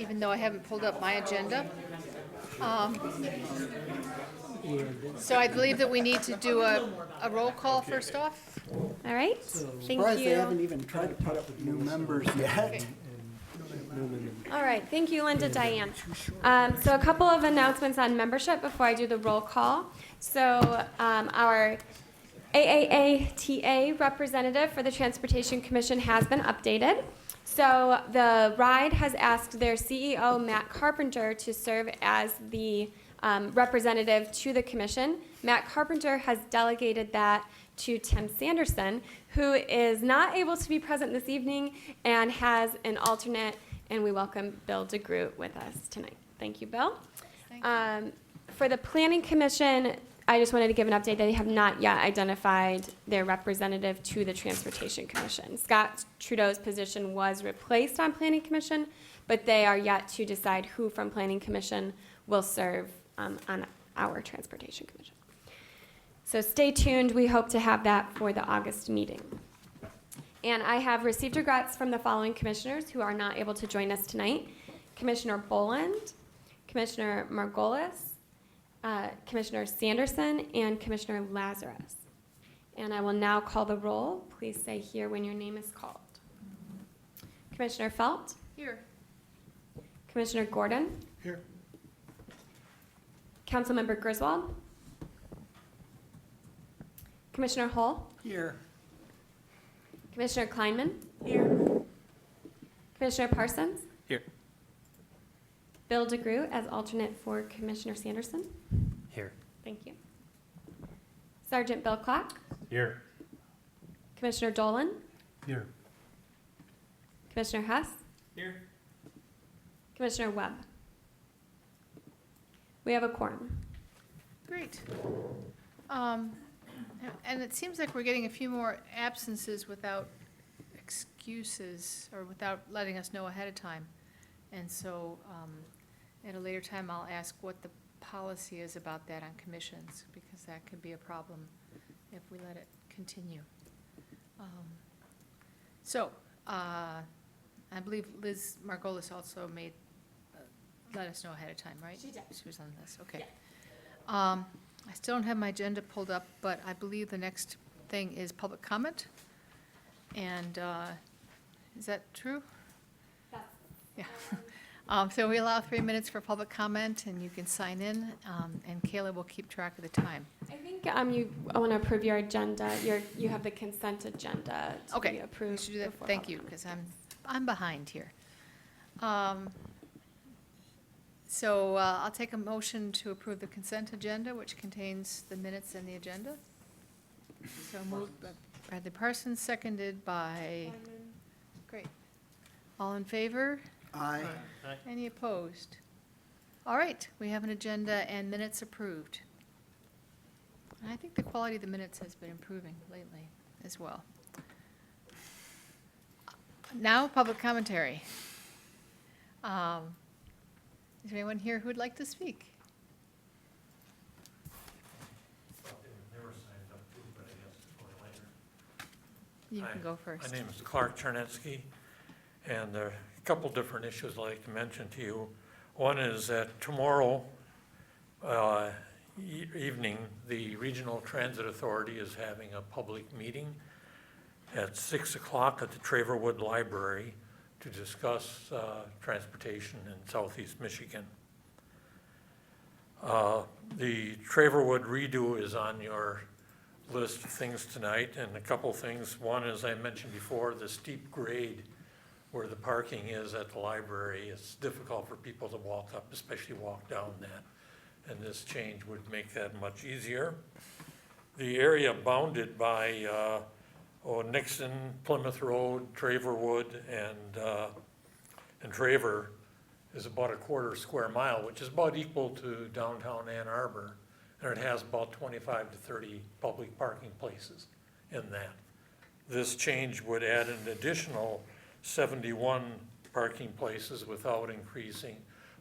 even though I haven't pulled up my agenda. So I believe that we need to do a roll call first off. All right, thank Surprised they haven't you. even tried to put up new members yet. All right, thank you, Linda, Diane. So a couple of announcements on membership before I do the roll call. So our AAATA representative for the Transportation Commission has been updated. So the RIDE has asked their CEO, Matt Carpenter, to serve as the representative to the commission. Matt Carpenter has delegated that to Tim Sanderson, who is not able to be present this evening and has an alternate, and we welcome Bill DeGroot with us tonight. Thank you, Bill. Thank you. For the Planning Commission, I just wanted to give an update that they have not yet identified their representative to the Transportation Commission. Scott Trudeau's position was replaced on Planning Commission, but they are yet to decide who from Planning Commission will serve on our Transportation Commission. So stay tuned. We hope to have that for the August meeting. And I have received regrets from the following commissioners who are not able to join us tonight. Commissioner Boland, Commissioner Margolis, Commissioner Sanderson, and Commissioner Lazarus. And I will now call the roll. Please say here when your name is called. Commissioner Felt, Here. Commissioner Gordon, Here. Councilmember Griswold, Commissioner Hull, Here. Commissioner Kleinman. Here. Commissioner Parsons. Here. Bill DeGroot as alternate for Commissioner Sanderson. Here. Thank you. Sergeant Bill Clark. Here. Commissioner Dolan. Here. Commissioner Hess. Here. Commissioner Webb. We have a quorum. Great. And it seems like we're getting a few more absences without excuses or without letting us know ahead of time. And so at a later time, I'll ask what the policy is about that on commissions, because that could be a problem if we let it continue. I believe Liz Margolis also let us know ahead of time, right? She did. She was on this, okay. Yeah. I still don't have my agenda pulled up, but I believe the next thing is public comment. And is that true? Yeah. So we allow 3 minutes for public comment, and you can sign in, and Kayla will keep track of the time. I think I want to approve your agenda. You have the consent agenda to be Okay, approved. we should do that. before Thank public you, comment. because I'm behind here. So I'll take a motion to approve the consent agenda, which contains the minutes and the agenda. So moved by Bradley Parsons, seconded by, great. All in favor? Aye. Any opposed? All right, we have an agenda and minutes approved. And I think the quality of the minutes has been improving lately as well. Now, public commentary. Is there anyone here who would like to speak? You can go first. My name is Clark Chernetsky, and there are a couple different issues I'd like to mention to you. One is that tomorrow evening, the Regional Transit Authority is having a public meeting at 6 o'clock at the Traverwood Library to discuss transportation in Southeast Michigan. The Traverwood redo is on your list of things tonight, and a couple things. One, as I mentioned before, the steep grade where the parking is at the library. It's difficult for people to walk up, especially walk down that, and this change would make that much easier. The area bounded by Nixon, Plymouth Road, Traverwood, and Traver is about a quarter square mile, which is about equal to downtown Ann Arbor, and it has about 25 to 30 public parking places in that. This change would add an additional 71 parking places without increasing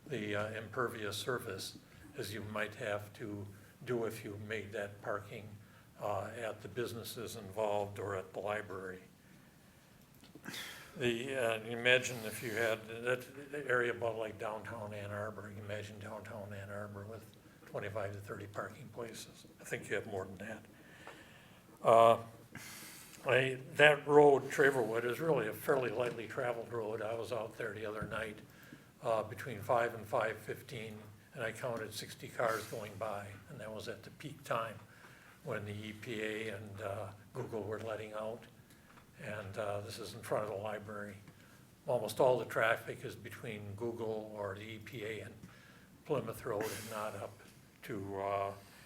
the impervious surface, as you might have to do if you made that parking at the businesses involved or at the library. You imagine if you had that area about like downtown Ann Arbor, you imagine downtown Ann Arbor with 25 to 30 parking places. I think you have more than that. That road, Traverwood, is really a fairly lightly traveled road. I was out there the other night between 5 and 5:15, and I counted 60 cars going by, and that was at the peak time when the EPA and Google were letting out. And this is in front of the library. Almost all the traffic is between Google or the EPA and Plymouth Road and not up to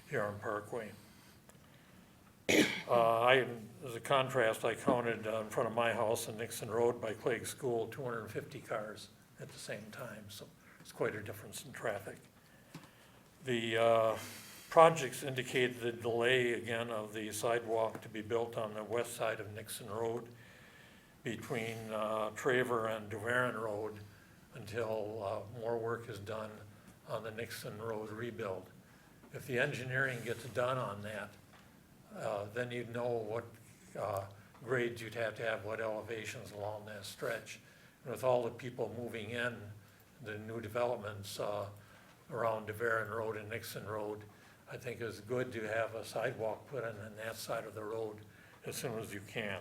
Huron Parkway. As a contrast, I counted in front of my house in Nixon Road by Clague School, 250 cars at the same time, so it's quite a difference in traffic. The projects indicate the delay again of the sidewalk to be built on the west side of Nixon Road between Traver and Duveron Road until more work is done on the Nixon Road rebuild. If the engineering gets done on that, then you'd know what grades you'd have to have, what elevations along that stretch. And with all the people moving in, the new developments around Duveron Road and Nixon Road, I think it's good to have a sidewalk put in on that side of the road as soon as you can.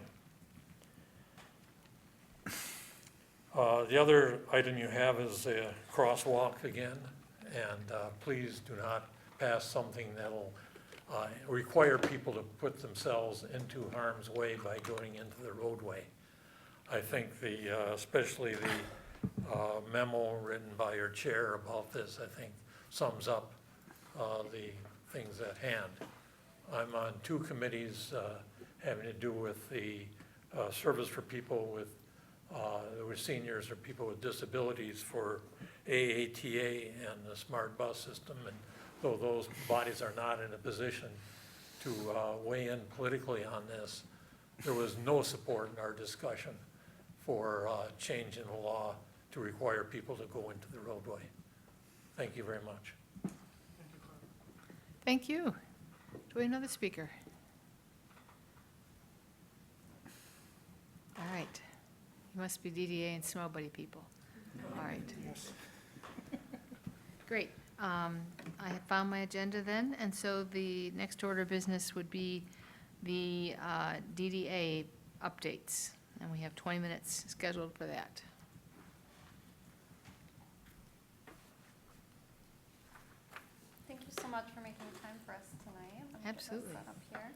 The other item you have is a crosswalk again, and please do not pass something that'll require people to put themselves into harm's way by going into the roadway. I think especially the memo written by your chair about this, I think sums up the things at hand. I'm on 2 committees having to do with the service for people with seniors or people with disabilities for AATA and the smart bus system. And though those bodies are not in a position to weigh in politically on this, there was no support in our discussion for change in the law to require people to go into the roadway. Thank you very much. Thank you. Do we have another speaker? All right. You must be DDA and Snow Buddy people. All right. Great. I have found my agenda then, and so the next order of business would be the DDA updates, and we have 20 minutes scheduled for that. Thank you so much for making time for us tonight. Let me get this Absolutely. set up here.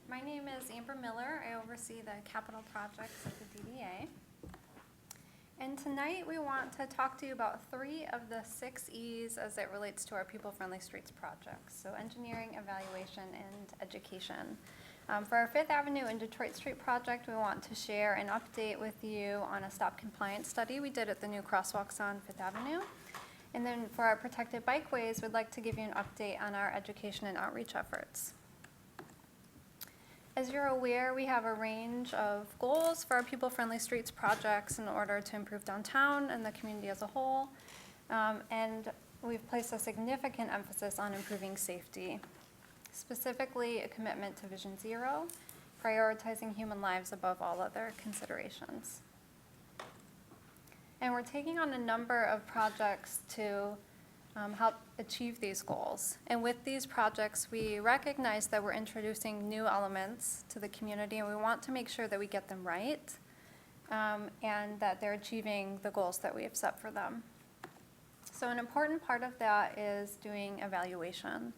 My name is Amber Miller. I oversee the capital projects at the DDA. And tonight we want to talk to you about 3 of the 6 E's as it relates to our People-Friendly Streets projects. So engineering, evaluation, and education. For our 5th Avenue and Detroit Street project, we want to share an update with you on a stop compliance study we did at the new crosswalks on 5th Avenue. And then for our protected bikeways, we'd like to give you an update on our education and outreach efforts. As you're aware, we have a range of goals for our People-Friendly Streets projects in order to improve downtown and the community as a whole. And we've placed a significant emphasis on improving safety, specifically a commitment to Vision Zero, prioritizing human lives above all other considerations. And we're taking on a number of projects to help achieve these goals. And with these projects, we recognize that we're introducing new elements to the community, and we want to make sure that we get them right and that they're achieving the goals that we have set for them. So an important part of that is doing evaluation.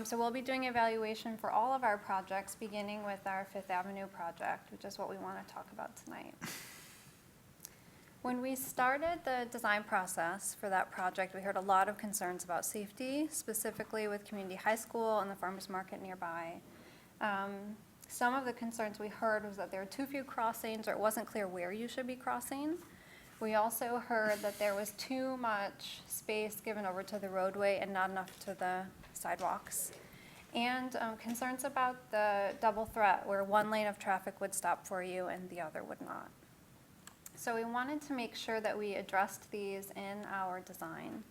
So we'll be doing evaluation for all of our projects, beginning with our 5th Avenue project, which is what we want to talk about tonight. When we started the design process for that project, we heard a lot of concerns about safety, specifically with Community High School and the farmers market nearby. Some of the concerns we heard was that there were too few crossings or it wasn't clear where you should be crossing. We also heard that there was too much space given over to the roadway and not enough to the sidewalks. And concerns about the double threat where one lane of traffic would stop for you and the other would not. So we wanted to make sure that we addressed these in our design.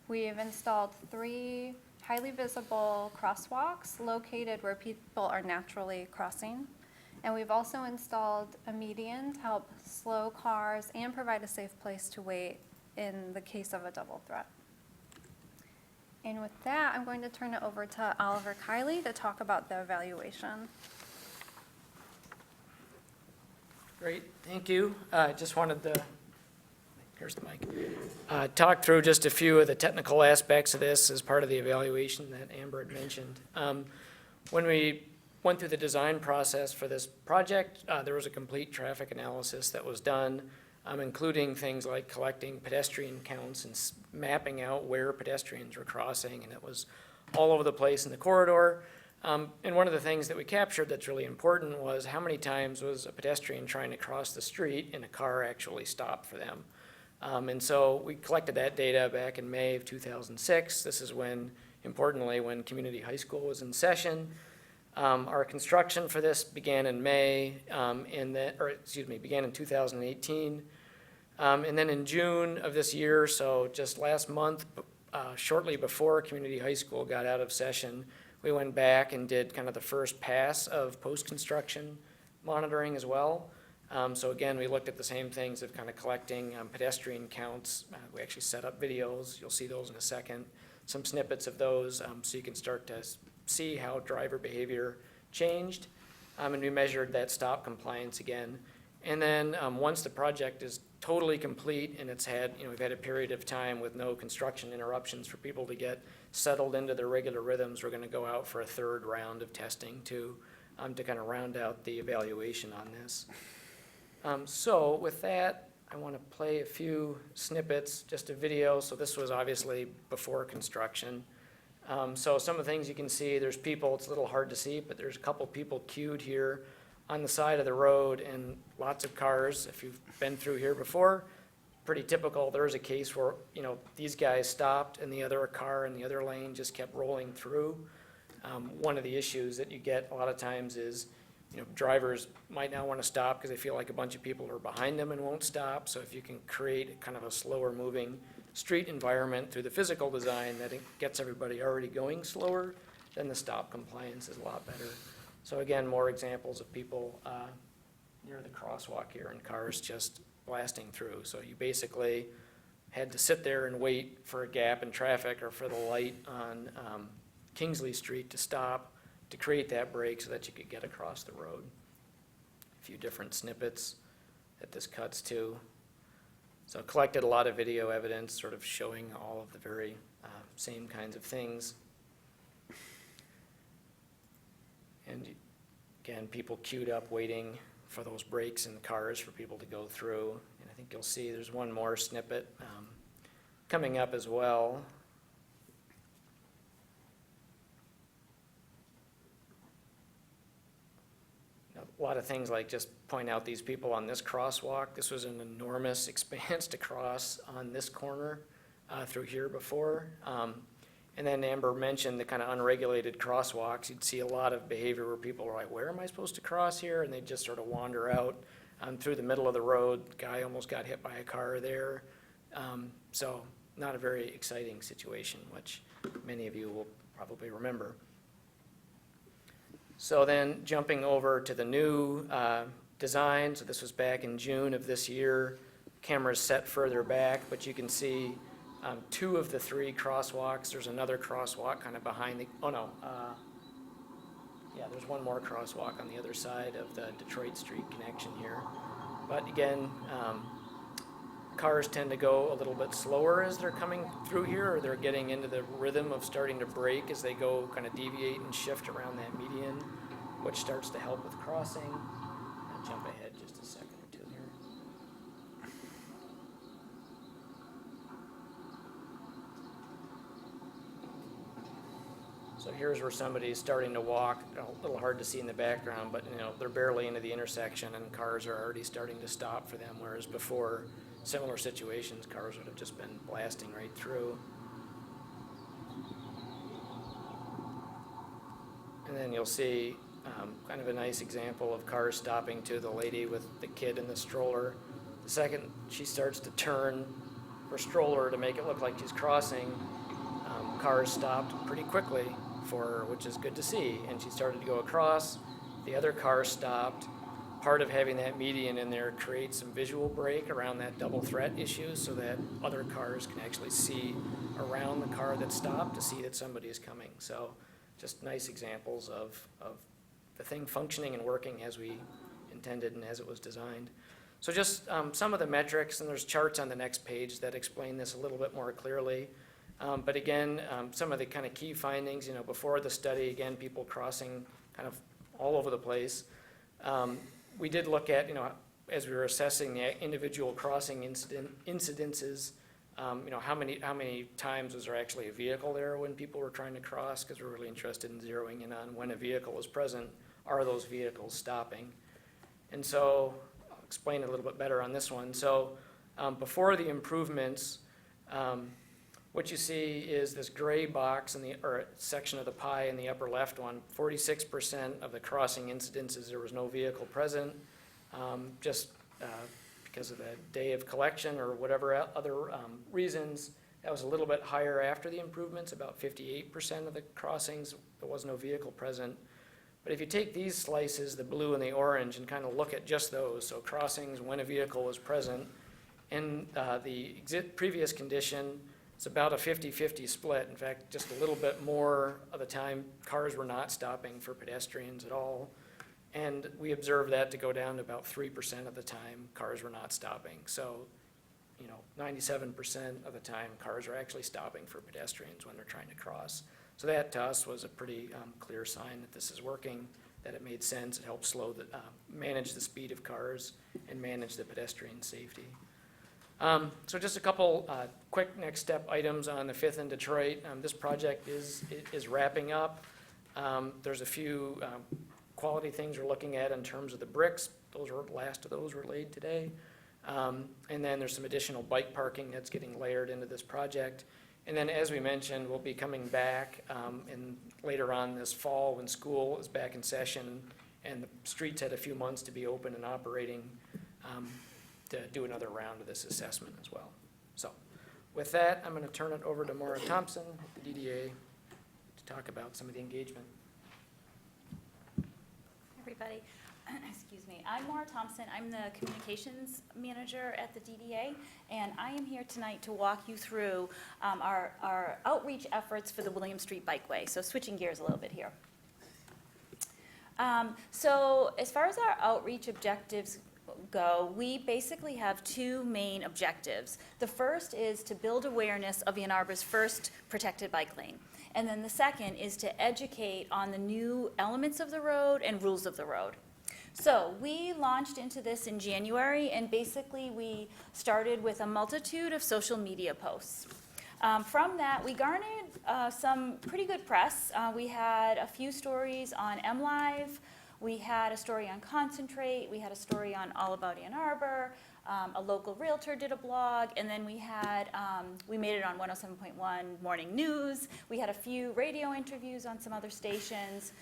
We've installed 3 highly visible crosswalks located where people are naturally crossing. And we've also installed a median to help slow cars and provide a safe place to wait in the case of a double threat. And with that, I'm going to turn it over to Oliver Kiley to talk about the evaluation. Great, thank you. Just wanted to, here's the mic, talk through just a few of the technical aspects of this as part of the evaluation that Amber had mentioned. When we went through the design process for this project, there was a complete traffic analysis that was done, including things like collecting pedestrian counts and mapping out where pedestrians were crossing, and it was all over the place in the corridor. And one of the things that we captured that's really important was how many times was a pedestrian trying to cross the street and a car actually stopped for them. And so we collected that data back in May of 2006. This is when, importantly, when community high school was in session. Our construction for this began in May, began in 2018. And then in June of this year, so just last month, shortly before community high school got out of session, we went back and did kind of the first pass of post-construction monitoring as well. So again, we looked at the same things of kind of collecting pedestrian counts. We actually set up videos. You'll see those in a second. Some snippets of those so you can start to see how driver behavior changed. And we measured that stop compliance again. And then once the project is totally complete and it's had, we've had a period of time with no construction interruptions for people to get settled into their regular rhythms, we're going to go out for a third round of testing to kind of round out the evaluation on this. So with that, I want to play a few snippets, just a video. So this was obviously before construction. So some of the things you can see, there's people, it's a little hard to see, but there's a couple people queued here on the side of the road and lots of cars. If you've been through here before, pretty typical. There was a case where, these guys stopped and the other car in the other lane just kept rolling through. One of the issues that you get a lot of times is, drivers might not want to stop because they feel like a bunch of people are behind them and won't stop. So if you can create kind of a slower moving street environment through the physical design that it gets everybody already going slower, then the stop compliance is a lot better. So again, more examples of people near the crosswalk here and cars just blasting through. So you basically had to sit there and wait for a gap in traffic or for the light on Kingsley Street to stop to create that break so that you could get across the road. A few different snippets that this cuts to. So collected a lot of video evidence sort of showing all of the very same kinds of things. And again, people queued up waiting for those breaks in cars for people to go through. And I think you'll see there's one more snippet coming up as well. A lot of things like just point out these people on this crosswalk. This was an enormous expanse to cross on this corner through here before. And then Amber mentioned the kind of unregulated crosswalks. You'd see a lot of behavior where people are like, where am I supposed to cross here? And they just sort of wander out through the middle of the road. Guy almost got hit by a car there. So not a very exciting situation, which many of you will probably remember. So then jumping over to the new design. So this was back in June of this year. Camera's set further back, but you can see two of the three crosswalks. There's another crosswalk kind of behind the, there's one more crosswalk on the other side of the Detroit Street connection here. But again, cars tend to go a little bit slower as they're coming through here, or they're getting into the rhythm of starting to brake as they go kind of deviate and shift around that median, which starts to help with crossing. I'll jump ahead just a second or two here. So here's where somebody's starting to walk, a little hard to see in the background, but they're barely into the intersection and cars are already starting to stop for them, whereas before, similar situations, cars would have just been blasting right through. And then you'll see kind of a nice example of cars stopping to the lady with the kid in the stroller. The second she starts to turn her stroller to make it look like she's crossing, cars stopped pretty quickly for her, which is good to see. And she started to go across, the other car stopped. Part of having that median in there creates some visual break around that double threat issue so that other cars can actually see around the car that stopped to see that somebody is coming. So just nice examples of the thing functioning and working as we intended and as it was designed. So just some of the metrics, and there's charts on the next page that explain this a little bit more clearly. But again, some of the kind of key findings, before the study, again, people crossing kind of all over the place. We did look at, as we were assessing the individual crossing incidences, how many times was there actually a vehicle there when people were trying to cross, because we're really interested in zeroing in on when a vehicle was present, are those vehicles stopping? And so I'll explain a little bit better on this one. So before the improvements, what you see is this gray box or section of the pie in the upper left one. 46% of the crossing incidences, there was no vehicle present, just because of the day of collection or whatever other reasons. That was a little bit higher after the improvements, about 58% of the crossings, there was no vehicle present. But if you take these slices, the blue and the orange, and kind of look at just those, so crossings when a vehicle was present, in the previous condition, it's about a 50-50 split. In fact, just a little bit more of the time, cars were not stopping for pedestrians at all. And we observed that to go down to about 3% of the time, cars were not stopping. So, 97% of the time, cars are actually stopping for pedestrians when they're trying to cross. So that, to us, was a pretty clear sign that this is working, that it made sense. It helped manage the speed of cars and manage the pedestrian safety. So just a couple quick next step items on the 5th in Detroit. This project is wrapping up. There's a few quality things we're looking at in terms of the bricks. Last of those were laid today. And then there's some additional bike parking that's getting layered into this project. And then, as we mentioned, we'll be coming back later on this fall when school is back in session and the streets had a few months to be open and operating, to do another round of this assessment as well. So with that, I'm going to turn it over to Maura Thompson at the DDA to talk about some of the engagement. Everybody, excuse me. I'm Maura Thompson. I'm the communications manager at the DDA, and I am here tonight to walk you through our outreach efforts for the William Street Bikeway. So switching gears a little bit here. So as far as our outreach objectives go, we basically have two main objectives. The first is to build awareness of Ann Arbor's first protected bike lane. And then the second is to educate on the new elements of the road and rules of the road. So we launched into this in January, and basically we started with a multitude of social media posts. From that, we garnered some pretty good press. We had a few stories on MLive. We had a story on Concentrate. We had a story on All About Ann Arbor. A local realtor did a blog, and then we had, we made it on 107.1 Morning News. We had a few radio interviews on some other stations.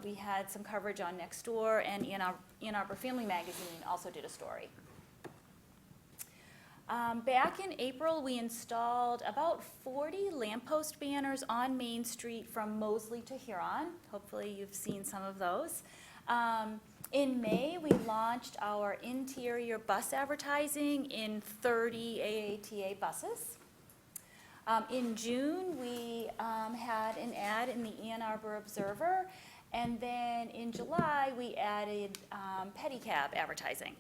We had some coverage on Nextdoor, and Ann Arbor Family Magazine also did a story. Back in April, we installed about 40 lamppost banners on Main Street from Mosley to Huron. Hopefully you've seen some of those. In May, we launched our interior bus advertising in 30 AATA buses. In June, we had an ad in the Ann Arbor Observer, and then in July, we added pedicab advertising.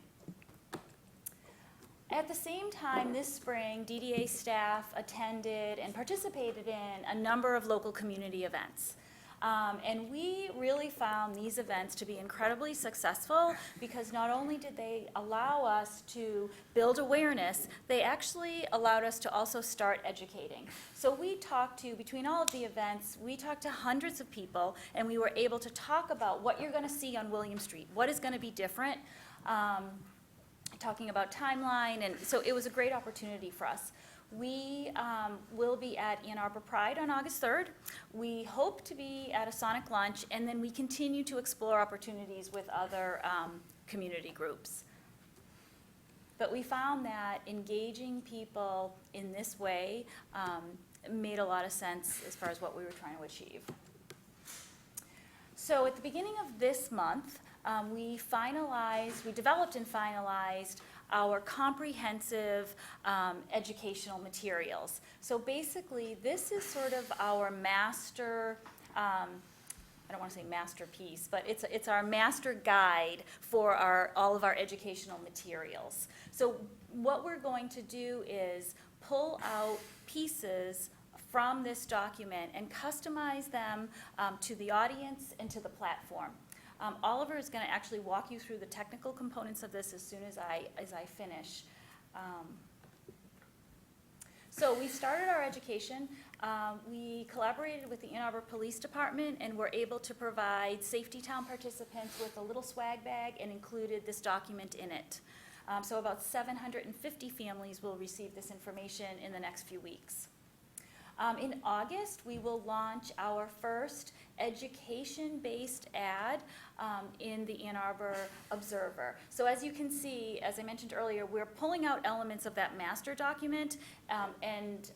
At the same time, this spring, DDA staff attended and participated in a number of local community events. And we really found these events to be incredibly successful because not only did they allow us to build awareness, they actually allowed us to also start educating. So we talked to, between all of the events, we talked to hundreds of people, and we were able to talk about what you're going to see on William Street, what is going to be different, talking about timeline, and so it was a great opportunity for us. We will be at Ann Arbor Pride on August 3rd. We hope to be at a Sonic Lunch, and then we continue to explore opportunities with other community groups. But we found that engaging people in this way made a lot of sense as far as what we were trying to achieve. So at the beginning of this month, we developed and finalized our comprehensive educational materials. So basically, this is sort of our master, I don't want to say masterpiece, but it's our master guide for all of our educational materials. So what we're going to do is pull out pieces from this document and customize them to the audience and to the platform. Oliver is going to actually walk you through the technical components of this as soon as I finish. So we started our education. We collaborated with the Ann Arbor Police Department and were able to provide Safety Town participants with a little swag bag and included this document in it. So about 750 families will receive this information in the next few weeks. In August, we will launch our first education-based ad in the Ann Arbor Observer. So as you can see, as I mentioned earlier, we're pulling out elements of that master document and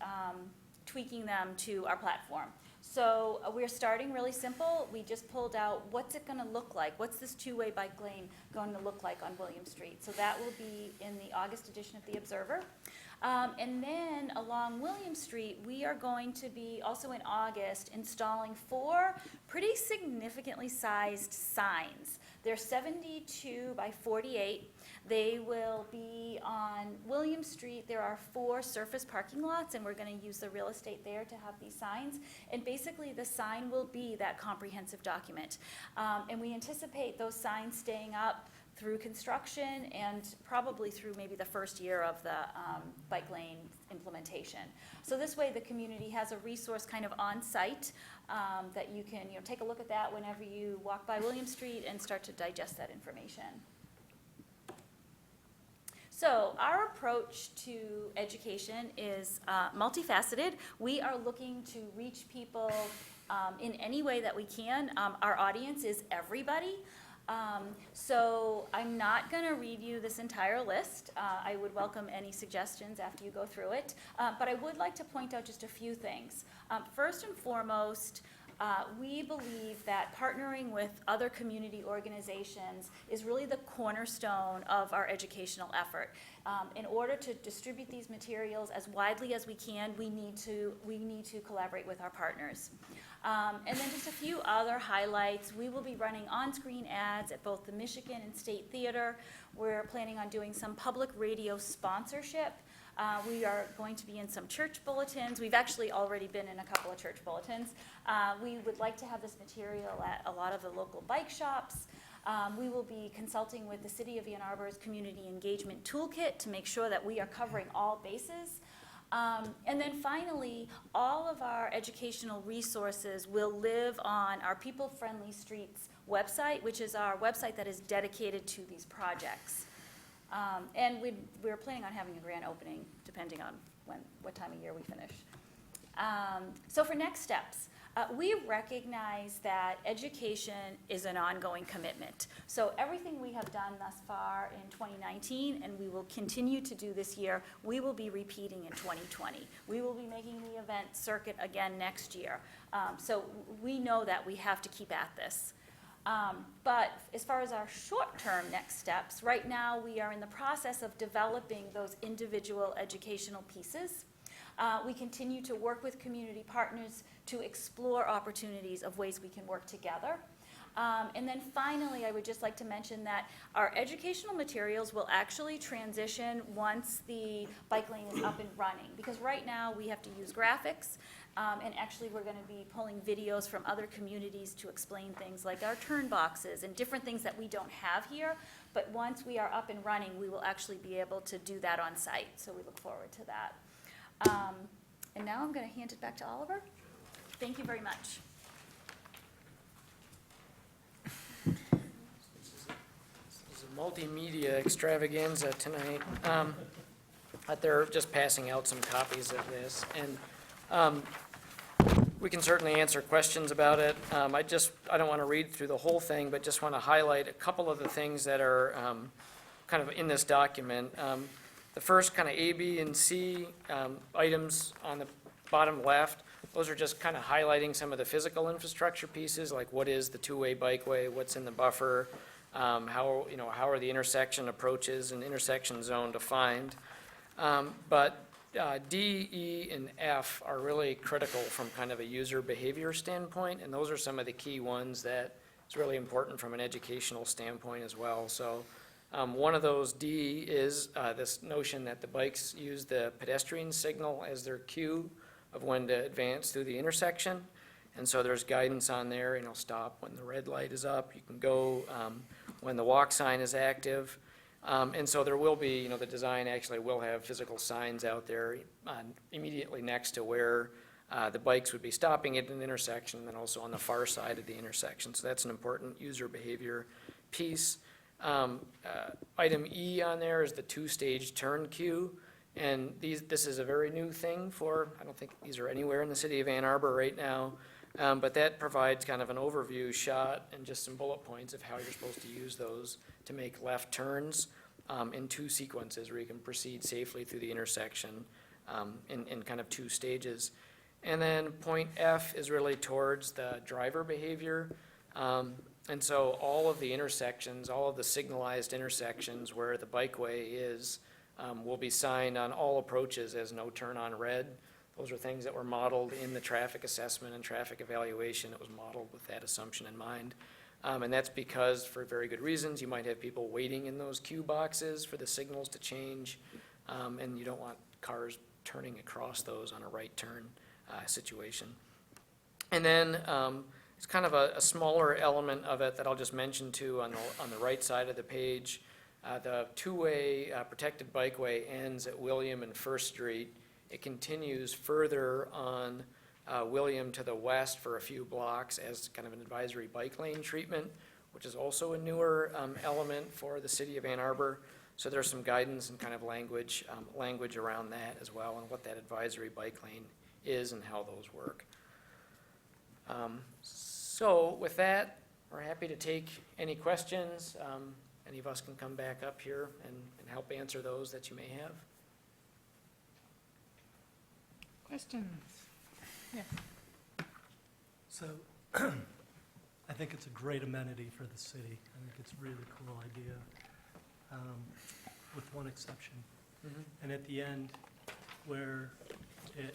tweaking them to our platform. So we're starting really simple. We just pulled out what's it going to look like. What's this two-way bike lane going to look like on William Street? So that will be in the August edition of the Observer. And then along William Street, we are going to be also in August installing 4 pretty significantly sized signs. They're 72 by 48. They will be on William Street. There are 4 surface parking lots, and we're going to use the real estate there to have these signs. And basically, the sign will be that comprehensive document. And we anticipate those signs staying up through construction and probably through maybe the first year of the bike lane implementation. So this way the community has a resource kind of on site that you can take a look at that whenever you walk by William Street and start to digest that information. So our approach to education is multifaceted. We are looking to reach people in any way that we can. Our audience is everybody. So I'm not going to read you this entire list. I would welcome any suggestions after you go through it. But I would like to point out just a few things. First and foremost, we believe that partnering with other community organizations is really the cornerstone of our educational effort. In order to distribute these materials as widely as we can, we need to collaborate with our partners. And then just a few other highlights. We will be running on-screen ads at both the Michigan and State Theater. We're planning on doing some public radio sponsorship. We are going to be in some church bulletins. We've actually already been in a couple of church bulletins. We would like to have this material at a lot of the local bike shops. We will be consulting with the City of Ann Arbor's Community Engagement Toolkit to make sure that we are covering all bases. And then finally, all of our educational resources will live on our People Friendly Streets website, which is our website that is dedicated to these projects. And we're planning on having a grand opening depending on what time of year we finish. So for next steps, we recognize that education is an ongoing commitment. So everything we have done thus far in 2019, and we will continue to do this year, we will be repeating in 2020. We will be making the event circuit again next year. So we know that we have to keep at this. But as far as our short-term next steps, right now we are in the process of developing those individual educational pieces. We continue to work with community partners to explore opportunities of ways we can work together. And then finally, I would just like to mention that our educational materials will actually transition once the bike lane is up and running. Because right now we have to use graphics, and actually we're going to be pulling videos from other communities to explain things like our turn boxes and different things that we don't have here. But once we are up and running, we will actually be able to do that on site. So we look forward to that. And now I'm going to hand it back to Oliver. Thank you very much. This is a multimedia extravaganza tonight. But they're just passing out some copies of this, and we can certainly answer questions about it. I don't want to read through the whole thing, but just want to highlight a couple of the things that are kind of in this document. The first kind of A, B, and C items on the bottom left, those are just kind of highlighting some of the physical infrastructure pieces, like what is the two-way bikeway, what's in the buffer, how are the intersection approaches and intersection zone defined. But D, E, and F are really critical from kind of a user behavior standpoint, and those are some of the key ones that is really important from an educational standpoint as well. So one of those, D, is this notion that the bikes use the pedestrian signal as their cue of when to advance through the intersection. And so there's guidance on there, stop when the red light is up, you can go when the walk sign is active. And so there will be, the design actually will have physical signs out there immediately next to where the bikes would be stopping at an intersection, and then also on the far side of the intersection. So that's an important user behavior piece. Item E on there is the two-stage turn cue. And this is a very new thing I don't think these are anywhere in the city of Ann Arbor right now. But that provides kind of an overview shot and just some bullet points of how you're supposed to use those to make left turns in two sequences where you can proceed safely through the intersection in kind of two stages. And then point F is really towards the driver behavior. And so all of the intersections, all of the signalized intersections where the bikeway is, will be signed on all approaches as no turn on red. Those are things that were modeled in the traffic assessment and traffic evaluation. It was modeled with that assumption in mind. And that's because, for very good reasons, you might have people waiting in those queue boxes for the signals to change, and you don't want cars turning across those on a right turn situation. And then it's kind of a smaller element of it that I'll just mention too on the right side of the page. The two-way protected bikeway ends at William and First Street. It continues further on William to the west for a few blocks as kind of an advisory bike lane treatment, which is also a newer element for the city of Ann Arbor. So there's some guidance and kind of language around that as well, and what that advisory bike lane is and how those work. So with that, we're happy to take any questions. Any of us can come back up here and help answer those that you may have. Questions? Yeah. So, I think it's a great amenity for the city. I think it's a really cool idea, with one exception. And at the end, where it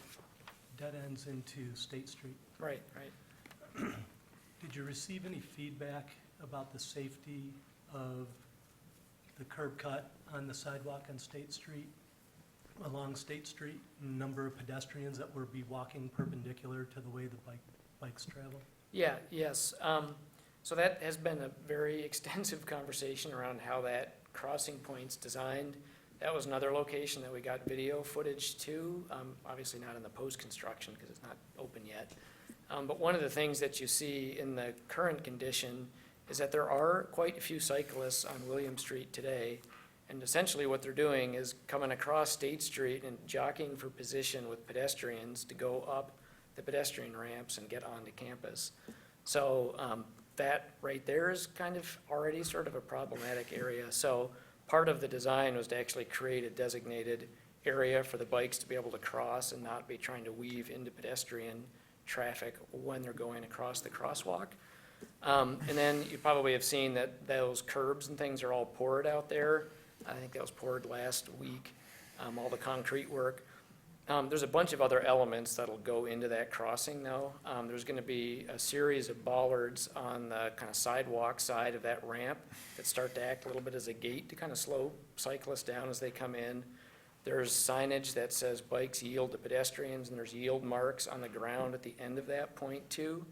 dead ends into State Street, Right. did you receive any feedback about the safety of the curb cut on the sidewalk on State Street, along State Street, number of pedestrians that would be walking perpendicular to the way the bikes travel? Yes. So that has been a very extensive conversation around how that crossing point's designed. That was another location that we got video footage to, obviously not in the post-construction because it's not open yet. But one of the things that you see in the current condition is that there are quite a few cyclists on William Street today. And essentially what they're doing is coming across State Street and jockeying for position with pedestrians to go up the pedestrian ramps and get onto campus. So that right there is kind of already sort of a problematic area. So part of the design was to actually create a designated area for the bikes to be able to cross and not be trying to weave into pedestrian traffic when they're going across the crosswalk. And then you probably have seen that those curbs and things are all poured out there. I think that was poured last week, all the concrete work. There's a bunch of other elements that'll go into that crossing though. There's gonna be a series of bollards on the kind of sidewalk side of that ramp that start to act a little bit as a gate to kind of slow cyclists down as they come in. There's signage that says bikes yield to pedestrians, and there's yield marks on the ground at the end of that point too.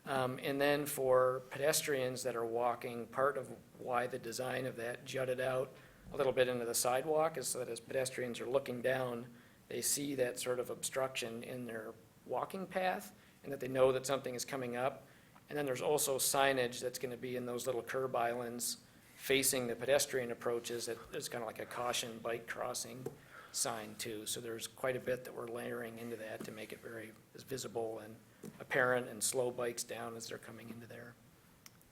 And then for pedestrians that are walking, part of why the design of that jutted out a little bit into the sidewalk is so that as pedestrians are looking down, they see that sort of obstruction in their walking path and that they know that something is coming up. And then there's also signage that's going to be in those little curb islands facing the pedestrian approaches. There's kind of like a caution bike crossing sign too. So there's quite a bit that we're layering into that to make it very as visible and apparent and slow bikes down as they're coming into there.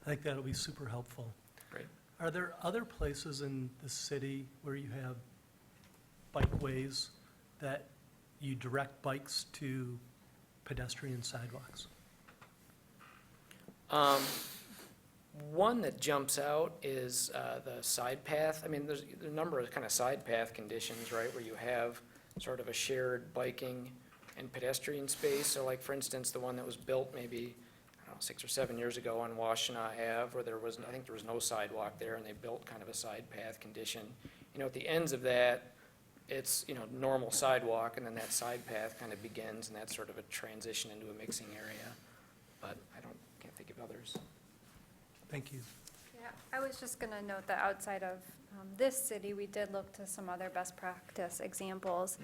I think that'll be super helpful. Great. Are there other places in the city where you have bikeways that you direct bikes to pedestrian sidewalks? One that jumps out is the side path. I mean, there's a number of kind of side path conditions, right, where you have sort of a shared biking and pedestrian space. So like, for instance, the one that was built maybe, I don't know, 6 or 7 years ago on Washtenaw Ave, where I think there was no sidewalk there, and they built kind of a side path condition. You know, at the ends of that, it's, you know, normal sidewalk, and then that side path kind of begins, and that's sort of a transition into a mixing area. But can't think of others. Thank you. Yeah, I was just going to note that outside of this city, we did look to some other best practice examples,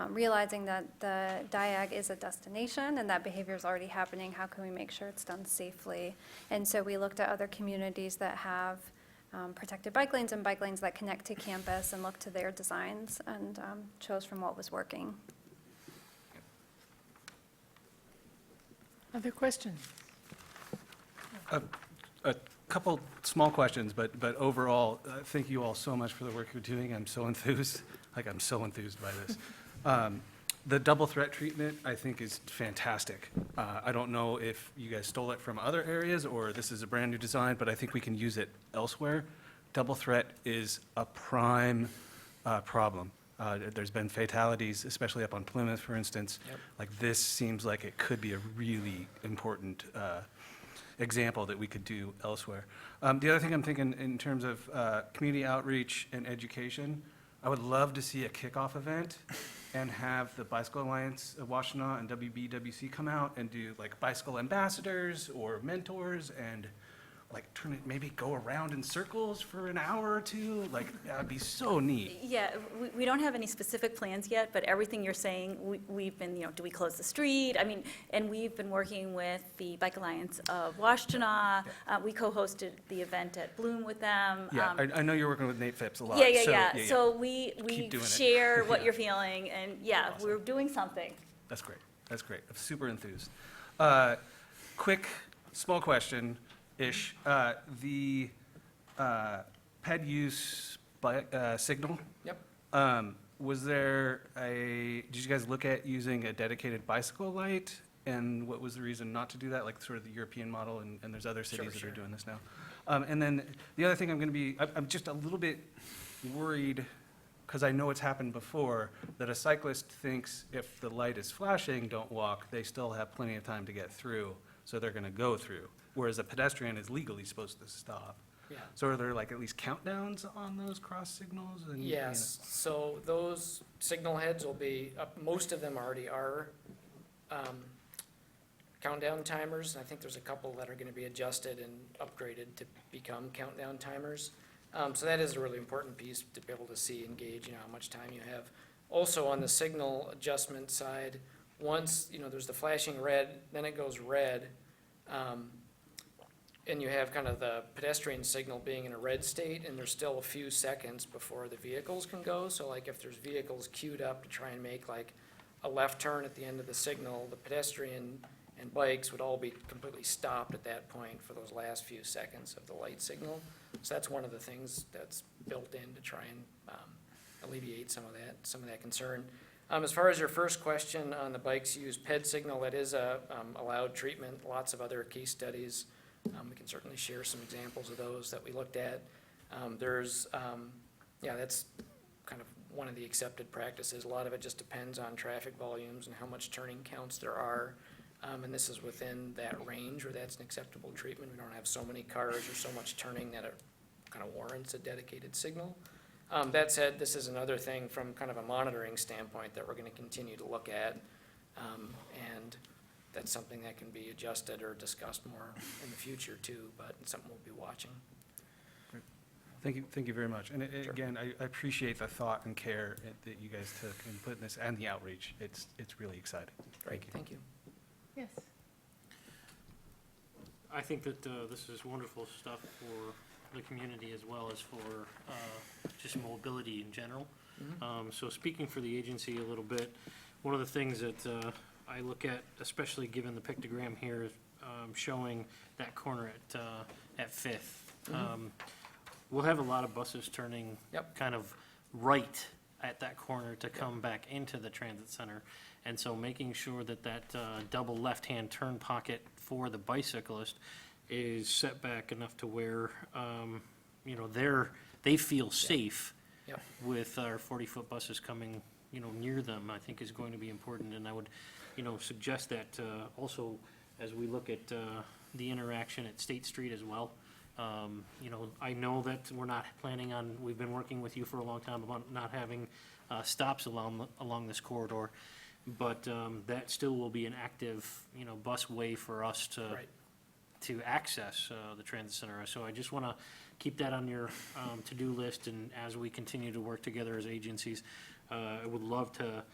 realizing that the DIAG is a destination and that behavior is already happening. How can we make sure it's done safely? And so we looked at other communities that have protected bike lanes and bike lanes that connect to campus and looked to their designs and chose from what was working. Other questions? A couple small questions, but overall, thank you all so much for the work you're doing. I'm so enthused, I'm so enthused by this. The double threat treatment, I think, is fantastic. I don't know if you guys stole it from other areas or this is a brand-new design, but I think we can use it elsewhere. Double threat is a prime problem. There's been fatalities, especially up on Plymouth, for instance. Yep. Like, this seems like it could be a really important example that we could do elsewhere. The other thing I'm thinking in terms of community outreach and education, I would love to see a kickoff event and have the Bicycle Alliance of Washtenaw and WBWC come out and do like bicycle ambassadors or mentors and like turn it, maybe go around in circles for an hour or two. Like, that would be so neat. Yeah, we don't have any specific plans yet, but everything you're saying, we've been, do we close the street? I mean, and we've been working with the Bike Alliance of Washtenaw. We co-hosted the event at Bloom with them. Yeah, I know you're working with Nate Phipps a lot. Yeah. So, So we Keep doing it. share what you're feeling, and yeah, Awesome. we're doing something. That's great. That's great. I'm super enthused. Quick, small question-ish. The ped use signal, Yep. was there did you guys look at using a dedicated bicycle light? And what was the reason not to do that, like sort of the European model, and there's other cities that Sure. are doing this now? And then the other thing I'm just a little bit worried, because I know it's happened before, that a cyclist thinks if the light is flashing, don't walk, they still have plenty of time to get through, so they're gonna go through, whereas a pedestrian is legally supposed to stop. Yeah. So are there like at least countdowns on those cross signals? And, you know- Yes, so those signal heads will be, most of them already are countdown timers, and I think there's a couple that are gonna be adjusted and upgraded to become countdown timers. So that is a really important piece to be able to see and gauge, how much time you have. Also, on the signal adjustment side, once, there's the flashing red, then it goes red, and you have kind of the pedestrian signal being in a red state, and there's still a few seconds before the vehicles can go. So like if there's vehicles queued up to try and make like a left turn at the end of the signal, the pedestrian and bikes would all be completely stopped at that point for those last few seconds of the light signal. So that's one of the things that's built in to try and alleviate some of that concern. As far as your first question on the bikes use PED signal, that is a allowed treatment. Lots of other case studies. We can certainly share some examples of those that we looked at. That's kind of one of the accepted practices. A lot of it just depends on traffic volumes and how much turning counts there are. And this is within that range where that's an acceptable treatment. We don't have so many cars or so much turning that it kind of warrants a dedicated signal. That said, this is another thing from kind of a monitoring standpoint that we're going to continue to look at. And that's something that can be adjusted or discussed more in the future too, but it's something we'll be watching. Thank you very much. And Sure. again, I appreciate the thought and care that you guys took in putting this, and the outreach. It's really exciting. Great, thank you. Yes. I think that this is wonderful stuff for the community as well as for just mobility in general. So speaking for the agency a little bit, one of the things that I look at, especially given the pictogram here, showing that corner at Fifth. We'll have a lot of buses turning Yep. kind of right at that corner to come back into the transit center. And so making sure that that double left-hand turn pocket for the bicyclist is set back enough to where, you know, they feel safe Yep. with our 40-foot buses coming, you know, near them, I think is going to be important. And I would, you know, suggest that also as we look at the interaction at State Street as well. You know, I know that we're not planning on, we've been working with you for a long time about not having stops along this corridor, but that still will be an active, you know, busway for us Right. to access the transit center. So I just want to keep that on your to-do list, and as we continue to work together as agencies, I would love to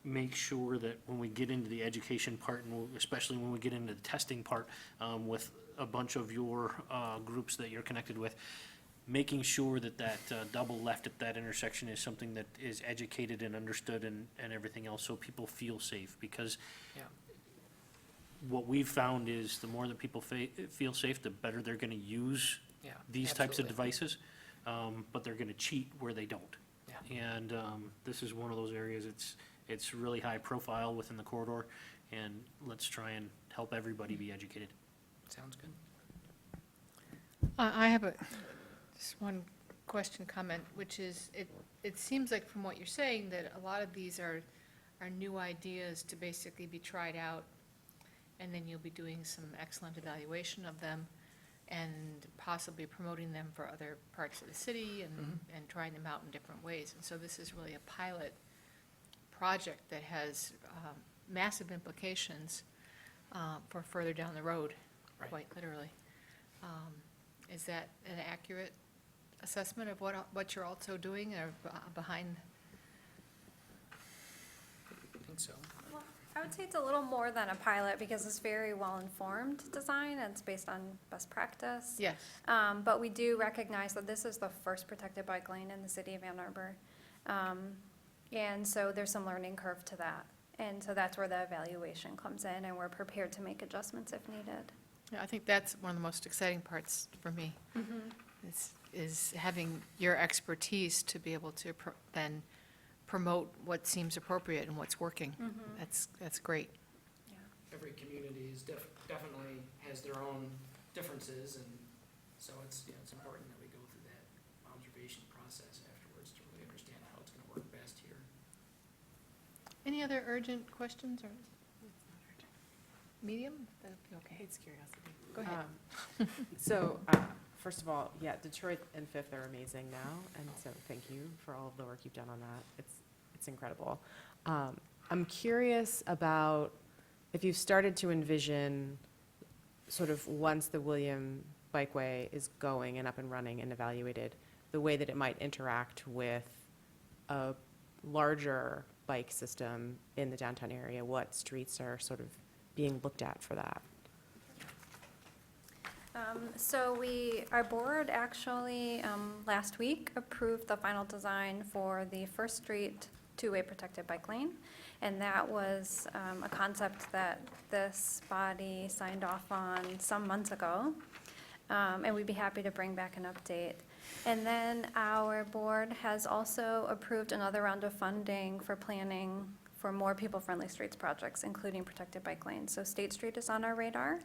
make sure that when we get into the education part, and especially when we get into the testing part with a bunch of your groups that you're connected with, making sure that that double left at that intersection is something that is educated and understood and everything else, so people feel safe. Because Yeah. what we've found is the more that people feel safe, the better they're going to use Yeah. these types of absolutely. devices, but they're going to cheat where they don't. Yeah. And this is one of those areas, it's really high profile within the corridor, and let's try and help everybody be educated. Sounds good. I have just one question, comment, which is, it seems like from what you're saying, that a lot of these are new ideas to basically be tried out, and then you'll be doing some excellent evaluation of them, and possibly promoting them for other parts of the city, and trying them out in different ways. And so this is really a pilot project that has massive implications for further down the road, Right. quite literally. Is that an accurate assessment of what you're also doing or behind? I think so. Well, I would say it's a little more than a pilot because it's very well-informed design and it's based on best practice. Yes. But we do recognize that this is the first protected bike lane in the city of Ann Arbor. And so there's some learning curve to that. And so that's where the evaluation comes in, and we're prepared to make adjustments if needed. Yeah, I think that's one of the most exciting parts for me, is having your expertise to be able to then promote what seems appropriate and what's working. That's great. Every community is definitely has their own differences, and so it's, you know, it's important that we go through that observation process afterwards to really understand how it's gonna work best here. Any other urgent questions or? Medium? That'd be okay. It's curiosity. Go ahead. So, first of all, yeah, Detroit and Fifth are amazing now, and so thank you for all of the work you've done on that. It's incredible. I'm curious about if you've started to envision sort of once the William Bikeway is going and up and running and evaluated, the way that it might interact with a larger bike system in the downtown area. What streets are sort of being looked at for that? So our board actually, last week approved the final design for the First Street two-way protected bike lane. And that was a concept that this body signed off on some months ago. And we'd be happy to bring back an update. And then our board has also approved another round of funding for planning for more people-friendly streets projects, including protected bike lanes. So State Street is on our radar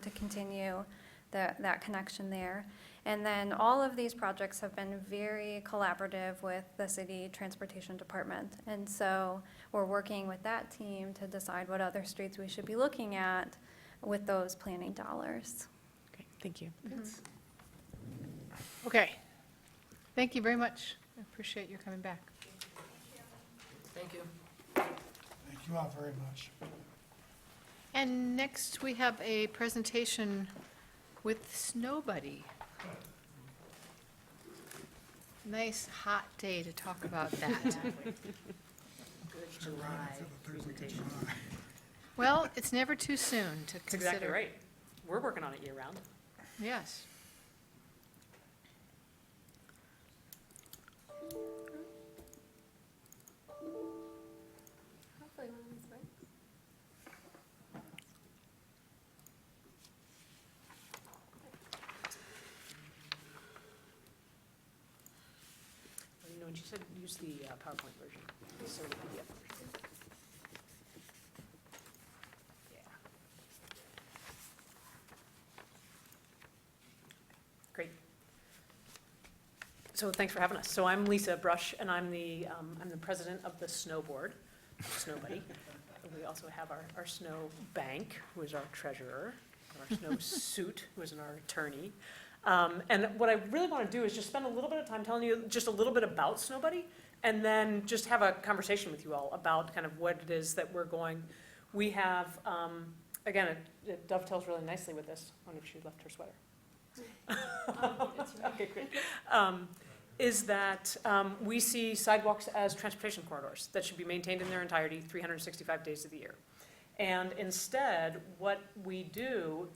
to continue that connection there. And then all of these projects have been very collaborative with the city transportation department. And so we're working with that team to decide what other streets we should be looking at with those planning dollars. Okay, thank you. Okay. Thank you very much. I appreciate your coming back. Thank you. Thank you all very much. And next, we have a presentation with Snow Buddy. Nice, hot day to talk about that. Well, it's never too soon to That's exactly consider. right. We're working on it year-round. Yes. You know, and you said you use the PowerPoint version, so the PDF version. Yeah. Great. So thanks for having us. So I'm Lisa Brush, and I'm the president of the Snow Board, Snow Buddy. We also have our Snow Bank, who is our treasurer, our Snow Suit, who is our attorney. And what I really want to do is just spend a little bit of time telling you just a little bit about Snow Buddy, and then just have a conversation with you all about kind of what it is that we're going. We have, again, it dovetails really nicely with this. I wonder if she left her sweater. Okay, great. Is that we see sidewalks as transportation corridors that should be maintained in their entirety 365 days of the year. And instead, what we do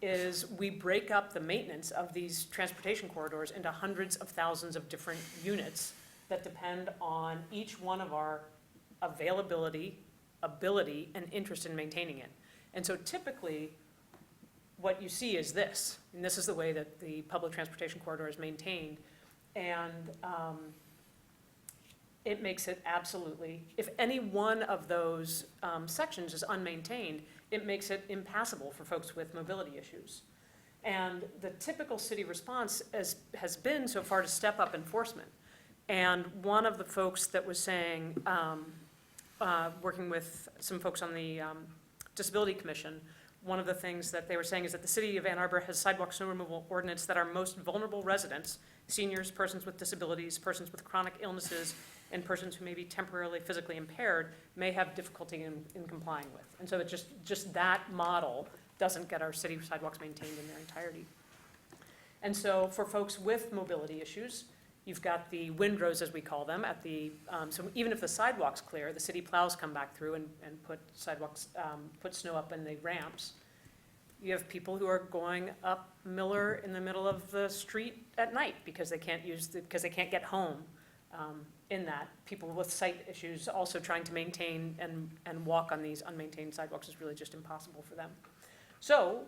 is we break up the maintenance of these transportation corridors into hundreds of thousands of different units that depend on each one of our availability, ability, and interest in maintaining it. And so typically, what you see is this, and this is the way that the public transportation corridor is maintained. And it makes it absolutely, if any one of those sections is unmaintained, it makes it impassable for folks with mobility issues. And the typical city response has been so far to step up enforcement. And one of the folks that was saying, working with some folks on the Disability Commission, one of the things that they were saying is that the city of Ann Arbor has sidewalk snow removal ordinance that our most vulnerable residents, seniors, persons with disabilities, persons with chronic illnesses, and persons who may be temporarily physically impaired may have difficulty in complying with. And so it's just that model doesn't get our city sidewalks maintained in their entirety. And so for folks with mobility issues, you've got the windrows, as we call them, at the, so even if the sidewalk's clear, the city plows come back through and put sidewalks, put snow up in the ramps. You have people who are going up Miller in the middle of the street at night because they can't because they can't get home in that. People with sight issues also trying to maintain and walk on these unmaintained sidewalks is really just impossible for them. So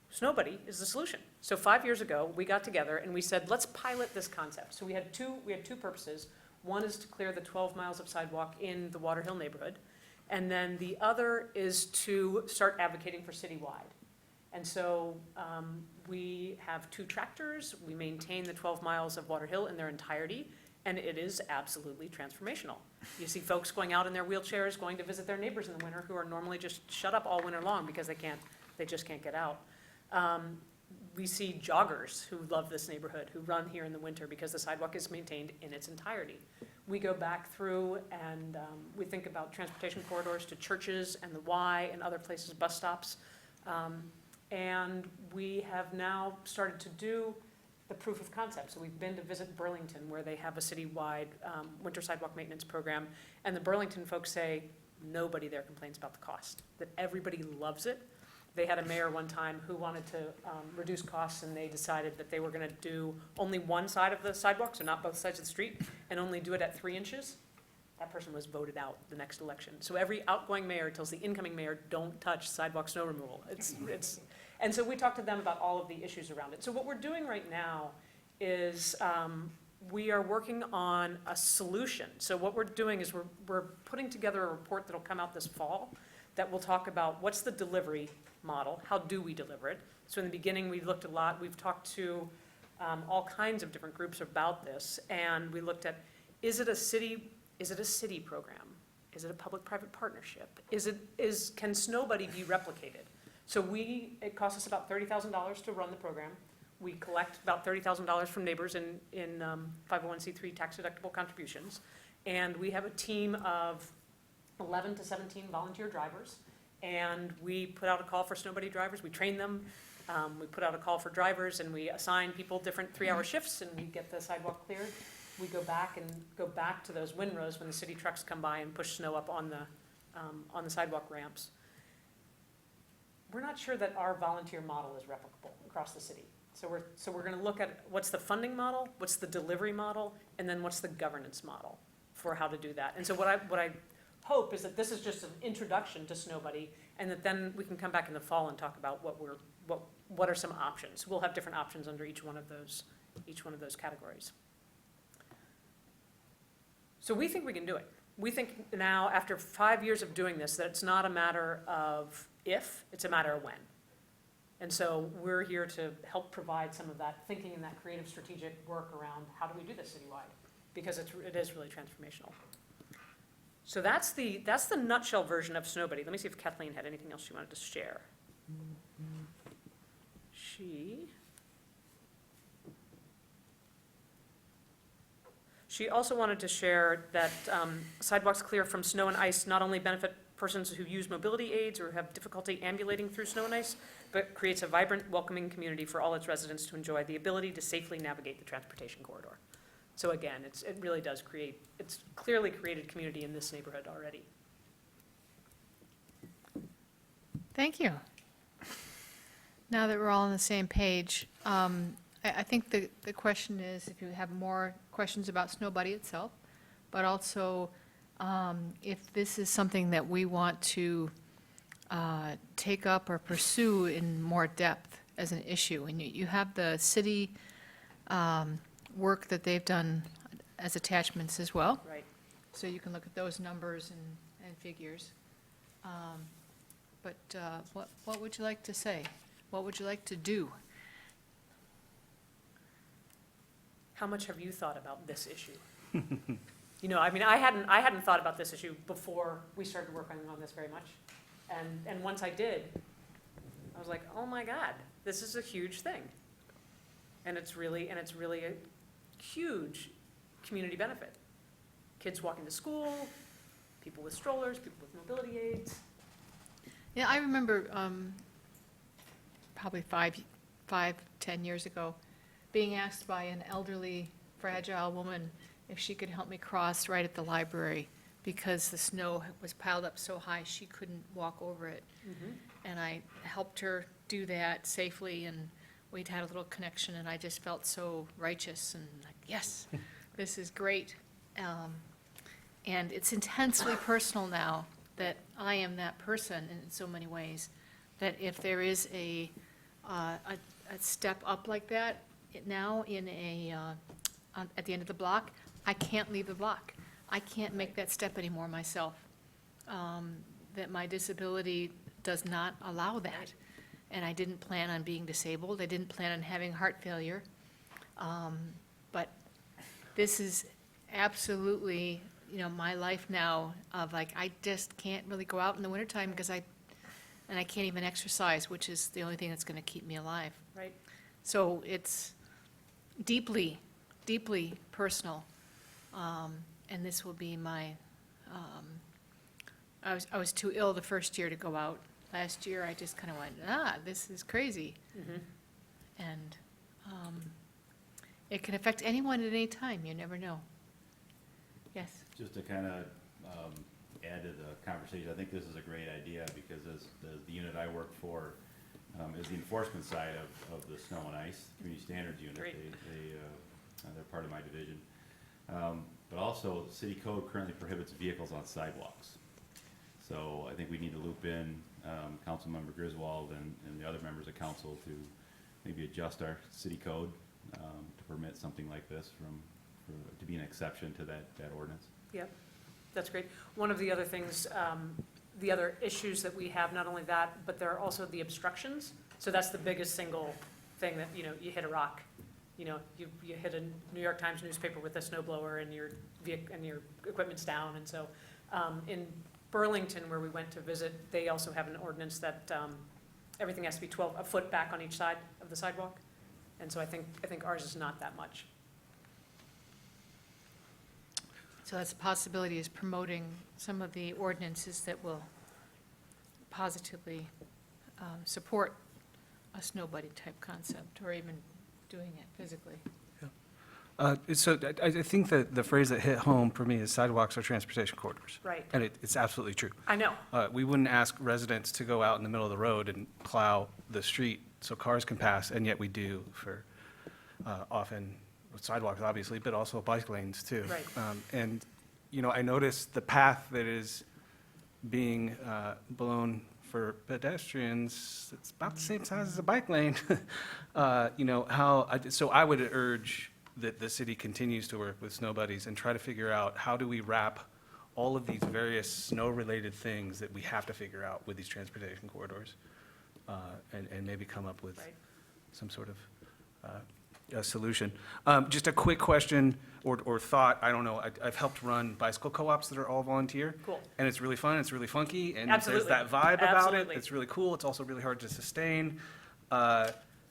Snow Buddy is the solution. So 5 years ago, we got together and we said, let's pilot this concept. So we had two purposes. One is to clear the 12 miles of sidewalk in the Water Hill neighborhood. And then the other is to start advocating for citywide. And so we have 2 tractors. We maintain the 12 miles of Water Hill in their entirety. And it is absolutely transformational. You see folks going out in their wheelchairs, going to visit their neighbors in the winter who are normally just shut up all winter long because they just can't get out. We see joggers who love this neighborhood, who run here in the winter because the sidewalk is maintained in its entirety. We go back through and we think about transportation corridors to churches and the Y and other places, bus stops. And we have now started to do the proof of concept. So we've been to visit Burlington, where they have a citywide winter sidewalk maintenance program. And the Burlington folks say nobody there complains about the cost, that everybody loves it. They had a mayor one time who wanted to reduce costs, and they decided that they were going to do only one side of the sidewalk, so not both sides of the street, and only do it at 3 inches. That person was voted out the next election. So every outgoing mayor tells the incoming mayor, don't touch sidewalk snow removal. And so we talked to them about all of the issues around it. So what we're doing right now is we are working on a solution. So what we're doing is we're putting together a report that'll come out this fall that will talk about what's the delivery model, how do we deliver it. So in the beginning, we looked a lot, we've talked to all kinds of different groups about this, and we looked at, is it a city program? Is it a public-private partnership? Can Snow Buddy be replicated? So it costs us about $30,000 to run the program. We collect about $30,000 from neighbors in 501c3 tax-deductible contributions. And we have a team of 11 to 17 volunteer drivers. And we put out a call for Snow Buddy drivers. We train them. We put out a call for drivers, and we assign people different 3-hour shifts, and we get the sidewalk cleared. We go back to those windrows when the city trucks come by and push snow up on the sidewalk ramps. We're not sure that our volunteer model is replicable across the city. So we're going to look at what's the funding model, what's the delivery model, and then what's the governance model for how to do that. And so what I hope is that this is just an introduction to Snow Buddy, and that then we can come back in the fall and talk about what are some options. We'll have different options under each one of those categories. So we think we can do it. We think now, after 5 years of doing this, that it's not a matter of if, it's a matter of when. And so we're here to help provide some of that thinking and that creative strategic work around how do we do this citywide? Because it is really transformational. So that's the nutshell version of Snow Buddy. Let me see if Kathleen had anything else she wanted to share. She also wanted to share that sidewalks clear from snow and ice not only benefit persons who use mobility aids or have difficulty ambulating through snow and ice, but creates a vibrant, welcoming community for all its residents to enjoy the ability to safely navigate the transportation corridor. So again, it really does create, it's clearly created community in this neighborhood already. Thank you. Now that we're all on the same page, I think the question is if you have more questions about Snow Buddy itself, but also if this is something that we want to take up or pursue in more depth as an issue. And you have the city work that they've done as attachments as well. Right. So you can look at those numbers and figures. But what would you like to say? What would you like to do? How much have you thought about this issue? You know, I mean, I hadn't thought about this issue before we started working on this very much. And once I did, I was like, oh my God, this is a huge thing. And it's really a huge community benefit. Kids walking to school, people with strollers, people with mobility aids. Yeah, I remember probably 10 years ago, being asked by an elderly, fragile woman if she could help me cross right at the library because the snow was piled up so high she couldn't walk over it. And I helped her do that safely, and we'd had a little connection, and I just felt so righteous and like, yes, this is great. And it's intensely personal now that I am that person in so many ways, that if there is a step up like that now in at the end of the block, I can't leave the block. I can't make that step anymore myself. That my disability does not allow that. And I didn't plan on being disabled. I didn't plan on having heart failure. But this is absolutely, my life now of like, I just can't really go out in the wintertime because I can't even exercise, which is the only thing that's going to keep me alive. Right. So it's deeply, deeply personal. And this will be my, I was too ill the first year to go out. Last year, I just kind of went, this is crazy. And it can affect anyone at any time, you never know. Yes? Just to kind of add to the conversation, I think this is a great idea because as the unit I work for is the enforcement side of the snow and ice community standards unit. Great. They're part of my division. But also, city code currently prohibits vehicles on sidewalks. So I think we need to loop in Councilmember Griswold and the other members of council to maybe adjust our city code to permit something like this to be an exception to that ordinance. Yep, that's great. One of the other things, the other issues that we have, not only that, but there are also the obstructions. So that's the biggest single thing that, you hit a rock. You hit a New York Times newspaper with a snow blower and your equipment's down. And so in Burlington, where we went to visit, they also have an ordinance that everything has to be a foot back on each side of the sidewalk. And so I think ours is not that much. So that's a possibility, is promoting some of the ordinances that will positively support a Snow Buddy type concept, or even doing it physically. So I think that the phrase that hit home for me is sidewalks are transportation corridors. Right. And it's absolutely true. I know. We wouldn't ask residents to go out in the middle of the road and plow the street so cars can pass, and yet we do for often with sidewalks, obviously, but also bike lanes too. Right. And, I noticed the path that is being blown for pedestrians, it's about the same size as a bike lane. So I would urge that the city continues to work with Snow Buddies and try to figure out how do we wrap all of these various snow-related things that we have to figure out with these transportation corridors, and maybe come up with Right. some sort of a solution. Just a quick question or thought, I don't know, I've helped run bicycle co-ops that are all volunteer. Cool. And it's really fun, it's really funky, and Absolutely. there's that vibe about it. Absolutely. It's really cool, it's also really hard to sustain.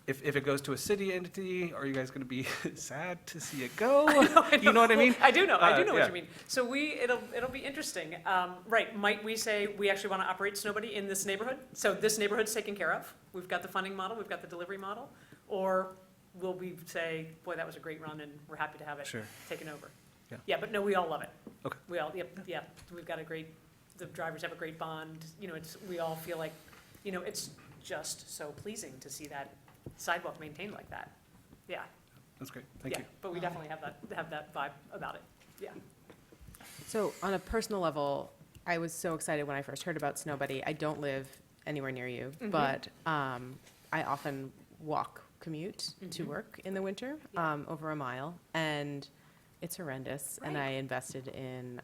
If it goes to a city entity, are you guys gonna be sad to see it go? You know what I mean? I do know Yeah. what you mean. So it'll be interesting. Right, might we say we actually want to operate Snow Buddy in this neighborhood? So this neighborhood's taken care of, we've got the funding model, we've got the delivery model? Or will we say, boy, that was a great run and we're happy to have it Sure. taken over? Yeah. Yeah, but no, we all love it. Okay. We all, yeah, we've got a great, the drivers have a great bond, we all feel like, it's just so pleasing to see that sidewalk maintained like that. Yeah, That's great, thank yeah, you. but we definitely have that vibe about it, yeah. So on a personal level, I was so excited when I first heard about Snow Buddy. I don't live anywhere near you, Mhm. but I often commute to Mhm. work in the winter, Yeah. over a mile, and it's horrendous. And Right. I invested in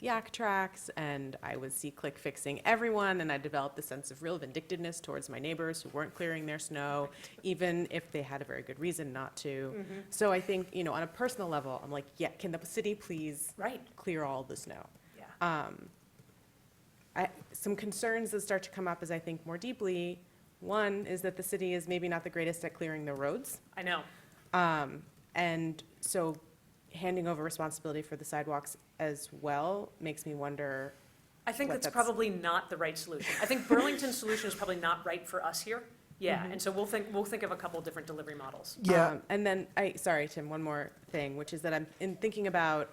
yak tracks, and I would see click fixing everyone, and I developed a sense of real vindictiveness towards my neighbors who weren't clearing their snow, even if they had a very good reason not to. Mhm. So I think, on a personal level, I'm like, yeah, can the city please Right, clear all the snow? yeah. Some concerns that start to come up as I think more deeply. One is that the city is maybe not the greatest at clearing the roads. I know. And so handing over responsibility for the sidewalks as well makes me wonder, I think What that's that's- probably not the right solution. I think Burlington's solution is probably not right for us here. Yeah, and so we'll think of a couple different delivery models. And then, sorry, Tim, one more thing, which is that I'm in thinking about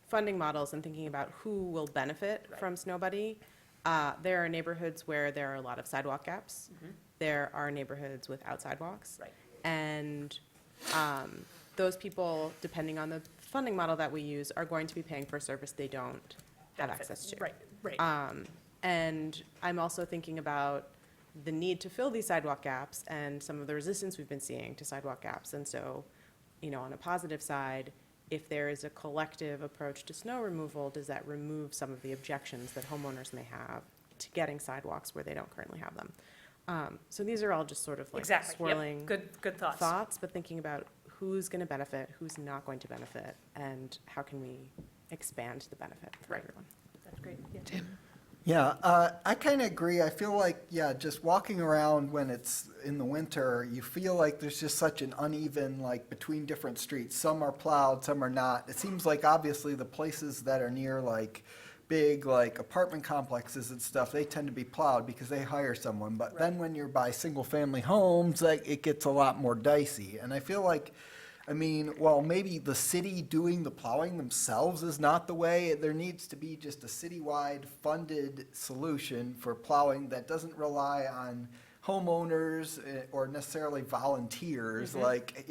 funding models and thinking about who will benefit Right. from Snow Buddy. There are neighborhoods where there are a lot of sidewalk gaps. Mhm. There are neighborhoods without sidewalks. Right. And those people, depending on the funding model that we use, are going to be paying for a service they don't have Benefit. access to. Right, right. And I'm also thinking about the need to fill these sidewalk gaps and some of the resistance we've been seeing to sidewalk gaps. And so, on a positive side, if there is a collective approach to snow removal, does that remove some of the objections that homeowners may have to getting sidewalks where they don't currently have them? So these are all just sort of like Exactly. Yep. swirling Good thoughts. thoughts, but thinking about who's going to benefit, who's not going to benefit, and how can we expand the benefit for Right. everyone. That's great. Yeah. Yeah, I kind of agree. I feel like, yeah, just walking around when it's in the winter, you feel like there's just such an uneven, like, between different streets. Some are plowed, some are not. It seems like obviously the places that are near, like, big, like, apartment complexes and stuff, they tend to be plowed because they hire someone. But then when you're by single-family homes, like, it gets a lot more dicey. And I feel like, well, maybe the city doing the plowing themselves is not the way. There needs to be just a citywide funded solution for plowing that doesn't rely on homeowners or necessarily volunteers. Like,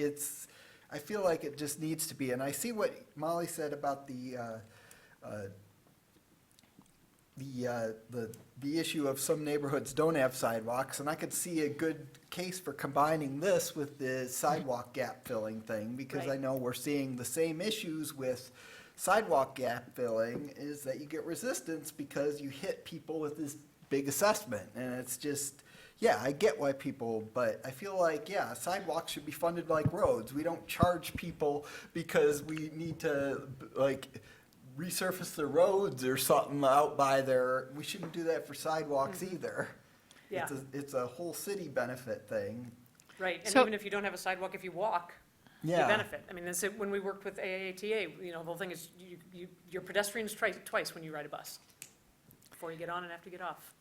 I feel like it just needs to be. And I see what Molly said about the issue of some neighborhoods don't have sidewalks, and I could see a good case for combining this with the sidewalk gap filling thing, because I Right. know we're seeing the same issues with sidewalk gap filling, is that you get resistance because you hit people with this big assessment, and it's just, yeah, I get why people, but I feel like, yeah, sidewalks should be funded like roads. We don't charge people because we need to, like, resurface the roads or something out by there. We shouldn't do that for sidewalks either. Yeah. It's a whole city benefit thing. Right, and So- even if you don't have a sidewalk, if you walk, you Yeah. benefit. I mean, that's it, when we worked with AATA, the whole thing is you're pedestrians twice when you ride a bus, before you get on and after you get off.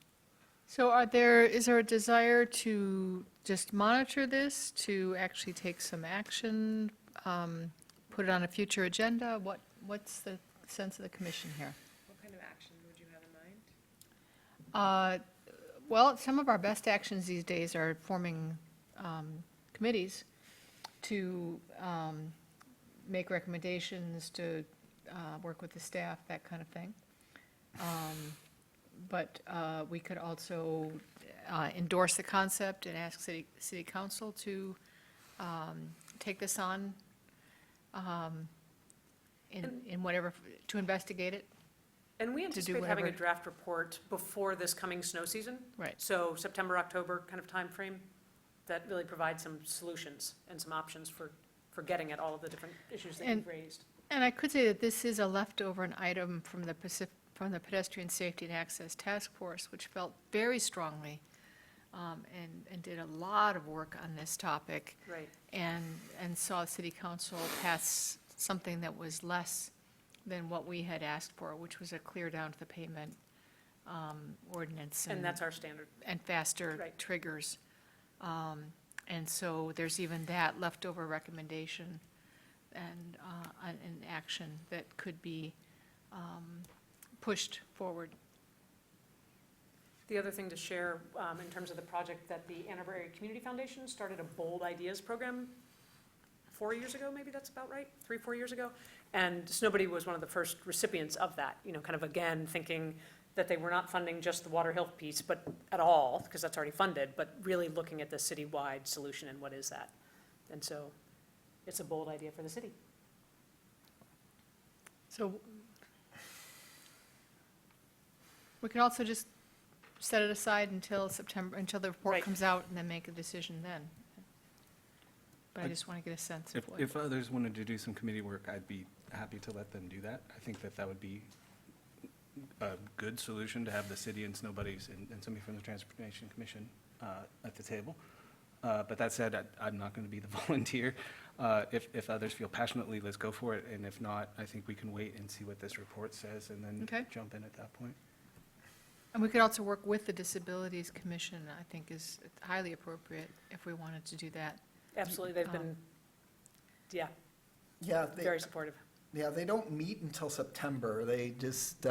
So is there a desire to just monitor this, to actually take some action, put it on a future agenda? What's the sense of the commission here? What kind of action would you have in mind? Well, some of our best actions these days are forming committees to make recommendations, to work with the staff, that kind of thing. But we could also endorse the concept and ask city council to take this on in whatever, to investigate it. And we do anticipate having a whatever. draft report before this coming snow season. Right. So September, October kind of timeframe, that really provides some solutions and some options for getting at all of the different issues that And- you've raised. And I could say that this is a leftover an item from the from the Pedestrian Safety and Access Task Force, which felt very strongly and did a lot of work on this topic. Right. And saw City Council pass something that was less than what we had asked for, which was a clear down to the pavement ordinance. And that's our standard. And faster Right. triggers. And so there's even that leftover recommendation and an action that could be pushed forward. The other thing to share in terms of the project, that the Ann Arbor Area Community Foundation started a Bold Ideas program 4 years ago, maybe that's about right, 3-4 years ago. And Snowbody was one of the first recipients of that, kind of again, thinking that they were not funding just the Water Health piece, but at all, because that's already funded, but really looking at the citywide solution and what is that. And so it's a bold idea for the city. So we could also just set it aside until September, until the report Right. comes out, and then make a decision then. But I just want to get a sense of what. If others wanted to do some committee work, I'd be happy to let them do that. I think that would be a good solution to have the city and Snow Buddies and somebody from the Transportation Commission at the table. But that said, I'm not going to be the volunteer. If others feel passionately, let's go for it. And if not, I think we can wait and see what this report says and then Okay. jump in at that point. And we could also work with the Disabilities Commission, I think is highly appropriate if we wanted to do that. Absolutely, they've been, yeah, Yeah, very supportive. they don't meet until September. They just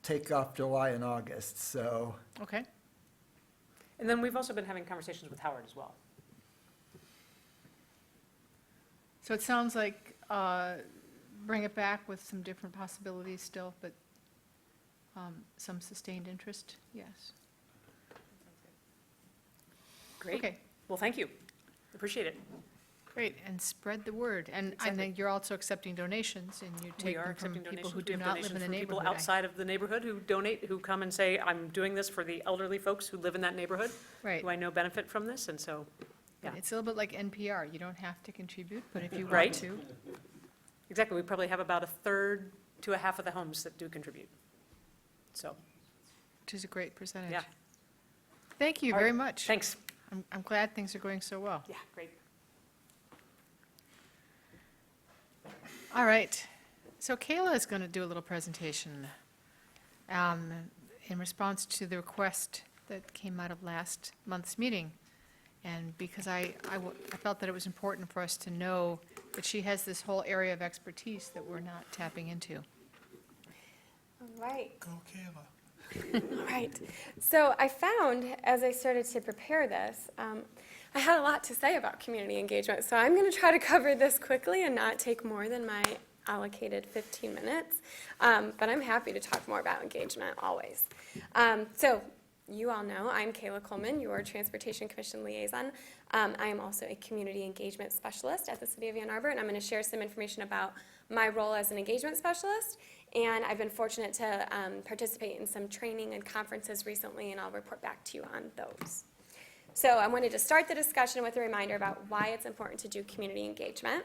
take off July and August, so. Okay? And then we've also been having conversations with Howard as well. So it sounds like bring it back with some different possibilities still, but some sustained interest, yes. Great. Okay, Well, thank you. Appreciate it. great, and spread the word. And Exactly. then you're also accepting donations, and you We take are them from accepting people donations. who We do have not live donations in the from people neighborhood. outside of the neighborhood who donate, who come and say, I'm doing this for the elderly folks who live in that neighborhood, Right. who I know benefit from this, and so, yeah. It's a little bit like NPR. You don't have to contribute, but if you Right. want to. Exactly, we probably have about a third to a half of the homes that do contribute. So, Which is a great percentage. yeah, Thank you All very right. much. thanks. I'm glad things are going so well. Yeah, great. All right. So Kayla is going to do a little presentation in response to the request that came out of last month's meeting. And because I felt that it was important for us to know that she has this whole area of expertise that we're not tapping into. All right. Go Kayla. All right. So I found, as I started to prepare this, I had a lot to say about community engagement. So I'm going to try to cover this quickly and not take more than my allocated 15 minutes. But I'm happy to talk more about engagement always. So you all know I'm Kayla Coleman, your Transportation Commission liaison. I am also a community engagement specialist at the City of Ann Arbor, and I'm going to share some information about my role as an engagement specialist. And I've been fortunate to participate in some training and conferences recently, and I'll report back to you on those. So I wanted to start the discussion with a reminder about why it's important to do community engagement.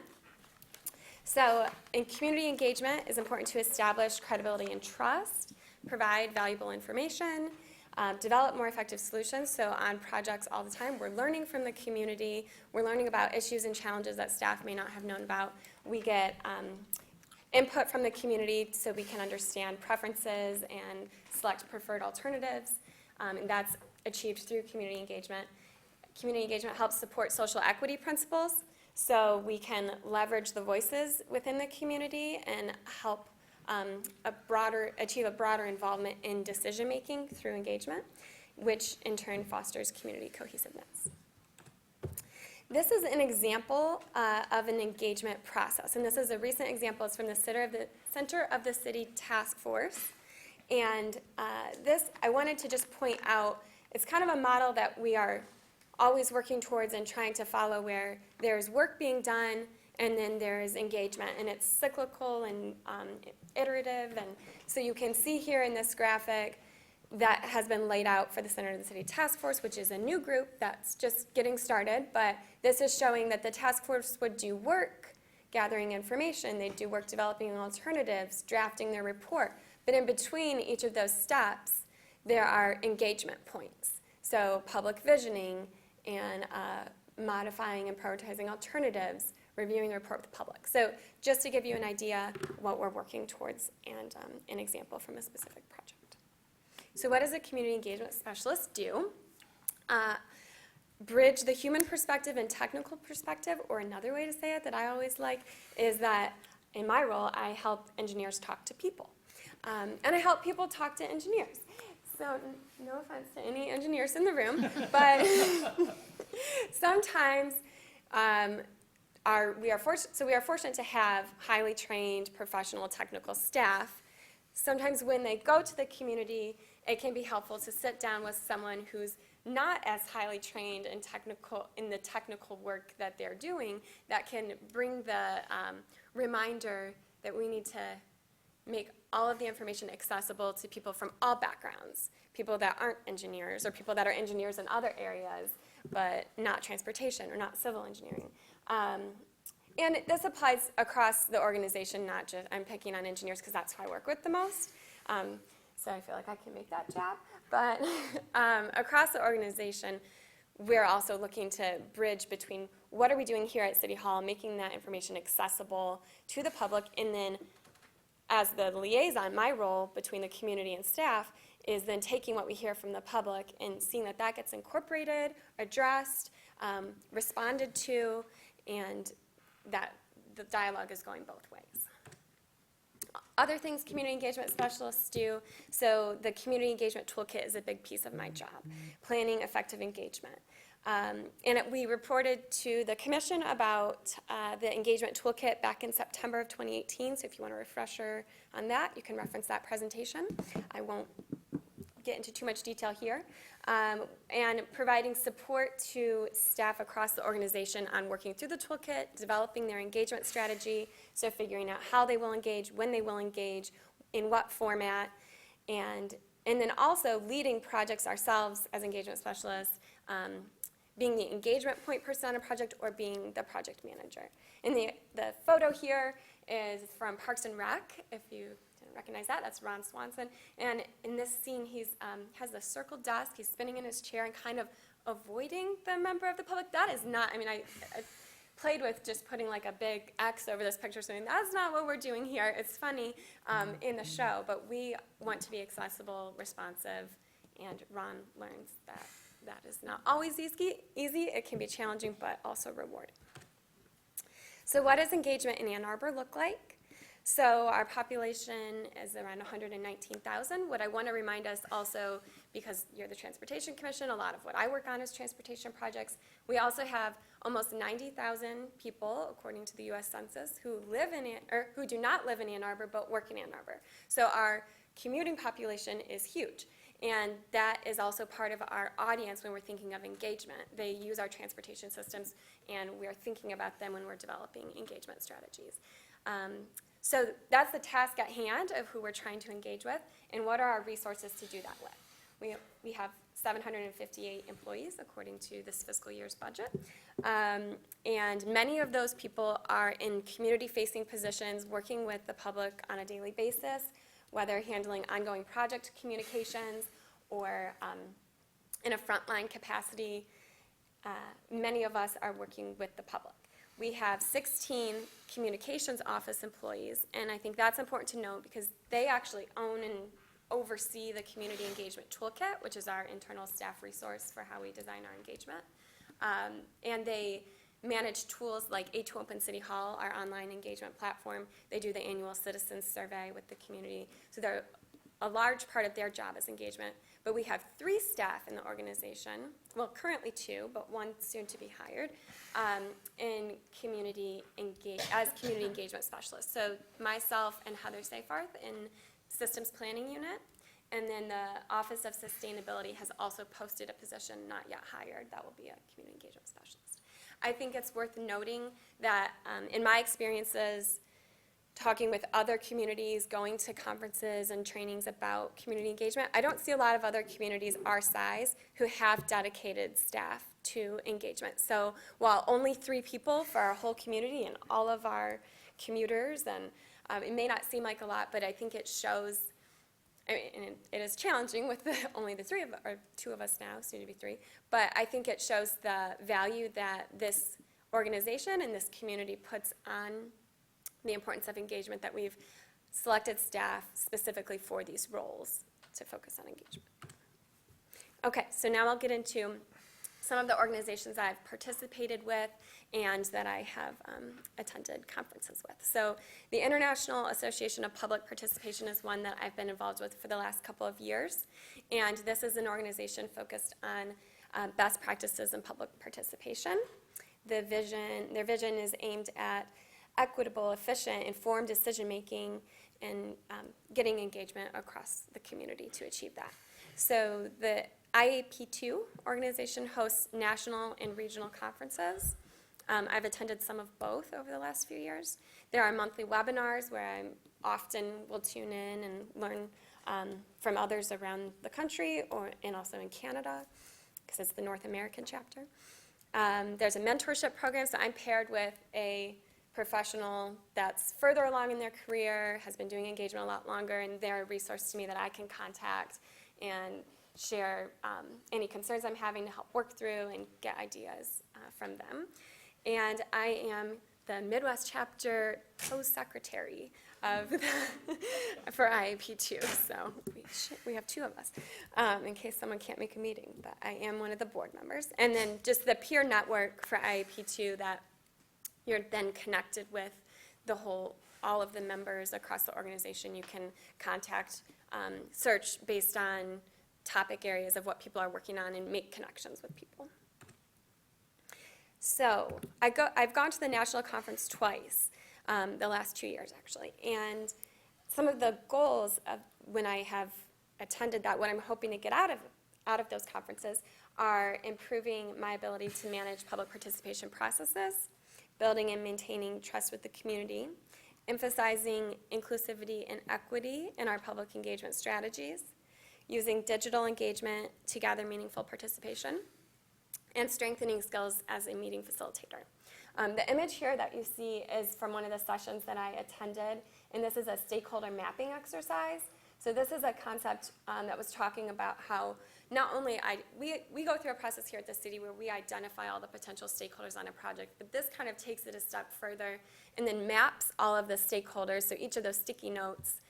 So in community engagement is important to establish credibility and trust, provide valuable information, develop more effective solutions. So on projects all the time, we're learning from the community. We're learning about issues and challenges that staff may not have known about. We get input from the community so we can understand preferences and select preferred alternatives. And that's achieved through community engagement. Community engagement helps support social equity principles, so we can leverage the voices within the community and help achieve a broader involvement in decision-making through engagement, which in turn fosters community cohesiveness. This is an example of an engagement process, and this is a recent example. It's from the Center of the City Task Force. And this, I wanted to just point out, it's kind of a model that we are always working towards and trying to follow, where there's work being done and then there's engagement, and it's cyclical and iterative. And so you can see here in this graphic that has been laid out for the Center of the City Task Force, which is a new group that's just getting started. But this is showing that the task force would do work gathering information, they'd do work developing alternatives, drafting their report. But in between each of those steps, there are engagement points. So public visioning and modifying and prioritizing alternatives, reviewing the report with the public. So just to give you an idea what we're working towards and an example from a specific project. So what does a community engagement specialist do? Bridge the human perspective and technical perspective, or another way to say it that I always like is that in my role, I help engineers talk to people. And I help people talk to engineers. So no offense to any engineers in the room, but sometimes we are fortunate to have highly trained professional technical staff. Sometimes when they go to the community, it can be helpful to sit down with someone who's not as highly trained in the technical work that they're doing, that can bring the reminder that we need to make all of the information accessible to people from all backgrounds, people that aren't engineers or people that are engineers in other areas, but not transportation or not civil engineering. And this applies across the organization, not just, I'm picking on engineers because that's who I work with the most. So I feel like I can make that job. But across the organization, we're also looking to bridge between what are we doing here at City Hall, making that information accessible to the public, and then as the liaison, my role between the community and staff is then taking what we hear from the public and seeing that that gets incorporated, addressed, responded to, and that the dialogue is going both ways. Other things community engagement specialists do, so the community engagement toolkit is a big piece of my job, planning effective engagement. We reported to the commission about the engagement toolkit back in September of 2018, so if you want a refresher on that, you can reference that presentation. I won't get into too much detail here. And providing support to staff across the organization on working through the toolkit, developing their engagement strategy, so figuring out how they will engage, when they will engage, in what format, and then also leading projects ourselves as engagement specialists, being the engagement point person on a project or being the project manager. And the photo here is from Parks and Rec, if you didn't recognize that, that's Ron Swanson. And in this scene, he has the circled desk, he's spinning in his chair and kind of avoiding the member of the public. That is not, I mean, I played with just putting like a big X over this picture saying, that's not what we're doing here. It's funny in the show, but we want to be accessible, responsive, and Ron learns that that is not always easy. It can be challenging, but also rewarding. So what does engagement in Ann Arbor look like? So our population is around 119,000. What I want to remind us also, because you're the Transportation Commission, a lot of what I work on is transportation projects. We also have almost 90,000 people, according to the U.S. Census, who do not live in Ann Arbor but work in Ann Arbor. So our commuting population is huge. And that is also part of our audience when we're thinking of engagement. They use our transportation systems, and we're thinking about them when we're developing engagement strategies. So that's the task at hand of who we're trying to engage with, and what are our resources to do that with. We have 758 employees, according to this fiscal year's budget. And many of those people are in community-facing positions, working with the public on a daily basis, whether handling ongoing project communications or in a frontline capacity. Many of us are working with the public. We have 16 communications office employees, and I think that's important to note because they actually own and oversee the Community Engagement Toolkit, which is our internal staff resource for how we design our engagement. And they manage tools like A2 Open City Hall, our online engagement platform. They do the annual citizens survey with the community. So they're a large part of their job is engagement. But we have 3 staff in the organization, well, currently 2, but 1 soon to be hired, as community engagement specialists. So myself and Heather Seyfarth in Systems Planning Unit, and then the Office of Sustainability has also posted a position not yet hired. That will be a community engagement specialist. I think it's worth noting that in my experiences, talking with other communities, going to conferences and trainings about community engagement, I don't see a lot of other communities our size who have dedicated staff to engagement. So while only 3 people for our whole community and all of our commuters, and it may not seem like a lot, but I think it shows, I mean, and it is challenging with only the 3 of, or 2 of us now, soon to be 3, but I think it shows the value that this organization and this community puts on the importance of engagement, that we've selected staff specifically for these roles to focus on engagement. Okay, so now I'll get into some of the organizations I've participated with and that I have attended conferences with. So the International Association of Public Participation is one that I've been involved with for the last couple of years, and this is an organization focused on best practices in public participation. Their vision is aimed at equitable, efficient, informed decision-making and getting engagement across the community to achieve that. So the IAP2 organization hosts national and regional conferences. I've attended some of both over the last few years. There are monthly webinars where I often will tune in and learn from others around the country and also in Canada, because it's the North American chapter. There's a mentorship program, so I'm paired with a professional that's further along in their career, has been doing engagement a lot longer, and they're a resource to me that I can contact and share any concerns I'm having to help work through and get ideas from them. And I am the Midwest chapter co-secretary of for IAP2, so we have 2 of us, in case someone can't make a meeting, but I am one of the board members. And then just the peer network for IAP2, that you're then connected with all of the members across the organization. You can contact, search based on topic areas of what people are working on and make connections with people. So I've gone to the national conference twice, the last 2 years actually, and some of the goals of when I have attended that, what I'm hoping to get out of those conferences are improving my ability to manage public participation processes, building and maintaining trust with the community, emphasizing inclusivity and equity in our public engagement strategies, using digital engagement to gather meaningful participation, and strengthening skills as a meeting facilitator. The image here that you see is from one of the sessions that I attended, and this is a stakeholder mapping exercise. So this is a concept that was talking about how not only we go through a process here at the city where we identify all the potential stakeholders on a project, but this kind of takes it a step further and then maps all of the stakeholders. So each of those sticky notes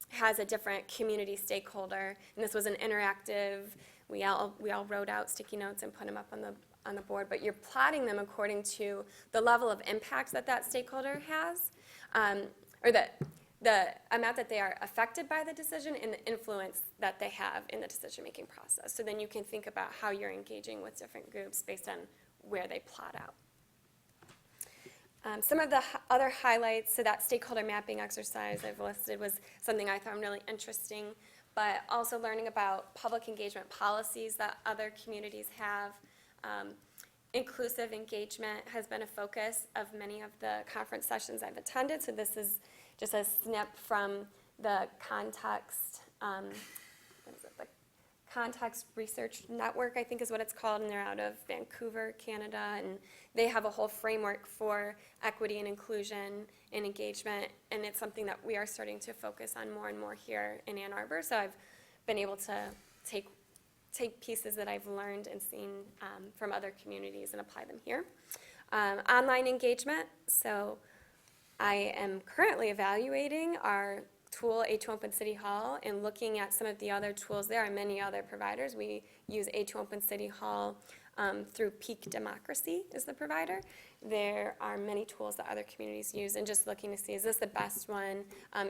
has a different community stakeholder, and this was an interactive. We all wrote out sticky notes and put them up on the board, but you're plotting them according to the level of impact that stakeholder has, or the amount that they are affected by the decision and the influence that they have in the decision-making process. So then you can think about how you're engaging with different groups based on where they plot out. Some of the other highlights, so that stakeholder mapping exercise I've listed was something I found really interesting, but also learning about public engagement policies that other communities have. Inclusive engagement has been a focus of many of the conference sessions I've attended, so this is just a snip from the Context, the Context Research Network, I think is what it's called, and they're out of Vancouver, Canada, and they have a whole framework for equity and inclusion and engagement, and it's something that we are starting to focus on more and more here in Ann Arbor, so I've been able to take pieces that I've learned and seen from other communities and apply them here. Online engagement, so I am currently evaluating our tool, A2 Open City Hall, and looking at some of the other tools. There are many other providers. We use A2 Open City Hall through Peak Democracy is the provider. There are many tools that other communities use, and just looking to see, is this the best one,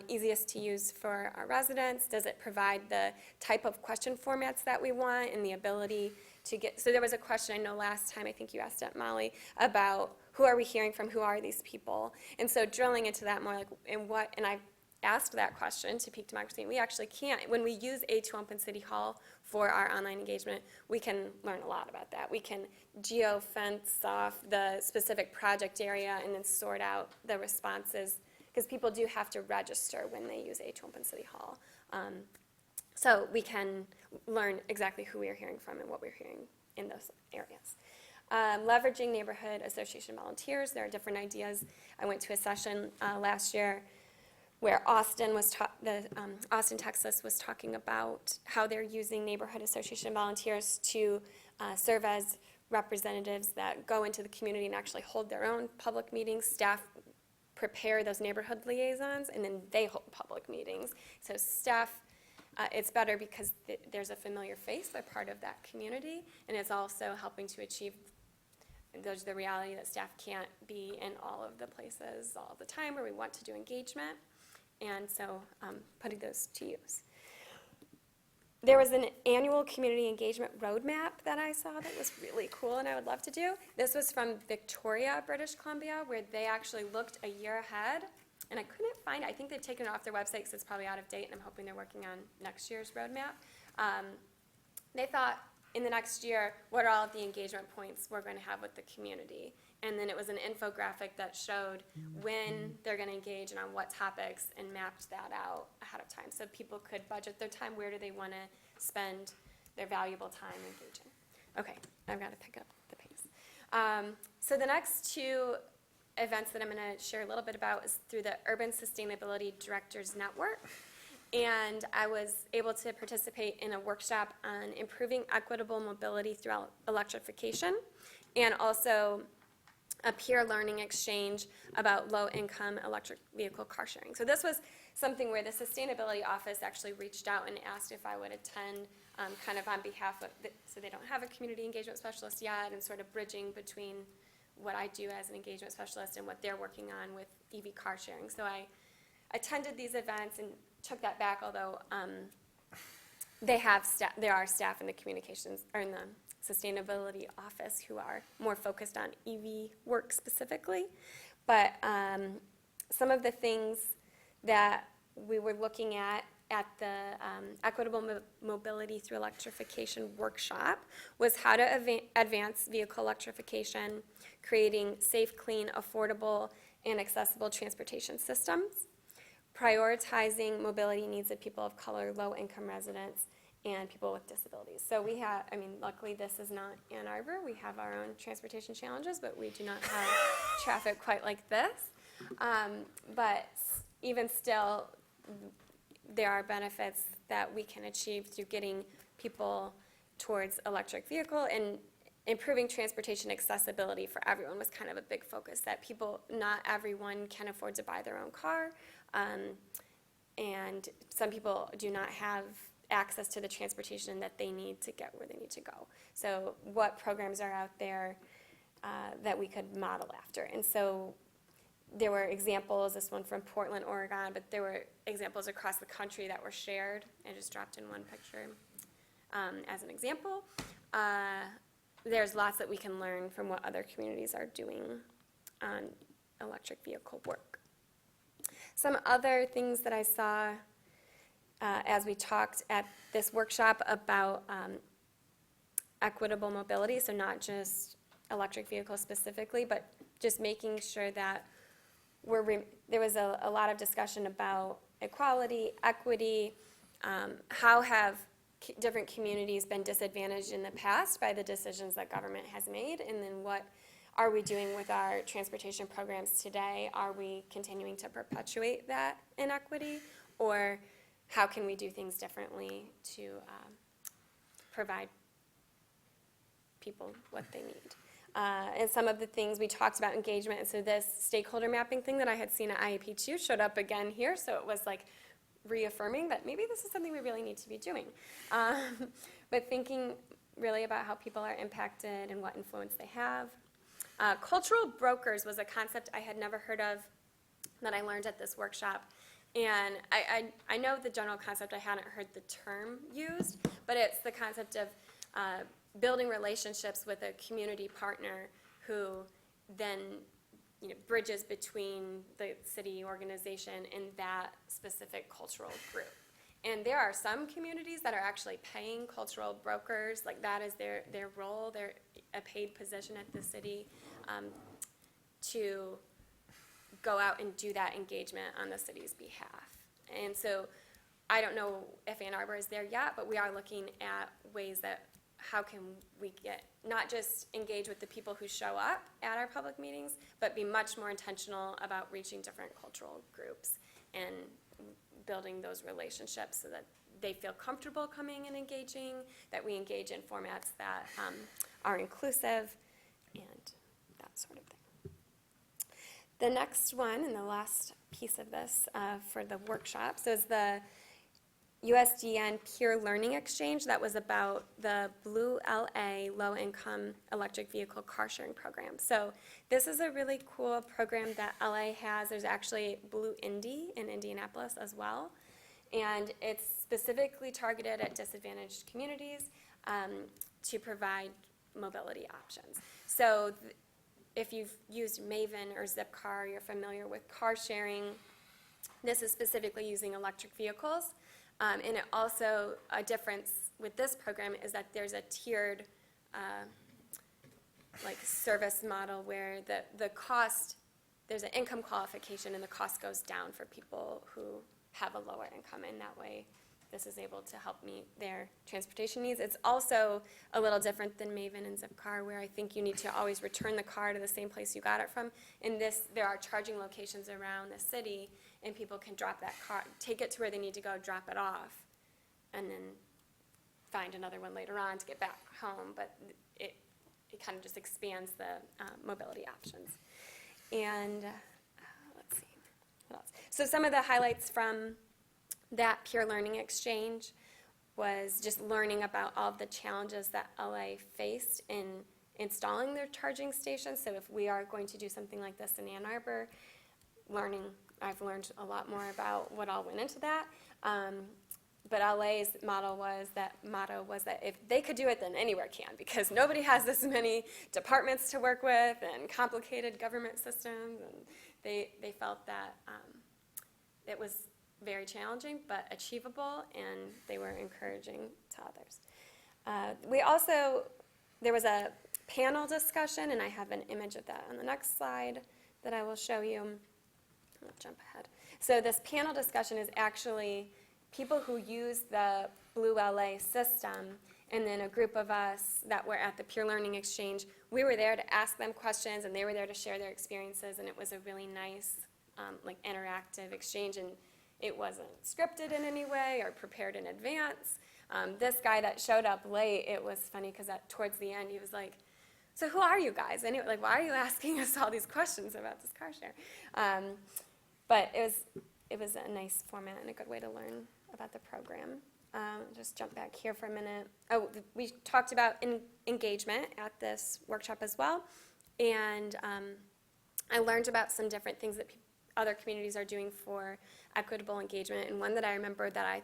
easiest to use for our residents? Does it provide the type of question formats that we want and the ability to get, so there was a question I know last time, I think you asked it, Molly, about who are we hearing from, who are these people? And so drilling into that more, like, and I've asked that question to Peak Democracy, and we actually can't. When we use A2 Open City Hall for our online engagement, we can learn a lot about that. We can geo-fence off the specific project area and then sort out the responses, because people do have to register when they use A2 Open City Hall. So we can learn exactly who we are hearing from and what we're hearing in those areas. Leveraging neighborhood association volunteers, there are different ideas. I went to a session last year where Austin, Texas was talking about how they're using neighborhood association volunteers to serve as representatives that go into the community and actually hold their own public meetings. Staff prepare those neighborhood liaisons, and then they hold public meetings. So staff, it's better because there's a familiar face. They're part of that community, and it's also helping to achieve the reality that staff can't be in all of the places all of the time where we want to do engagement, and so putting those to use. There was an annual community engagement roadmap that I saw that was really cool and I would love to do. This was from Victoria, British Columbia, where they actually looked a year ahead, and I couldn't find it. I think they've taken it off their website because it's probably out of date, and I'm hoping they're working on next year's roadmap. They thought, in the next year, what are all of the engagement points we're going to have with the community? And then it was an infographic that showed when they're going to engage and on what topics, and mapped that out ahead of time. So people could budget their time. Where do they want to spend their valuable time engaging? Okay, I've got to pick up the pace. So the next two events that I'm going to share a little bit about is through the Urban Sustainability Directors Network. And I was able to participate in a workshop on improving equitable mobility through electrification, and also a peer learning exchange about low-income electric vehicle car sharing. So this was something where the Sustainability Office actually reached out and asked if I would attend kind of on behalf of, so they don't have a community engagement specialist yet, and sort of bridging between what I do as an engagement specialist and what they're working on with EV car sharing. So I attended these events and took that back, although there are staff in the communications, or in the sustainability office, who are more focused on EV work specifically. But some of the things that we were looking at the Equitable Mobility Through Electrification workshop was how to advance vehicle electrification, creating safe, clean, affordable, and accessible transportation systems, prioritizing mobility needs of people of color, low-income residents, and people with disabilities. So we have, luckily this is not Ann Arbor. We have our own transportation challenges, but we do not have traffic quite like this. But even still, there are benefits that we can achieve through getting people towards electric vehicle, and improving transportation accessibility for everyone was kind of a big focus, that not everyone can afford to buy their own car. And some people do not have access to the transportation that they need to get where they need to go. So what programs are out there that we could model after? And so there were examples, this one from Portland, Oregon, but there were examples across the country that were shared. I just dropped in one picture as an example. There's lots that we can learn from what other communities are doing on electric vehicle work. Some other things that I saw as we talked at this workshop about equitable mobility, so not just electric vehicles specifically, but just making sure that there was a lot of discussion about equality, equity, how have different communities been disadvantaged in the past by the decisions that government has made, and then what are we doing with our transportation programs today? Are we continuing to perpetuate that inequity, or how can we do things differently to provide people what they need? And some of the things we talked about engagement, and so this stakeholder mapping thing that I had seen at IAP2 showed up again here, so it was like reaffirming that maybe this is something we really need to be doing. But thinking really about how people are impacted and what influence they have. Cultural brokers was a concept I had never heard of that I learned at this workshop. And I know the general concept, I hadn't heard the term used, but it's the concept of building relationships with a community partner who then bridges between the city organization and that specific cultural group. And there are some communities that are actually paying cultural brokers, like that is their role, they're a paid position at the city, to go out and do that engagement on the city's behalf. And so I don't know if Ann Arbor is there yet, but we are looking at ways that how can we get, not just engage with the people who show up at our public meetings, but be much more intentional about reaching different cultural groups and building those relationships so that they feel comfortable coming and engaging, that we engage in formats that are inclusive, and that sort of thing. The next one, and the last piece of this for the workshops, is the USDN Peer Learning Exchange. That was about the Blue LA Low-Income Electric Vehicle Car Sharing Program. So this is a really cool program that LA has. There's actually Blue Indy in Indianapolis as well. And it's specifically targeted at disadvantaged communities to provide mobility options. So if you've used Maven or Zipcar, you're familiar with car sharing. This is specifically using electric vehicles. And it also, a difference with this program is that there's a tiered service model where the cost, there's an income qualification and the cost goes down for people who have a lower income. And that way, this is able to help meet their transportation needs. It's also a little different than Maven and Zipcar, where I think you need to always return the car to the same place you got it from. In this, there are charging locations around the city, and people can drop that car, take it to where they need to go, drop it off, and then find another one later on to get back home. But it kind of just expands the mobility options. And let's see, what else? So some of the highlights from that Peer Learning Exchange was just learning about all of the challenges that LA faced in installing their charging stations. So if we are going to do something like this in Ann Arbor, I've learned a lot more about what all went into that. But LA's motto was that if they could do it, then anywhere can, because nobody has this many departments to work with and complicated government systems. And they felt that it was very challenging, but achievable, and they were encouraging to others. There was a panel discussion, and I have an image of that on the next slide that I will show you. I'll jump ahead. So this panel discussion is actually people who use the Blue LA system, and then a group of us that were at the Peer Learning Exchange, we were there to ask them questions, and they were there to share their experiences, and it was a really nice interactive exchange. And it wasn't scripted in any way or prepared in advance. This guy that showed up late, it was funny because towards the end he was like, "So who are you guys? And why are you asking us all these questions about this car share?" But it was a nice format and a good way to learn about the program. Just jump back here for a minute. Oh, we talked about engagement at this workshop as well, and I learned about some different things that other communities are doing for equitable engagement. And one that I remember that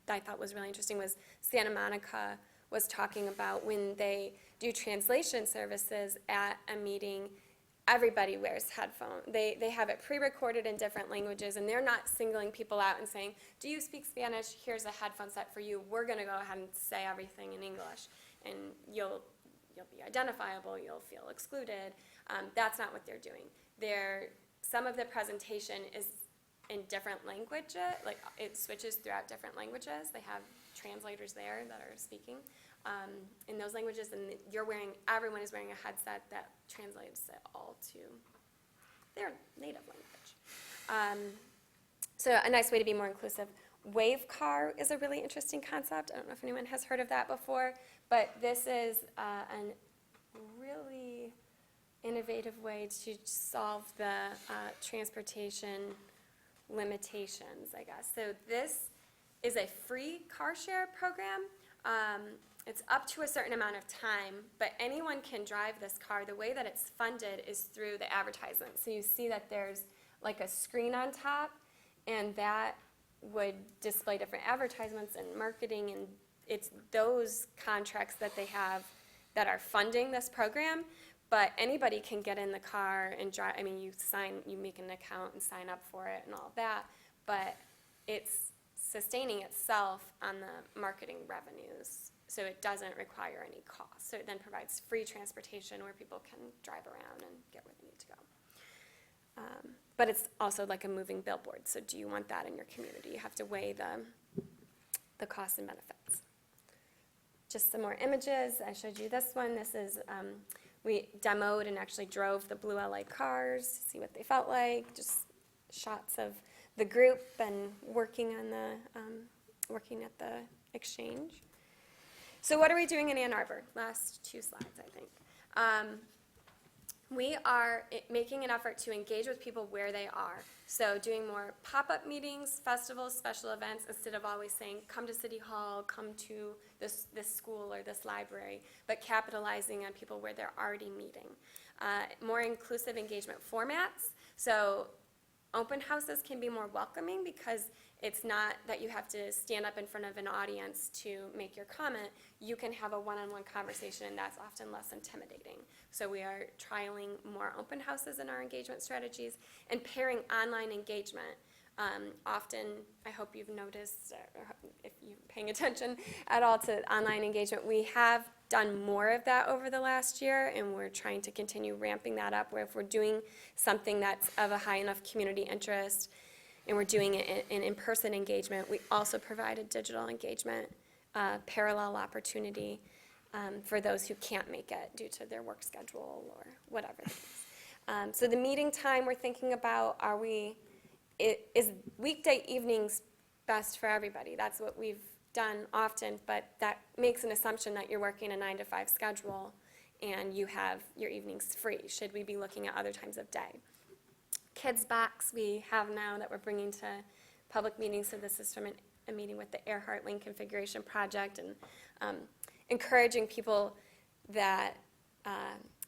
I thought was really interesting was Santa Monica was talking about when they do translation services at a meeting, everybody wears headphones. They have it pre-recorded in different languages, and they're not singling people out and saying, "Do you speak Spanish? Here's a headphone set for you. We're going to go ahead and say everything in English, and you'll be identifiable. You'll feel excluded." That's not what they're doing. Some of the presentation is in different languages, it switches throughout different languages. They have translators there that are speaking in those languages, and everyone is wearing a headset that translates it all to their native language. So a nice way to be more inclusive. Wave car is a really interesting concept. I don't know if anyone has heard of that before, but this is a really innovative way to solve the transportation limitations, I guess. So this is a free car share program. It's up to a certain amount of time, but anyone can drive this car. The way that it's funded is through the advertisement. So you see that there's a screen on top, and that would display different advertisements and marketing, and it's those contracts that they have that are funding this program. But anybody can get in the car and drive, I mean, you make an account and sign up for it and all that, but it's sustaining itself on the marketing revenues, so it doesn't require any cost. So it then provides free transportation where people can drive around and get where they need to go. But it's also like a moving billboard, so do you want that in your community? You have to weigh the costs and benefits. Just some more images. I showed you this one. This is, we demoed and actually drove the Blue LA cars to see what they felt like. Just shots of the group and working on working at the exchange. So what are we doing in Ann Arbor? Last 2 slides, I think. We are making an effort to engage with people where they are. So doing more pop-up meetings, festivals, special events, instead of always saying, come to City Hall, come to this school or this library, but capitalizing on people where they're already meeting. More inclusive engagement formats. So open houses can be more welcoming because it's not that you have to stand up in front of an audience to make your comment. You can have a one-on-one conversation, and that's often less intimidating. So we are trialing more open houses in our engagement strategies and pairing online engagement. Often, I hope you've noticed, if you're paying attention at all to online engagement, we have done more of that over the last year, and we're trying to continue ramping that up, where if we're doing something that's of a high enough community interest, and we're doing it in in-person engagement, we also provide a digital engagement parallel opportunity for those who can't make it due to their work schedule or whatever it is. So the meeting time we're thinking about, is weekday evenings best for everybody? That's what we've done often, but that makes an assumption that you're working a 9 to 5 schedule and you have your evenings free. Should we be looking at other times of day? Kids Box we have now that we're bringing to public meetings. So this is from a meeting with the Earhart Link Configuration Project, and encouraging people that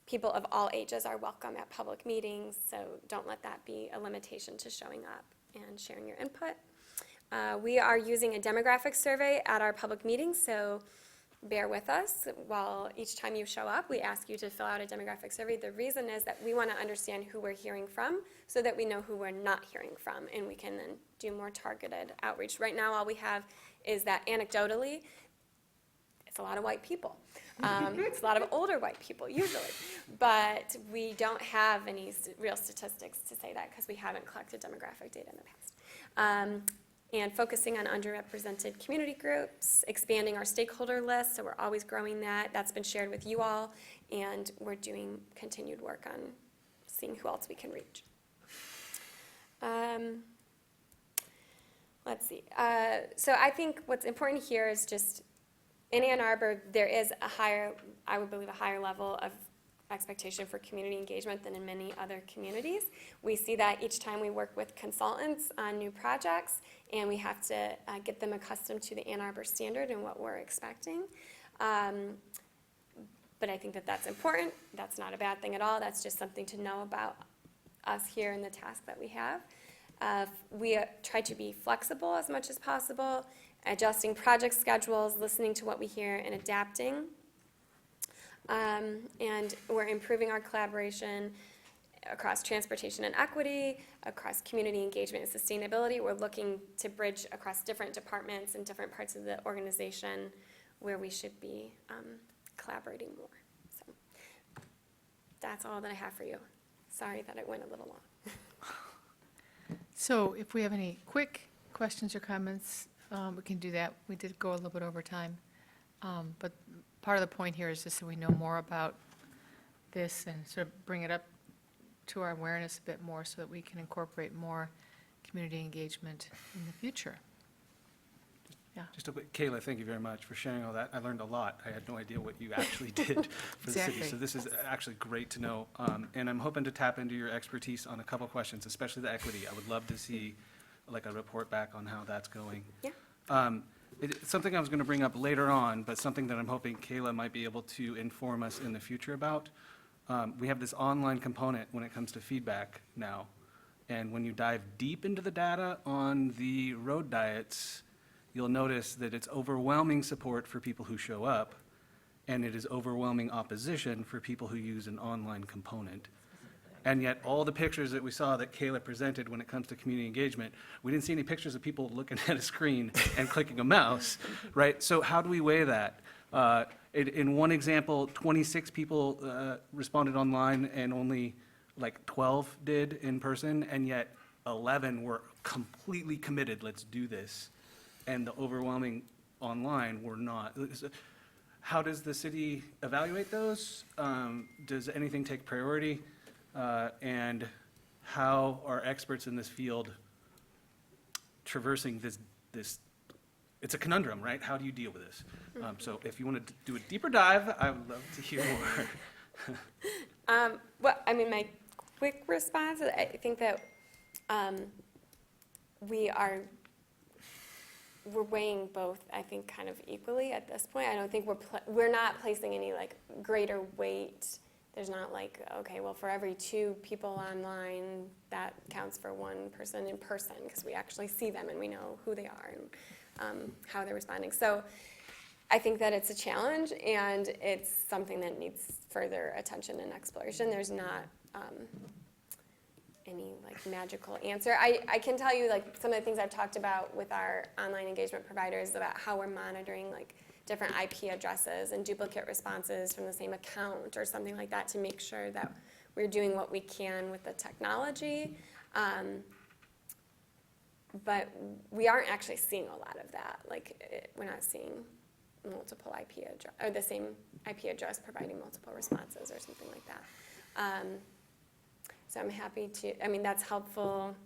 people of all ages are welcome at public meetings. So don't let that be a limitation to showing up and sharing your input. We are using a demographic survey at our public meetings, so bear with us. While each time you show up, we ask you to fill out a demographic survey. The reason is that we want to understand who we're hearing from so that we know who we're not hearing from, and we can then do more targeted outreach. Right now, all we have is that anecdotally, it's a lot of white people. It's a lot of older white people, usually. But we don't have any real statistics to say that because we haven't collected demographic data in the past. And focusing on underrepresented community groups, expanding our stakeholder list, so we're always growing that. That's been shared with you all, and we're doing continued work on seeing who else we can reach. Let's see. So I think what's important here is just, in Ann Arbor, there is a higher, I would believe, a higher level of expectation for community engagement than in many other communities. We see that each time we work with consultants on new projects, and we have to get them accustomed to the Ann Arbor standard and what we're expecting. But I think that that's important. That's not a bad thing at all. That's just something to know about us here and the task that we have. We try to be flexible as much as possible, adjusting project schedules, listening to what we hear, and adapting. And we're improving our collaboration across transportation and equity, across community engagement and sustainability. We're looking to bridge across different departments and different parts of the organization where we should be collaborating more. So that's all that I have for you. Sorry that it went a little long. So if we have any quick questions or comments, we can do that. We did go a little bit over time. But part of the point here is just so we know more about this and sort of bring it up to our awareness a bit more so that we can incorporate more community engagement in the future. Yeah. Just a quick, Kayla, thank you very much for sharing all that. I learned a lot. I had no idea what you actually did for the city. Exactly. So this is actually great to know. And I'm hoping to tap into your expertise on a couple questions, especially the equity. I would love to see like a report back on how that's going. Yeah. It's something I was going to bring up later on, but something that I'm hoping Kayla might be able to inform us in the future about. We have this online component when it comes to feedback now. And when you dive deep into the data on the road diets, you'll notice that it's overwhelming support for people who show up and it is overwhelming opposition for people who use an online component. And yet, all the pictures that we saw that Kayla presented when it comes to community engagement, we didn't see any pictures of people looking at a screen and clicking a mouse, right? So how do we weigh that? In one example, 26 people responded online and only like 12 did in person, and yet 11 were completely committed, let's do this. And the overwhelming online were not. How does the city evaluate those? Does anything take priority? And how are experts in this field traversing this, it's a conundrum, right? How do you deal with this? So if you want to do a deeper dive, I would love to hear more. Well, I mean, my quick response, I think that we're weighing both, I think, kind of equally at this point. I don't think we're not placing any like greater weight. There's not like, okay, well, for every 2 people online, that counts for 1 person in person, because we actually see them and we know who they are and how they're responding. So I think that it's a challenge, and it's something that needs further attention and exploration. There's not any like magical answer. I can tell you like some of the things I've talked about with our online engagement providers about how we're monitoring like different IP addresses and duplicate responses from the same account or something like that to make sure that we're doing what we can with the technology. But we aren't actually seeing a lot of that. Like, we're not seeing multiple IP address, or the same IP address providing multiple responses or something like that. So I'm happy to, I mean, that's helpful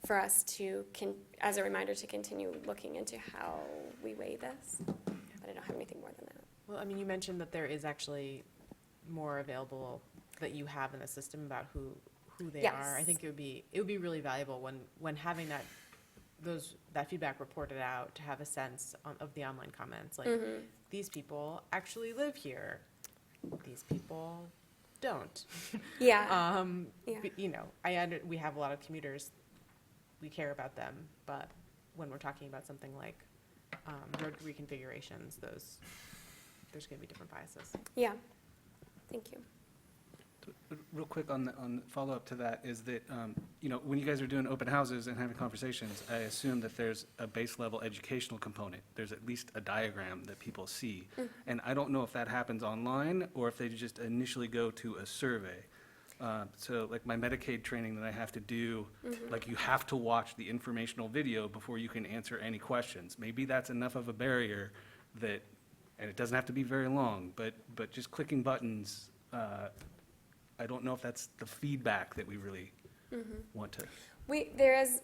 for us to, as a reminder, to continue looking into how we weigh this. But I don't have anything more than that. Well, I mean, you mentioned that there is actually more available that you have in the system about who they Yes. are. I think it would be really valuable when having that feedback reported out to have a sense of the online comments. Like, these people actually live here. These people don't. Yeah. Yeah. But, you know, we have a lot of commuters. We care about them, but when we're talking about something like road reconfigurations, there's going to be different biases. Yeah. Thank you. Real quick on the follow-up to that is that, you know, when you guys are doing open houses and having conversations, I assume that there's a base level educational component. There's at least a diagram that people see. And I don't know if that happens online or if they just initially go to a survey. So like my Medicaid training that I have to do, like you have to watch the informational video before you can answer any questions. Maybe that's enough of a barrier that, and it doesn't have to be very long, but just clicking buttons, I don't know if that's the feedback that we really want to.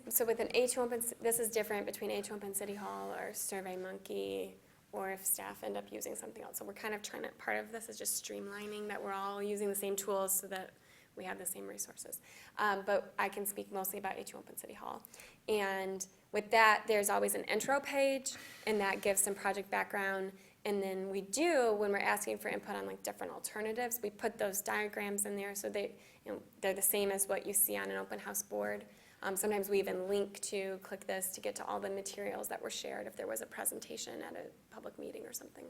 So with an A2 Open, this is different between A2 Open City Hall or SurveyMonkey, or if staff end up using something else. So we're kind of trying to, part of this is just streamlining that we're all using the same tools so that we have the same resources. But I can speak mostly about A2 Open City Hall. And with that, there's always an intro page, and that gives some project background. And then we do, when we're asking for input on like different alternatives, we put those diagrams in there so they're the same as what you see on an open house board. Sometimes we even link to click this to get to all the materials that were shared if there was a presentation at a public meeting or something.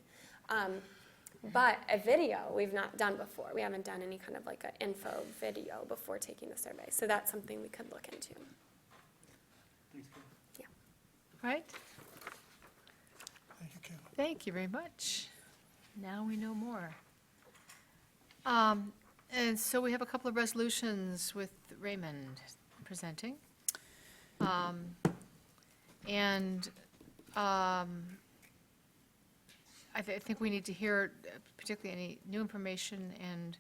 But a video we've not done before. We haven't done any kind of like an info video before taking the survey. So that's something we could look into. Yeah. Right? Thank you very much. Now we know more. And so we have a couple of resolutions with Raymond presenting. I think we need to hear particularly any new information, and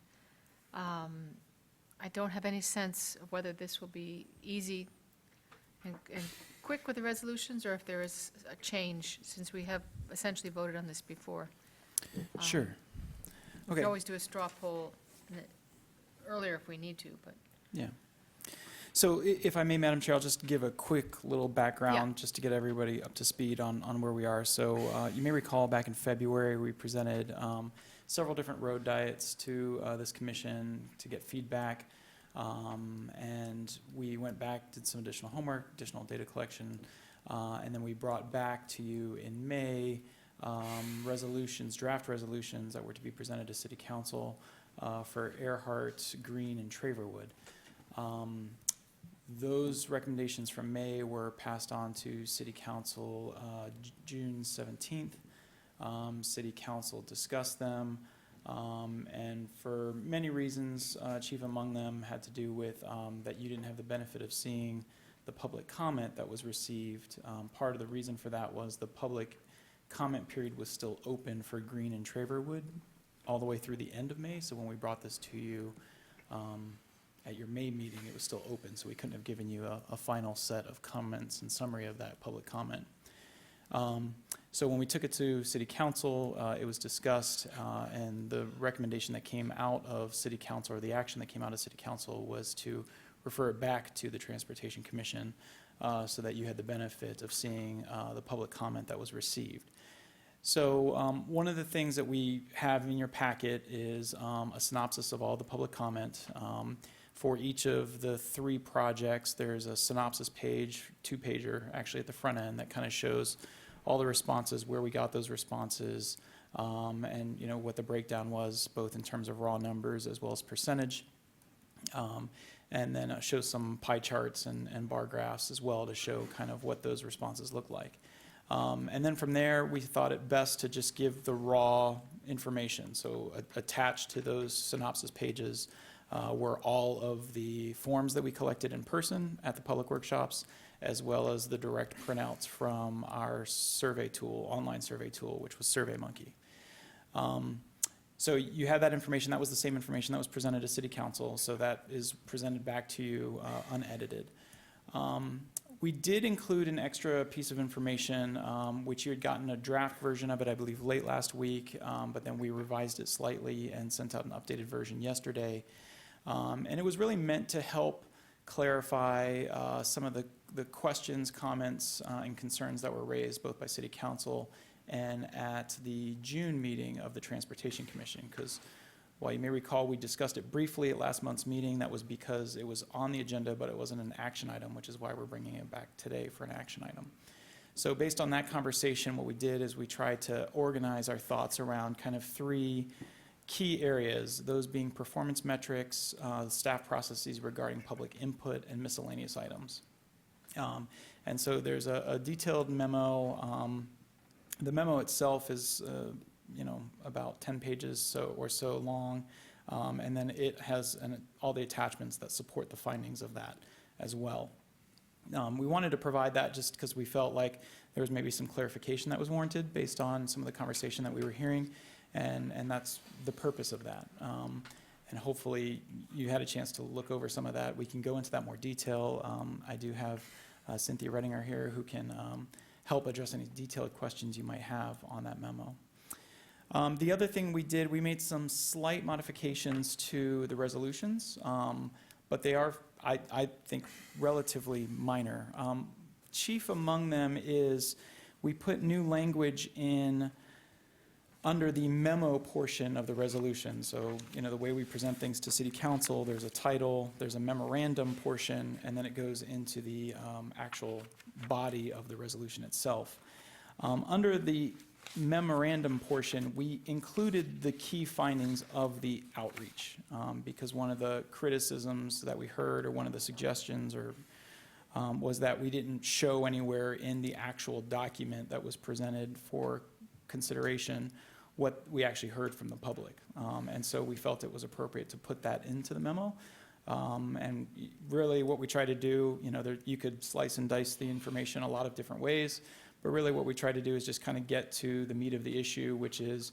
I don't have any sense of whether this will be easy and quick with the resolutions, or if there is a change, since we have essentially voted on this before. Sure. We Okay. can always do a straw poll earlier if we need to, but. Yeah. So if I may, Madam Chair, I'll just give a quick little background just to get everybody up to speed on where we are. So you may recall back in February, we presented several different road diets to this commission to get feedback. And we went back, did some additional homework, additional data collection, and then we brought back to you in May resolutions, draft resolutions that were to be presented to City Council for Earhart, Green, and Traverwood. Those recommendations from May were passed on to City Council June 17th. City Council discussed them, and for many reasons, chief among them had to do with that you didn't have the benefit of seeing the public comment that was received. Part of the reason for that was the public comment period was still open for Green and Traverwood all the way through the end of May. So when we brought this to you at your May meeting, it was still open. So we couldn't have given you a final set of comments and summary of that public comment. So when we took it to City Council, it was discussed, and the recommendation that came out of City Council, or the action that came out of City Council, was to refer it back to the Transportation Commission so that you had the benefit of seeing the public comment that was received. So one of the things that we have in your packet is a synopsis of all the public comment. For each of the 3 projects, there's a synopsis page, 2-pager actually at the front end, that kind of shows all the responses, where we got those responses, and you know what the breakdown was, both in terms of raw numbers as well as percentage. And then it shows some pie charts and bar graphs as well to show kind of what those responses look like. And then from there, we thought it best to just give the raw information. So attached to those synopsis pages were all of the forms that we collected in person at the public workshops, as well as the direct printouts from our survey tool, online survey tool, which was SurveyMonkey. So you had that information. That was the same information that was presented to City Council, so that is presented back to you unedited. We did include an extra piece of information, which you had gotten a draft version of it, I believe, late last week, but then we revised it slightly and sent out an updated version yesterday. And it was really meant to help clarify some of the questions, comments, and concerns that were raised both by City Council and at the June meeting of the Transportation Commission. Because while you may recall, we discussed it briefly at last month's meeting, that was because it was on the agenda, but it wasn't an action item, which is why we're bringing it back today for an action item. So based on that conversation, what we did is we tried to organize our thoughts around kind of 3 key areas, those being performance metrics, staff processes regarding public input, and miscellaneous items. And so there's a detailed memo. The memo itself is about 10 pages or so long, and then it has all the attachments that support the findings of that as well. We wanted to provide that just because we felt like there was maybe some clarification that was warranted based on some of the conversation that we were hearing, and that's the purpose of that. And hopefully you had a chance to look over some of that. We can go into that more detail. I do have Cynthia Redinger here who can help address any detailed questions you might have on that memo. The other thing we did, we made some slight modifications to the resolutions, but they are, I think, relatively minor. Chief among them is we put new language in under the memo portion of the resolution. So, the way we present things to City Council, there's a title, there's a memorandum portion, and then it goes into the actual body of the resolution itself. Under the memorandum portion, we included the key findings of the outreach, because one of the criticisms that we heard, or one of the suggestions, was that we didn't show anywhere in the actual document that was presented for consideration what we actually heard from the public. And so we felt it was appropriate to put that into the memo. And really what we try to do, you could slice and dice the information a lot of different ways, but really what we try to do is just kind of get to the meat of the issue, which is,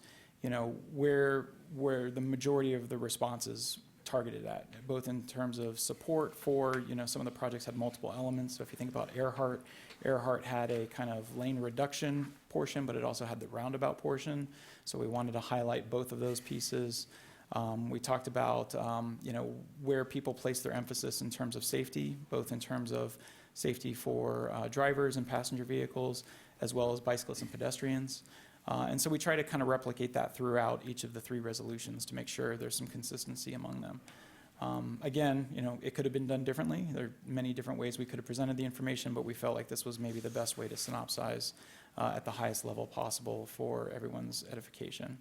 where the majority of the responses targeted at, both in terms of support for, some of the projects had multiple elements. So if you think about Earhart had a kind of lane reduction portion, but it also had the roundabout portion. So we wanted to highlight both of those pieces. We talked about, where people place their emphasis in terms of safety, both in terms of safety for drivers and passenger vehicles, as well as bicyclists and pedestrians. And so we try to kind of replicate that throughout each of the 3 resolutions to make sure there's some consistency among them. Again, it could have been done differently. There are many different ways we could have presented the information, but we felt like this was maybe the best way to synopsize at the highest level possible for everyone's edification.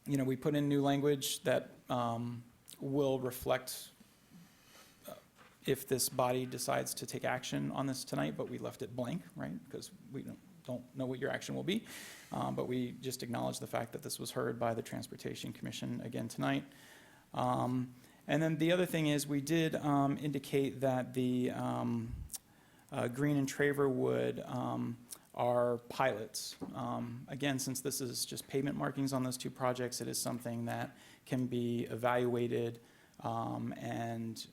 We put in new language that will reflect if this body decides to take action on this tonight, but we left it blank, right? Because we don't know what your action will be. But we just acknowledge the fact that this was heard by the Transportation Commission again tonight. And then the other thing is we did indicate that the Green and Traver Wood are pilots. Again, since this is just pavement markings on those two projects, it is something that can be evaluated and,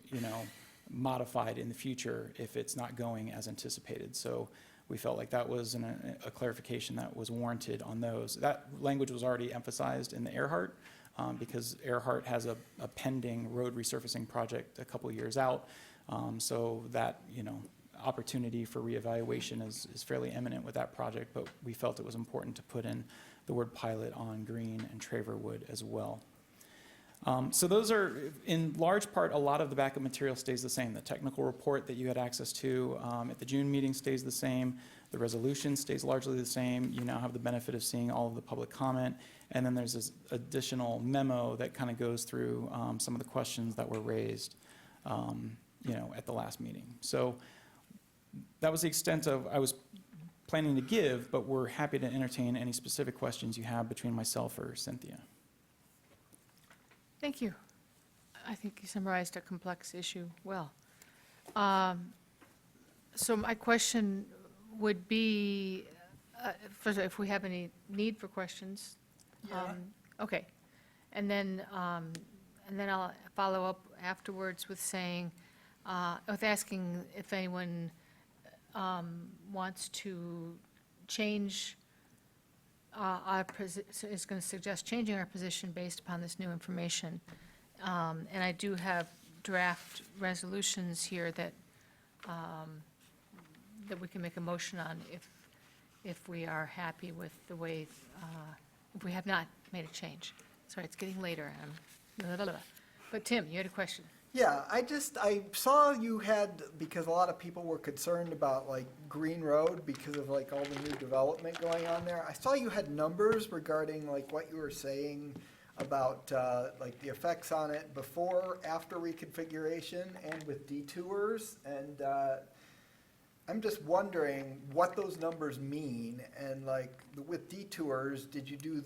modified in the future if it's not going as anticipated. So we felt like that was a clarification that was warranted on those. That language was already emphasized in the Earhart because Earhart has a pending road resurfacing project a couple years out. So that, opportunity for reevaluation is fairly imminent with that project, but we felt it was important to put in the word pilot on Green and Traver Wood as well. So those are, in large part, a lot of the backup material stays the same. The technical report that you had access to at the June meeting stays the same. The resolution stays largely the same. You now have the benefit of seeing all of the public comment. And then there's this additional memo that kind of goes through some of the questions that were raised, at the last meeting. So that was the extent of I was planning to give, but we're happy to entertain any specific questions you have between myself or Cynthia. Thank you. I think you summarized a complex issue well. So my question would be, first, if we have any need for questions. Okay. And then I'll follow up afterwards with saying, with asking if anyone wants to change is going to suggest changing our position based upon this new information. And I do have draft resolutions here that we can make a motion on if we are happy with the way, if we have not made a change. Sorry, it's getting later. But Tim, you had a question. Yeah, I saw you had, because a lot of people were concerned about like Green Road because of like all the new development going on there. I saw you had numbers regarding like what you were saying about like the effects on it before, after reconfiguration and with detours. And I'm just wondering what those numbers mean. And like with detours, did you do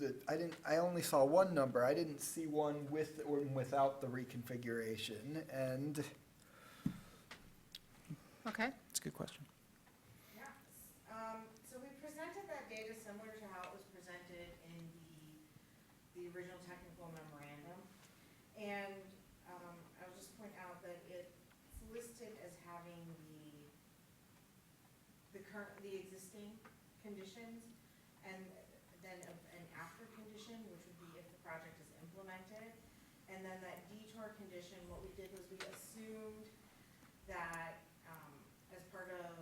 I only saw one number. I didn't see one with or without the reconfiguration. And Okay. That's a good question. Yeah. So we presented that data similar to how it was presented in the original technical memorandum. And I'll just point out that it's listed as having the existing conditions and then an after condition, which would be if the project is implemented. And then that detour condition, what we did was we assumed that as part of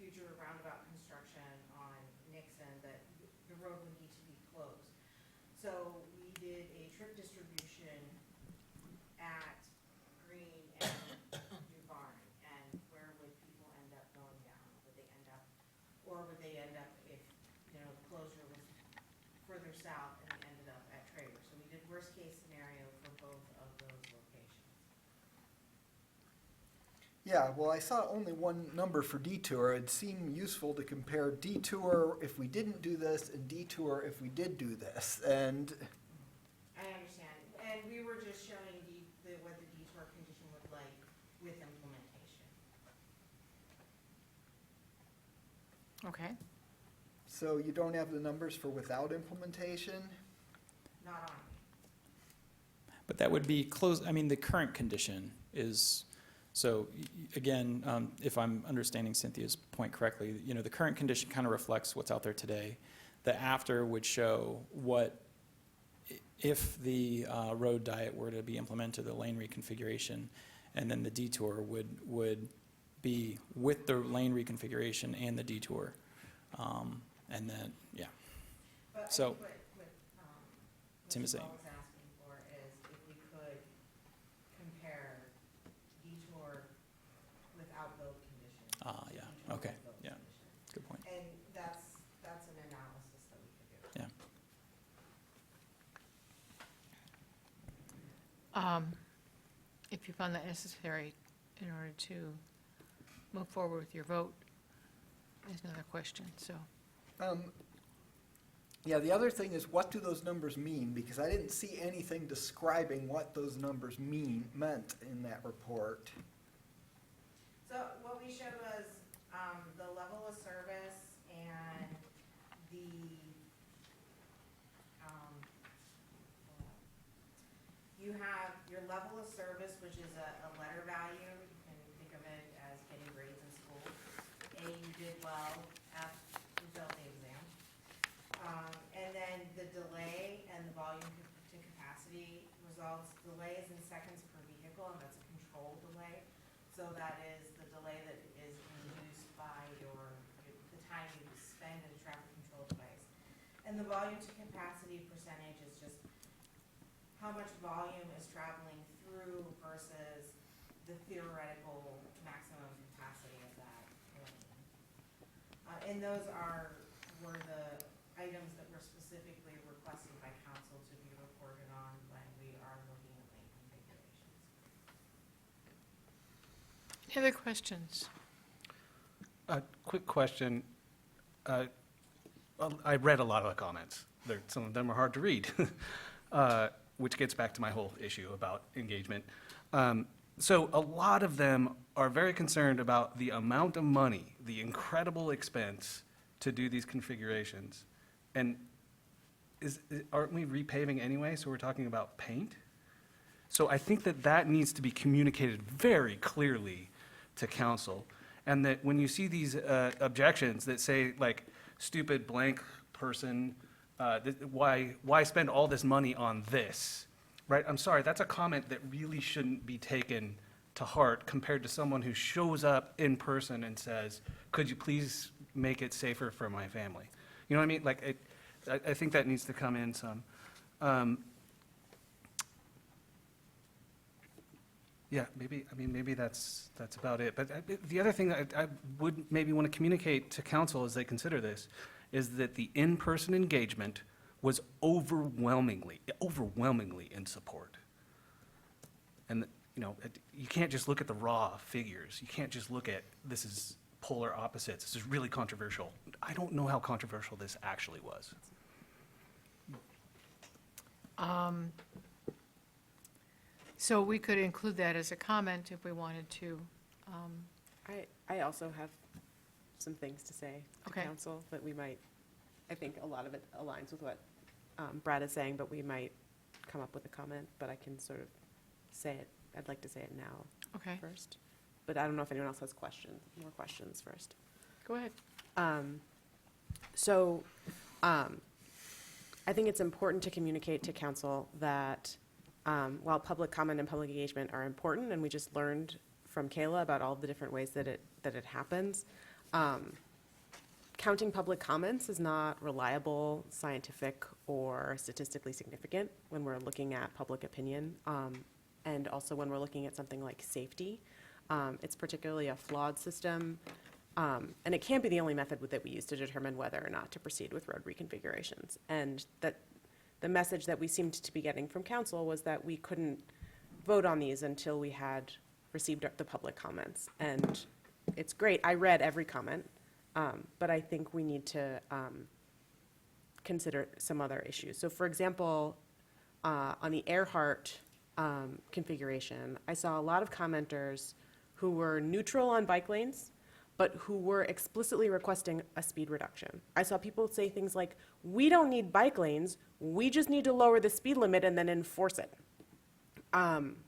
future roundabout construction on Nixon, that the road would need to be closed. So we did a trip distribution at Green and DuBarn, and where would people end up going down? Would they end up, or would they end up if, the closure was further south and they ended up at Traver? So we did worst case scenario for both of those locations. yeah, well, I saw only one number for detour. It seemed useful to compare detour if we didn't do this and detour if we did do this. And I understand, and we were just showing what the detour condition looked like with implementation. Okay. so you don't have the numbers for without implementation? Not on. But that would be close, the current condition is, so again, if I'm understanding Cynthia's point correctly, the current condition kind of reflects what's out there today. The after would show what, if the road diet were to be implemented, the lane reconfiguration, and then the detour would be with the lane reconfiguration and the detour. And then, yeah. But So, I think what Tim is Mr. saying. Ball was asking for is if we could compare detour without both conditions. Yeah, detour okay, with both yeah. conditions. Good point. and that's an analysis that we could do. Yeah. If you found that necessary in order to move forward with your vote, is another question, so. Yeah, the other thing is, what do those numbers mean? Because I didn't see anything describing what those numbers meant in that report. So what we showed was the level of service and the, you have your level of service, which is a letter value. You can think of it as getting grades in school. A, you did well, F, you failed the exam. And then the delay and the volume to capacity results. Delay is in seconds per vehicle, and that's a controlled delay. So that is the delay that is induced by the time you spend in a traffic control device. And the volume to capacity percentage is just how much volume is traveling through versus the theoretical maximum capacity of that lane. And those were the items that were specifically requested by council to be reported on when we are looking at lane configurations. Any other questions? A quick question. Well, I read a lot of the comments. Some of them are hard to read, which gets back to my whole issue about engagement. So a lot of them are very concerned about the amount of money, the incredible expense to do these configurations. And aren't we repaving anyway, so we're talking about paint? So I think that needs to be communicated very clearly to council. And that when you see these objections that say, like, stupid blank person, why spend all this money on this, right? I'm sorry, that's a comment that really shouldn't be taken to heart compared to someone who shows up in person and says, could you please make it safer for my family? You know what I mean? Like, I think that needs to come in some. Yeah, maybe that's about it. But the other thing that I would maybe want to communicate to council as they consider this is that the in-person engagement was overwhelmingly in support. And, you know, you can't just look at the raw figures. You can't just look at, this is polar opposites. This is really controversial. I don't know how controversial this actually was. So we could include that as a comment if we wanted to. I also have some things to say to Okay. council, but we might, I think a lot of it aligns with what Brad is saying, but we might come up with a comment, but I can sort of say it, I'd like to say it now Okay, first. But I don't know if anyone else has more questions first. go ahead. So, I think it's important to communicate to council that while public comment and public engagement are important, and we just learned from Kayla about all the different ways that it happens, counting public comments is not reliable, scientific, or statistically significant when we're looking at public opinion, and also when we're looking at something like safety. It's particularly a flawed system, and it can't be the only method that we use to determine whether or not to proceed with road reconfigurations. And that the message that we seemed to be getting from council was that we couldn't vote on these until we had received the public comments. And it's great, I read every comment, but I think we need to consider some other issues. So for example, on the Earhart configuration, I saw a lot of commenters who were neutral on bike lanes, but who were explicitly requesting a speed reduction. I saw people say things like, we don't need bike lanes, we just need to lower the speed limit and then enforce it,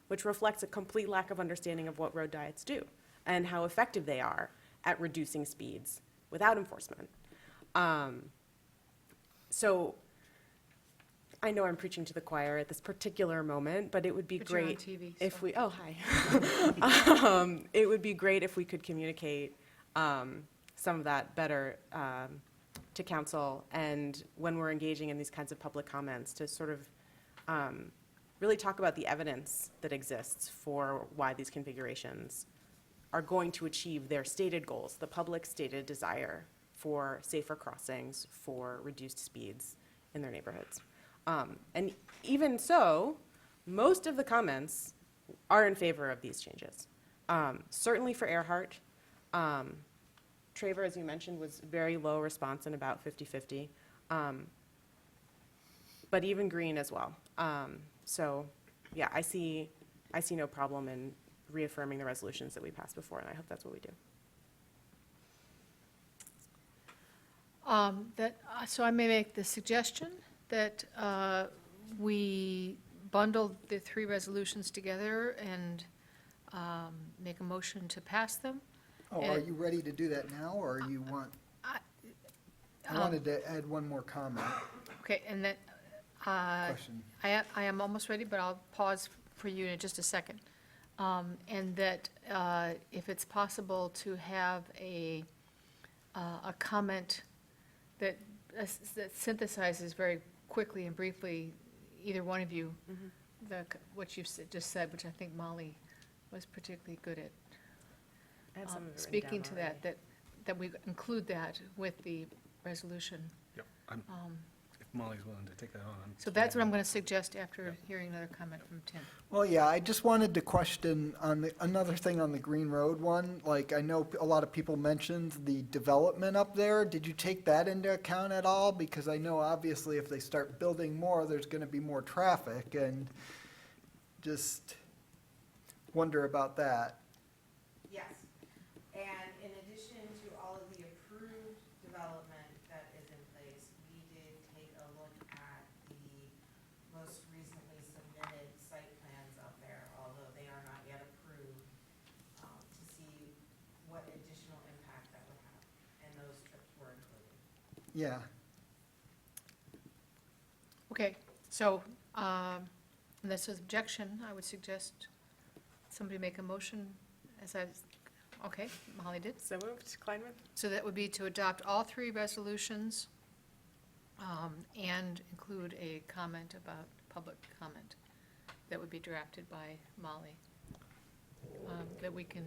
which reflects a complete lack of understanding of what road diets do and how effective they are at reducing speeds without enforcement. So I know I'm preaching to the choir at this particular moment, but it would be But you're on great TV, if so. we, oh, hi. It would be great if we could communicate some of that better to council, and when we're engaging in these kinds of public comments, to sort of really talk about the evidence that exists for why these configurations are going to achieve their stated goals, the public stated desire for safer crossings, for reduced speeds in their neighborhoods. And even so, most of the comments are in favor of these changes. Certainly for Earhart, Traver, as you mentioned, was very low response and about 50-50. But even Green as well. So, yeah, I see no problem in reaffirming the resolutions that we passed before, and I hope that's what we do. So I may make the suggestion that we bundle the three resolutions together and make a motion to pass them. Oh, are you ready to do that now, or you want? I wanted to add one more comment, Okay, and then, question. I am almost ready, but I'll pause for you in just a second. And that if it's possible to have a comment that synthesizes very quickly and briefly, either one of you, what you just said, which I think Molly was particularly good at. I have some of it written Speaking down to that that we include that with the resolution. Yep. If Molly's willing to take that on. So that's what I'm going to suggest after hearing another comment from Tim. Well, yeah, I just wanted to question on another thing on the Green Road one. Like, I know a lot of people mentioned the development up there. Did you take that into account at all? Because I know obviously if they start building more, there's going to be more traffic, and just wonder about that. Yes, and in addition to all of the approved development that is in place, we did take a look at the most recently submitted site plans up there, although they are not yet approved, to see what additional impact that would have, and those trips were included. Yeah. Okay, so unless there's objection, I would suggest somebody make a motion as okay, Molly did. So moved, Kleinman? So that would be to adopt all three resolutions and include a comment about public comment that would be drafted by Molly, that we can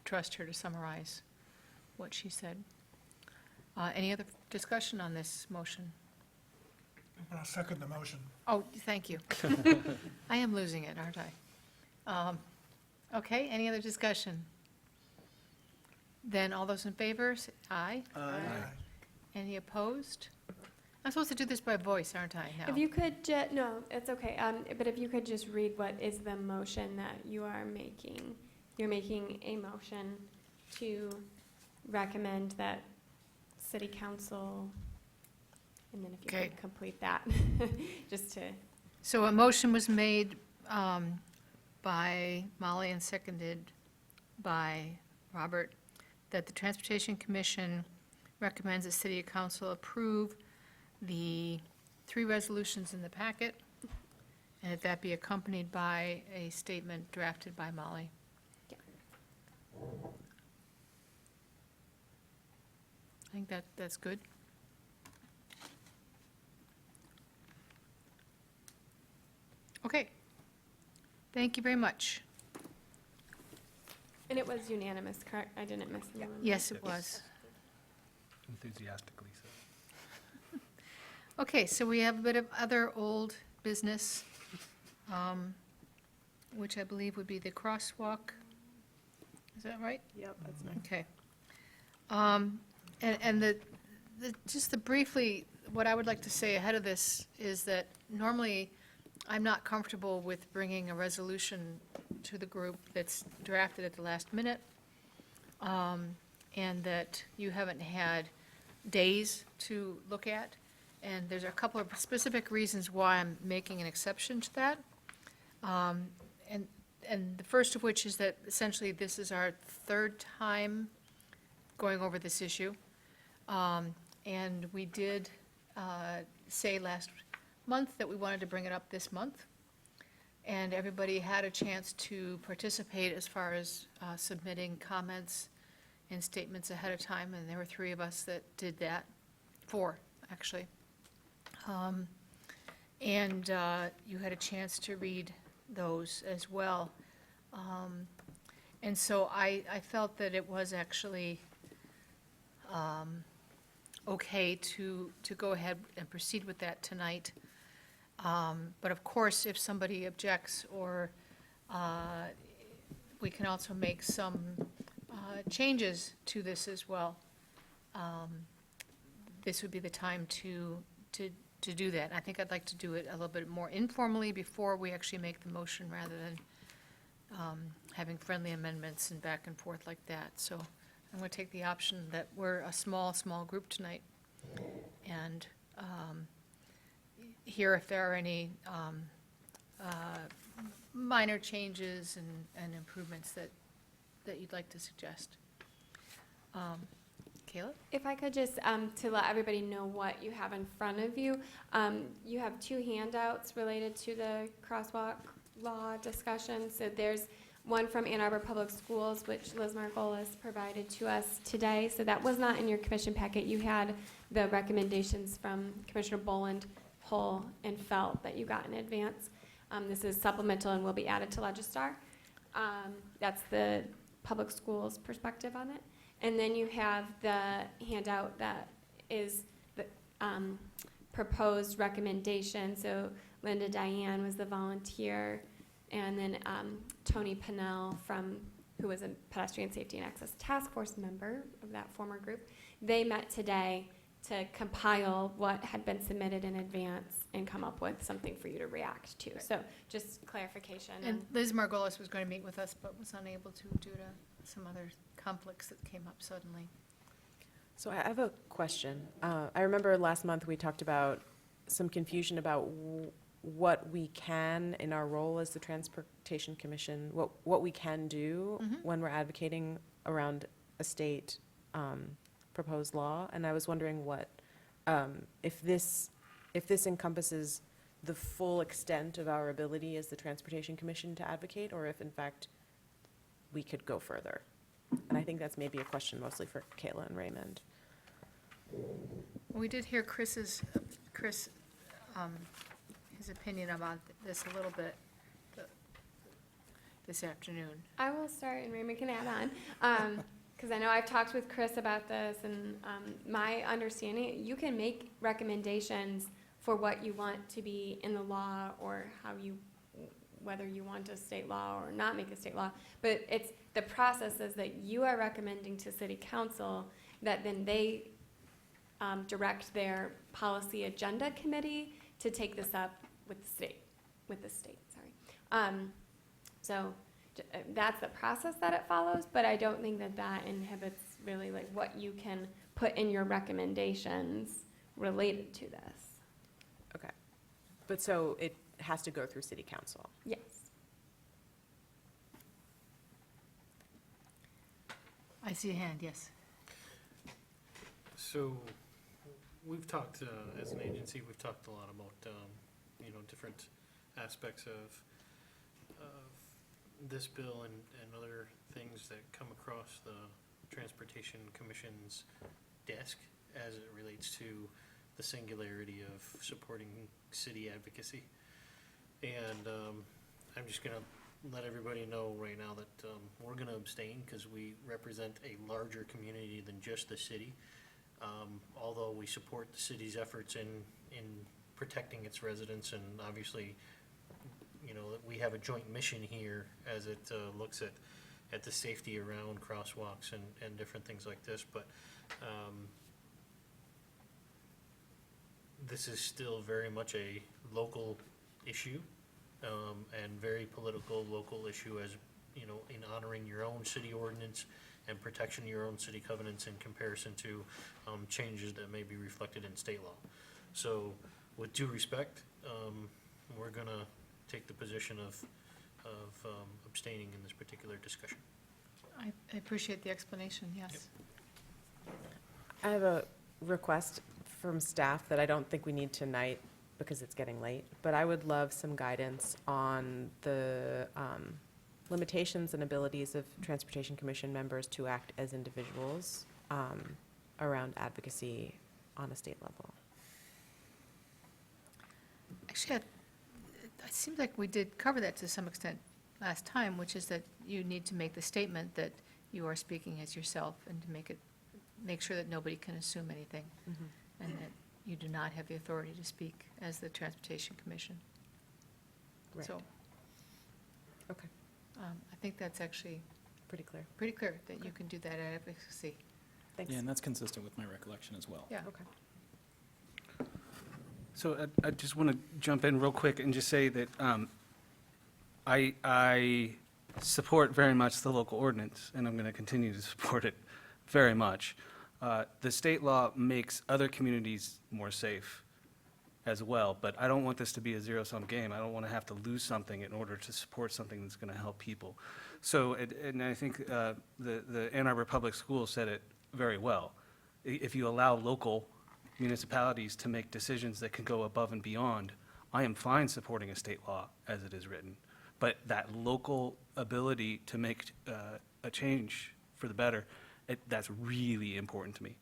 trust her to summarize what she said. Any other discussion on this motion? I'll second the motion. Oh, thank you. I am losing it, aren't I? Okay, any other discussion? Then all those in favor, say aye. Aye. Any opposed? I'm supposed to do this by voice, aren't I, now? If you could no, it's okay, but if you could just read what is the motion that you are making. You're making a motion to recommend that city council, and then if you Okay. could complete that, just to. So a motion was made by Molly and seconded by Robert, that the Transportation Commission recommends the city council approve the three resolutions in the packet, and that that be accompanied by a statement drafted by Molly. I think that's good. Okay. Thank you very much. And it was unanimous, correct? I didn't miss anyone. Yes, it was. Enthusiastically so. Okay, so we have a bit of other old business, which I believe would be the crosswalk. Is that right? Yep, that's nice. Okay. And just the briefly, what I would like to say ahead of this is that normally I'm not comfortable with bringing a resolution to the group that's drafted at the last minute, and that you haven't had days to look at. And there's a couple of specific reasons why I'm making an exception to that. And the first of which is that essentially this is our third time going over this issue. And we did say last month that we wanted to bring it up this month. And everybody had a chance to participate as far as submitting comments and statements ahead of time, and there were 3 of us that did that, 4, actually. And you had a chance to read those as well. And so I felt that it was actually okay to go ahead and proceed with that tonight. But of course, if somebody objects, or we can also make some changes to this as well. This would be the time to do that. I think I'd like to do it a little bit more informally before we actually make the motion, rather than having friendly amendments and back and forth like that. So I'm going to take the option that we're a small group tonight, and hear if there are any minor changes and improvements that you'd like to suggest. Kayla? If I could just, to let everybody know what you have in front of you, you have two handouts related to the crosswalk law discussion. So there's one from Ann Arbor Public Schools, which Liz Margolis provided to us today. So that was not in your commission packet. You had the recommendations from Commissioner Boland, Hull, and Felt that you got in advance. This is supplemental and will be added to Legistar. That's the public schools perspective on it. And then you have the handout that is the proposed recommendation. So Linda Diane was the volunteer, and then Tony Pennell, who was a pedestrian safety and access task force member of that former group. They met today to compile what had been submitted in advance and come up with something for you to react to. So just clarification. And Liz Margolis was going to meet with us, but was unable to due to some other conflicts that came up suddenly. So I have a question. I remember last month we talked about some confusion about what we can, in our role as the Transportation Commission, what we can do when we're advocating around a state proposed law. And I was wondering what, if this encompasses the full extent of our ability as the Transportation Commission to advocate, or if in fact we could go further. And I think that's maybe a question mostly for Kayla and Raymond. We did hear Chris, his opinion about this a little bit this afternoon. I will start, and Raymond can add on, because I know I've talked with Chris about this, and my understanding, you can make recommendations for what you want to be in the law, or whether you want a state law or not make a state law, but it's the process is that you are recommending to City Council that then they direct their policy agenda committee to take this up with the state, sorry. So that's the process that it follows, but I don't think that inhibits really like what you can put in your recommendations related to this. Okay. But so it has to go through City Council? Yes. I see a hand, yes. So, we've talked, as an agency, we've talked a lot about, different aspects of this bill and other things that come across the Transportation Commission's desk as it relates to the singularity of supporting city advocacy. And I'm just gonna let everybody know right now that we're gonna abstain because we represent a larger community than just the city. Although we support the city's efforts in protecting its residents, and obviously, we have a joint mission here as it looks at the safety around crosswalks and different things like this, but this is still very much a local issue, and very political local issue, as in honoring your own city ordinance and protection of your own city covenants in comparison to changes that may be reflected in state law. So with due respect, we're gonna take the position of abstaining in this particular discussion. I appreciate the explanation, yes. I have a request from staff that I don't think we need tonight because it's getting late, but I would love some guidance on the limitations and abilities of Transportation Commission members to act as individuals around advocacy on a state level. Actually, it seems like we did cover that to some extent last time, which is that you need to make the statement that you are speaking as yourself and to make it make sure that nobody can assume anything, Mhm. and that you do not have the authority to speak as the Transportation Commission. Right. So, Okay, I think that's actually pretty clear. pretty clear that you Okay. can do that at advocacy. Thanks. Yeah, and that's consistent with my recollection as well. Yeah. Okay. So I just want to jump in real quick and just say that I support very much the local ordinance, and I'm going to continue to support it very much. The state law makes other communities more safe as well, but I don't want this to be a zero-sum game. I don't want to have to lose something in order to support something that's going to help people. So, and I think the Ann Arbor Public Schools said it very well. If you allow local municipalities to make decisions that can go above and beyond, I am fine supporting a state law as it is written. But that local ability to make a change for the better, that's really important to me.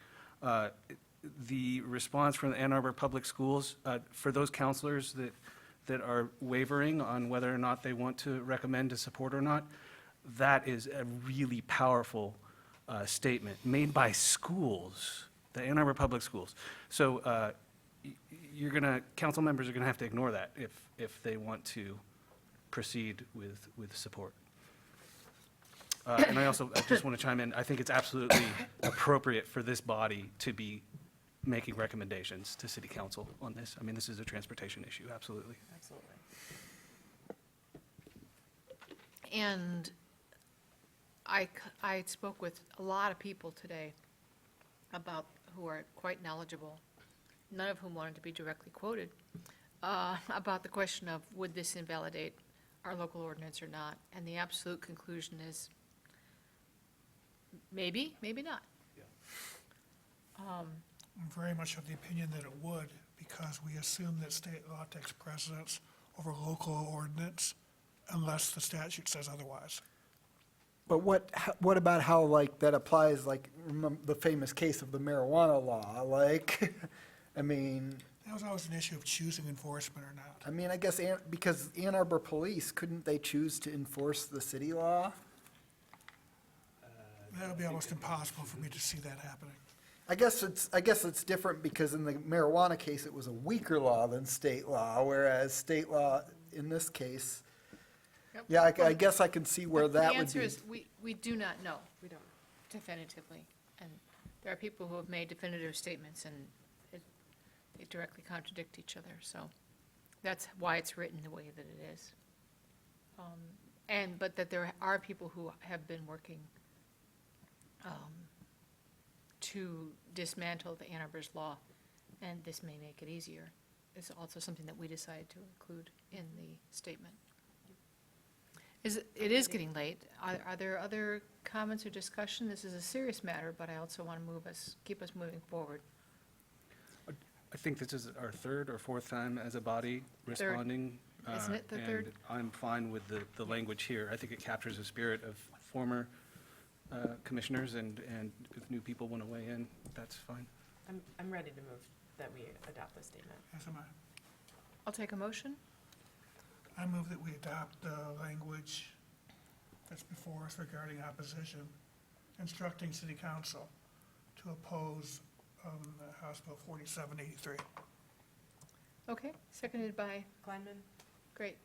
The response from the Ann Arbor Public Schools, for those counselors that are wavering on whether or not they want to recommend to support or not, that is a really powerful statement made by schools, the Ann Arbor Public Schools. So council members are gonna have to ignore that if they want to proceed with support. And I just want to chime in, I think it's absolutely appropriate for this body to be making recommendations to city council on this. I mean, this is a transportation issue, absolutely. Absolutely. And I spoke with a lot of people today who are quite knowledgeable, none of whom wanted to be directly quoted, about the question of would this invalidate our local ordinance or not? And the absolute conclusion is maybe, maybe not. I'm very much of the opinion that it would, because we assume that state law takes precedence over local ordinance unless the statute says otherwise. But what about how, like, that applies, like, the famous case of the marijuana law, like, I mean, That was always an issue of choosing enforcement or not. I mean, I guess, because Ann Arbor Police, couldn't they choose to enforce the city law? That would be almost impossible for me to see that happening. I guess it's different because in the marijuana case, it was a weaker law than state law, whereas state law in this case, Yep. yeah, I guess I can see where The that would answer be. is, we do not know We don't. definitively. And there are people who have made definitive statements, and they directly contradict each other. So that's why it's written the way that it is. But that there are people who have been working to dismantle the Ann Arbor's law, and this may make it easier. It's also something that we decided to include in the statement. It is getting late. Are there other comments or discussion? This is a serious matter, but I also want to keep us moving forward. I think this is our third or fourth time as a body responding. Isn't it the third? And I'm fine with the language here. I think it captures the spirit of former commissioners, and if new people want to weigh in, that's fine. I'm ready to move that we adopt this statement. Yes, am I? I'll take a motion. I move that we adopt the language that's before us regarding opposition, instructing city council to oppose House Bill 4783. Okay, seconded by, Kleinman? great.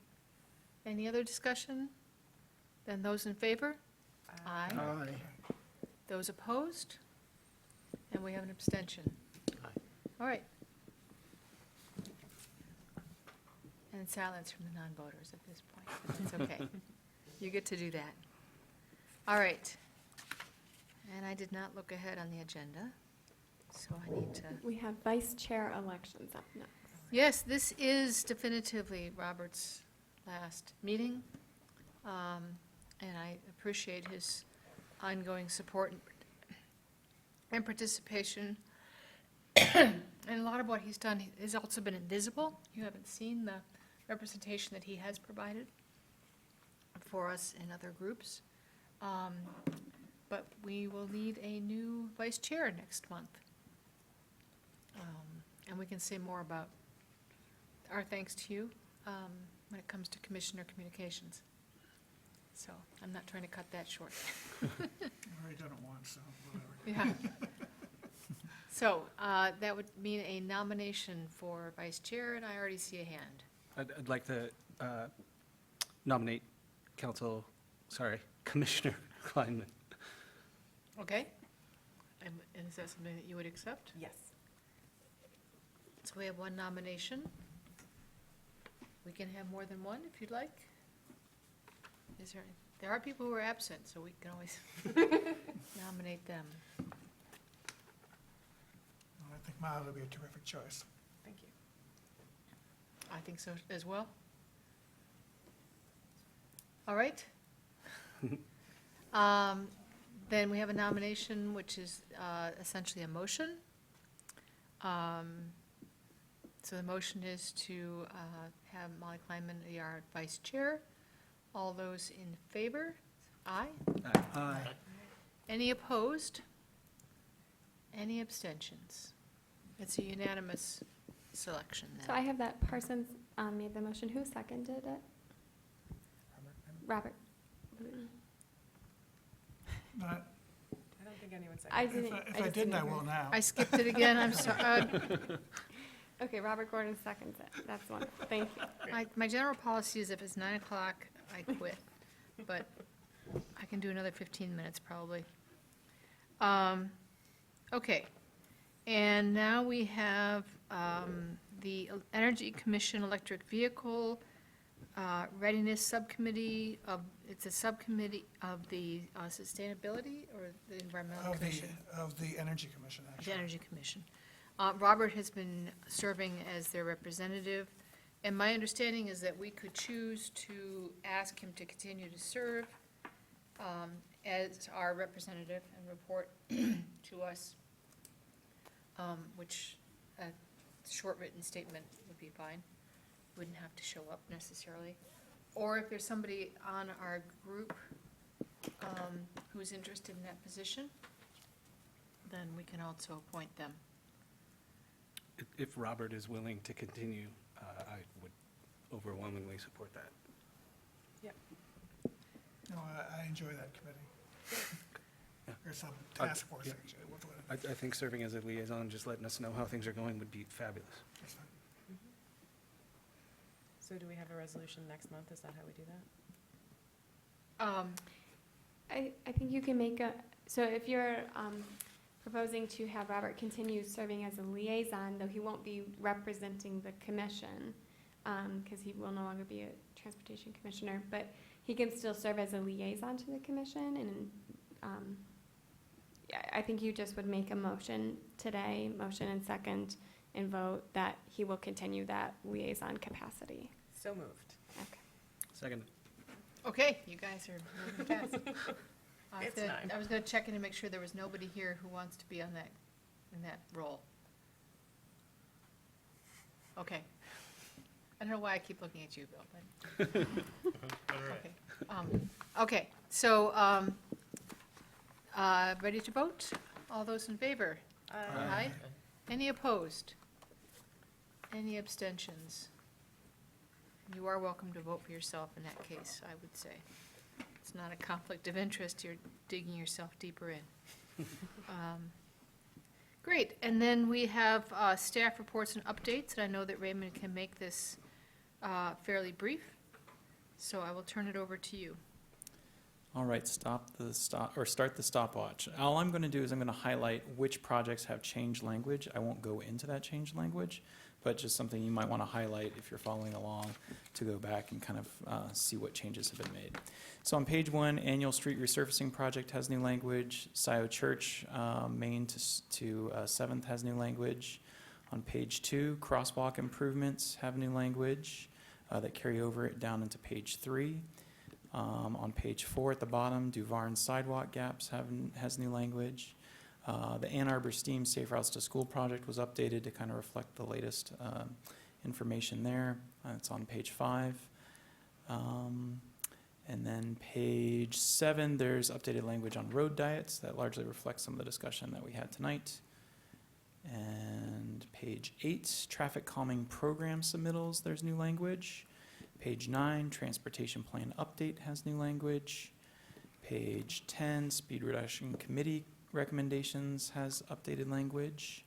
Any other discussion? Then those in favor? Aye. Aye. Those opposed? And we have an abstention. All right. And silence from the non-voters at this point, but that's okay. You get to do that. All right. And I did not look ahead on the agenda, so I need to. We have vice chair elections up next. Yes, this is definitively Robert's last meeting, and I appreciate his ongoing support and participation. And a lot of what he's done has also been invisible. You haven't seen the representation that he has provided for us in other groups. But we will need a new vice chair next month. And we can say more about our thanks to you when it comes to commissioner communications. So I'm not trying to cut that short. I've already done it once, so whatever. Yeah. So, that would mean a nomination for vice chair, and I already see a hand. I'd like to nominate Commissioner Kleinman. Okay? And is that something that you would accept? Yes. So we have one nomination. We can have more than one if you'd like. There are people who are absent, so we can always nominate them. I think Molly would be a terrific choice. Thank you. I think so as well. All right. Then we have a nomination, which is essentially a motion. So the motion is to have Molly Kleinman be our vice chair. All those in favor? Aye. Aye. Any opposed? Any abstentions? It's a unanimous selection then. So I have that Parsons made the motion. Who seconded it? Robert. Not, I don't think anyone said. I if didn't. I just didn't, I hear. will now. I skipped it again, I'm sorry. Okay, Robert Gordon seconds it. That's wonderful. Thank you. My general policy is if it's 9 o'clock, I quit, but I can do another 15 minutes probably. Okay, and now we have the Energy Commission Electric Vehicle Readiness Subcommittee it's a subcommittee of the Sustainability or the Environmental Commission? Of the Energy Commission, The actually. Energy Commission. Robert has been serving as their representative, and my understanding is that we could choose to ask him to continue to serve as our representative and report to us, which a short written statement would be fine. Wouldn't have to show up necessarily. Or if there's somebody on our group who's interested in that position, then we can also appoint them. If Robert is willing to continue, I would overwhelmingly support that. No, I enjoy that committee. Yeah. There's some Uh, task force, yeah. actually. with it. I think serving as a liaison, just letting us know how things are going would be fabulous. That's fine. So do we have a resolution next month? Is that how we do that? I think you can make a, so if you're proposing to have Robert continue serving as a liaison, though he won't be representing the commission, because he will no longer be a transportation commissioner, but he can still serve as a liaison to the commission, and yeah, I think you just would make a motion today, motion and second, and vote that he will continue that liaison capacity. So moved. Okay. Second. Okay, you guys are moving fast. It's 9. I was gonna check in and make sure there was nobody here who wants to be on that, in that role. Okay. I don't know why I keep looking at you, Bill, but. Okay. Okay, so, ready to vote? All those in favor? Aye. Any opposed? Any abstentions? You are welcome to vote for yourself in that case, I would say. It's not a conflict of interest, you're digging yourself deeper in. Great, and then we have staff reports and updates, and I know that Raymond can make this fairly brief, so I will turn it over to you. All right, start the stopwatch. All I'm going to do is I'm going to highlight which projects have changed language. I won't go into that changed language, but just something you might want to highlight if you're following along to go back and kind of see what changes have been made. So on page 1, annual street resurfacing project has new language. Scioto Church, Main to 7th has new language. On page 2, crosswalk improvements have new language that carry over it down into page 3. On page 4 at the bottom, Duvarn sidewalk gaps has new language. The Ann Arbor STEAM Safe Routes to School project was updated to kind of reflect the latest information there. It's on page 5. And then page 7, there's updated language on road diets that largely reflects some of the discussion that we had tonight. And page 8, traffic calming program submittals, there's new language. Page 9, transportation plan update has new language. Page 10, speed reduction committee recommendations has updated language,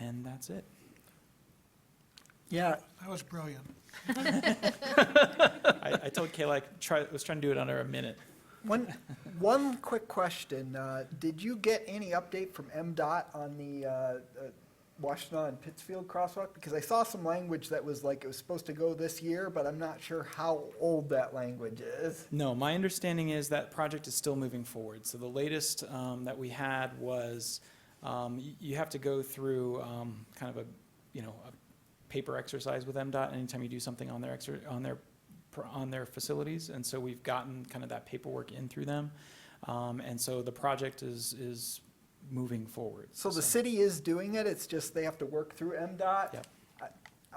and that's it. Yeah, That was brilliant. I told Kayla I was trying to do it under a minute. one quick question. Did you get any update from MDOT on the Washtenaw and Pittsfield crosswalk? Because I saw some language that was like it was supposed to go this year, but I'm not sure how old that language is. No, my understanding is that project is still moving forward. So the latest that we had was you have to go through kind of a paper exercise with MDOT anytime you do something on their facilities, and so we've gotten kind of that paperwork in through them, and so the project is moving forward. So the city is doing it, it's just they have to work through MDOT? Yep.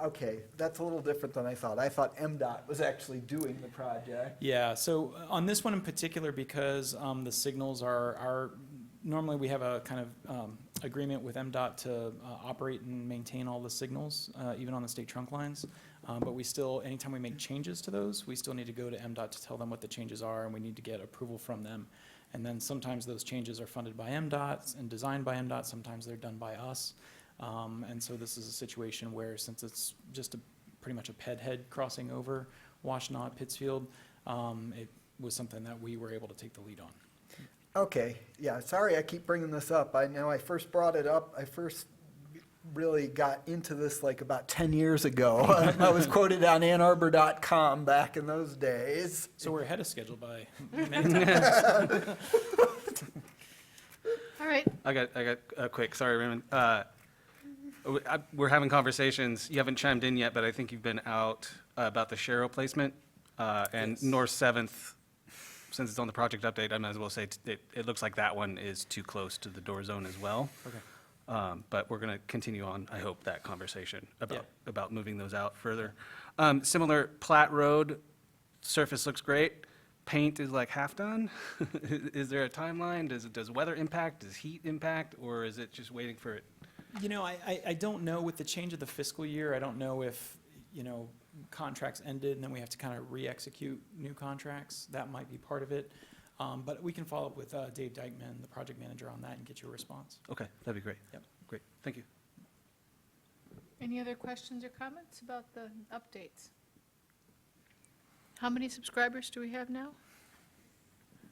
Okay, that's a little different than I thought. I thought MDOT was actually doing the project. Yeah, so on this one in particular, because the signals are normally we have a kind of agreement with MDOT to operate and maintain all the signals, even on the state trunk lines. But we still, anytime we make changes to those, we still need to go to MDOT to tell them what the changes are, and we need to get approval from them. And then sometimes those changes are funded by MDOT and designed by MDOT, sometimes they're done by us. And so this is a situation where, since it's just pretty much a ped head crossing over Washtenaw at Pittsfield, it was something that we were able to take the lead on. Okay, yeah, sorry I keep bringing this up. I know I first brought it up, I first really got into this like about 10 years ago. I was quoted on AnnArbor.com back in those days. So we're ahead of schedule by many times. All right, I got a quick, sorry, Raymond. We're having conversations, you haven't chimed in yet, but I think you've been out about the Sharrow placement. And Yes. North 7th, since it's on the project update, I might as well say it looks like that one is too close to the door zone as well. Okay. But we're going to continue on, I hope, that conversation Yeah. about moving those out further. Similar, Platte Road, surface looks great. Paint is like half done. Is there a timeline? Does weather impact? Does heat impact? Or is it just waiting for it? I don't know with the change of the fiscal year. I don't know if, contracts ended and then we have to kind of re-execute new contracts. That might be part of it. But we can follow up with Dave Dykeman, the project manager, on that and get you a response. Okay, that'd be great. Yep. Great, thank you. any other questions or comments about the updates? How many subscribers do we have now?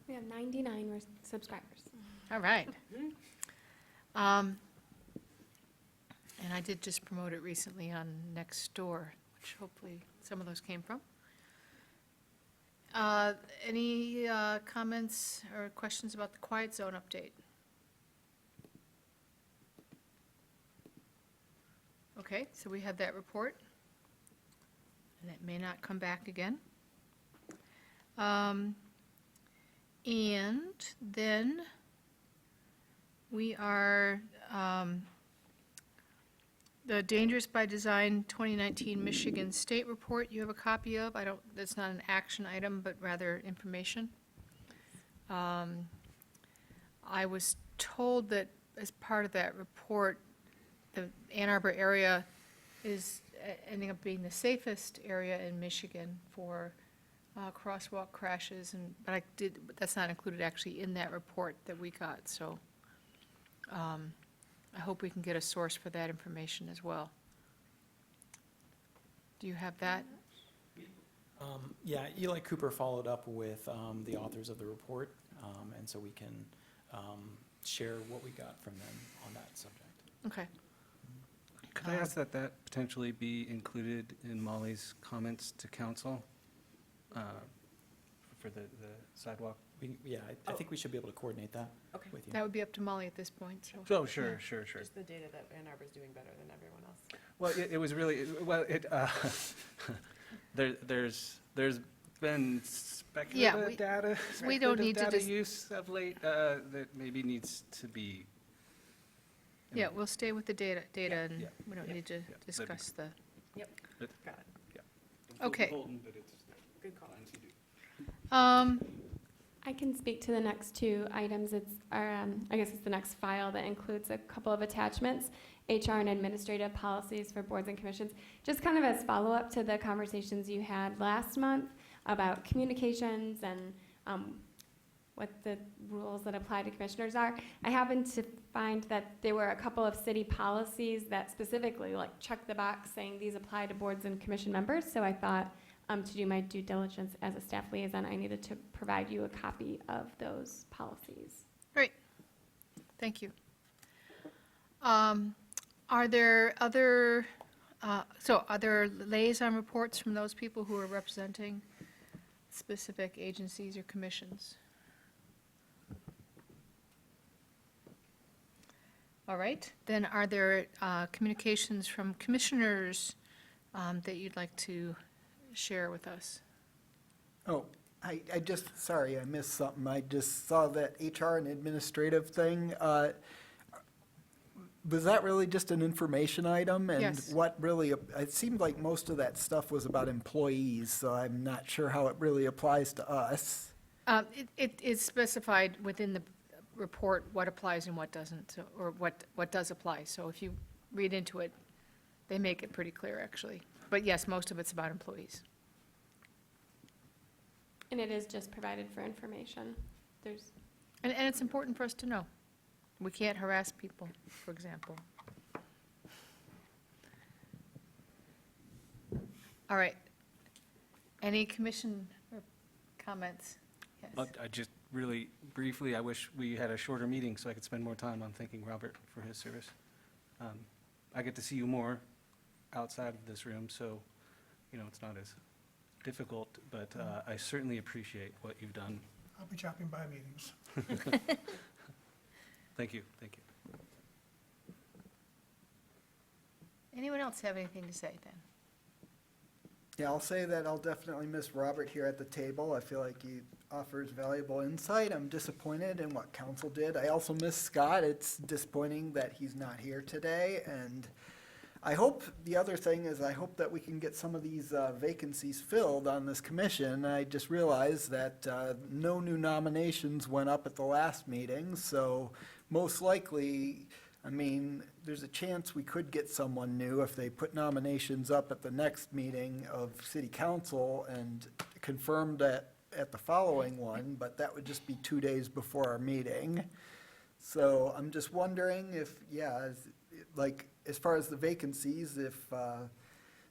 We have 99 subscribers. All right. And I did just promote it recently on Nextdoor, which hopefully some of those came from. Any comments or questions about the Quiet Zone update? Okay, so we have that report, and it may not come back again. And then we are, the Dangerous by Design 2019 Michigan State Report you have a copy of. That's not an action item, but rather information. I was told that as part of that report, the Ann Arbor area is ending up being the safest area in Michigan for crosswalk crashes, but that's not included actually in that report that we got, so I hope we can get a source for that information as well. Do you have that? Yeah, Eli Cooper followed up with the authors of the report, and so we can share what we got from them on that subject. Okay. Could I ask that potentially be included in Molly's comments to council for the sidewalk? I think we should be able to coordinate that Okay. with you. That would be up to Molly at this point, so. Oh, sure. Just the data that Ann Arbor's doing better than everyone else. Well, it was really, there's been speculative data. we don't need to data dis- use of late that maybe needs to be. Yeah, we'll stay with the data, and Yeah. we don't need to that'd be discuss the, Yep, But- got it. Okay. Good call. I can speak to the next two items. It's our, I guess it's the next file that includes a couple of attachments, HR and administrative policies for boards and commissions. Just kind of as follow-up to the conversations you had last month about communications and what the rules that apply to commissioners are. I happened to find that there were a couple of city policies that specifically like check the box saying these apply to boards and commission members. So I thought to do my due diligence as a staff liaison, I needed to provide you a copy of those policies. Great, thank you. Are there other, are there liaison reports from those people who are representing specific agencies or commissions? All right, then are there communications from commissioners that you'd like to share with us? Oh, I just, sorry, I missed something. I just saw that HR and administrative thing. Was that really just an information item? Yes. And what really, it seemed like most of that stuff was about employees, so I'm not sure how it really applies to us. It is specified within the report what applies and what doesn't, or what does apply. So if you read into it, they make it pretty clear, actually. But yes, most of it's about employees. And it is just provided for information. There's, And it's important for us to know. We can't harass people, for example. All right. Any commission comments? Yes. I just really briefly, I wish we had a shorter meeting so I could spend more time on thanking Robert for his service. I get to see you more outside of this room, so, it's not as difficult, but I certainly appreciate what you've done. I'll be dropping by meetings. Thank you, thank you. Anyone else have anything to say then? Yeah, I'll say that I'll definitely miss Robert here at the table. I feel like he offers valuable insight. I'm disappointed in what council did. I also miss Scott. It's disappointing that he's not here today, and I hope, the other thing is I hope that we can get some of these vacancies filled on this commission. I just realized that no new nominations went up at the last meeting, so most likely, I mean, there's a chance we could get someone new if they put nominations up at the next meeting of city council and confirm that at the following one, but that would just be 2 days before our meeting. So I'm just wondering if, like, as far as the vacancies, if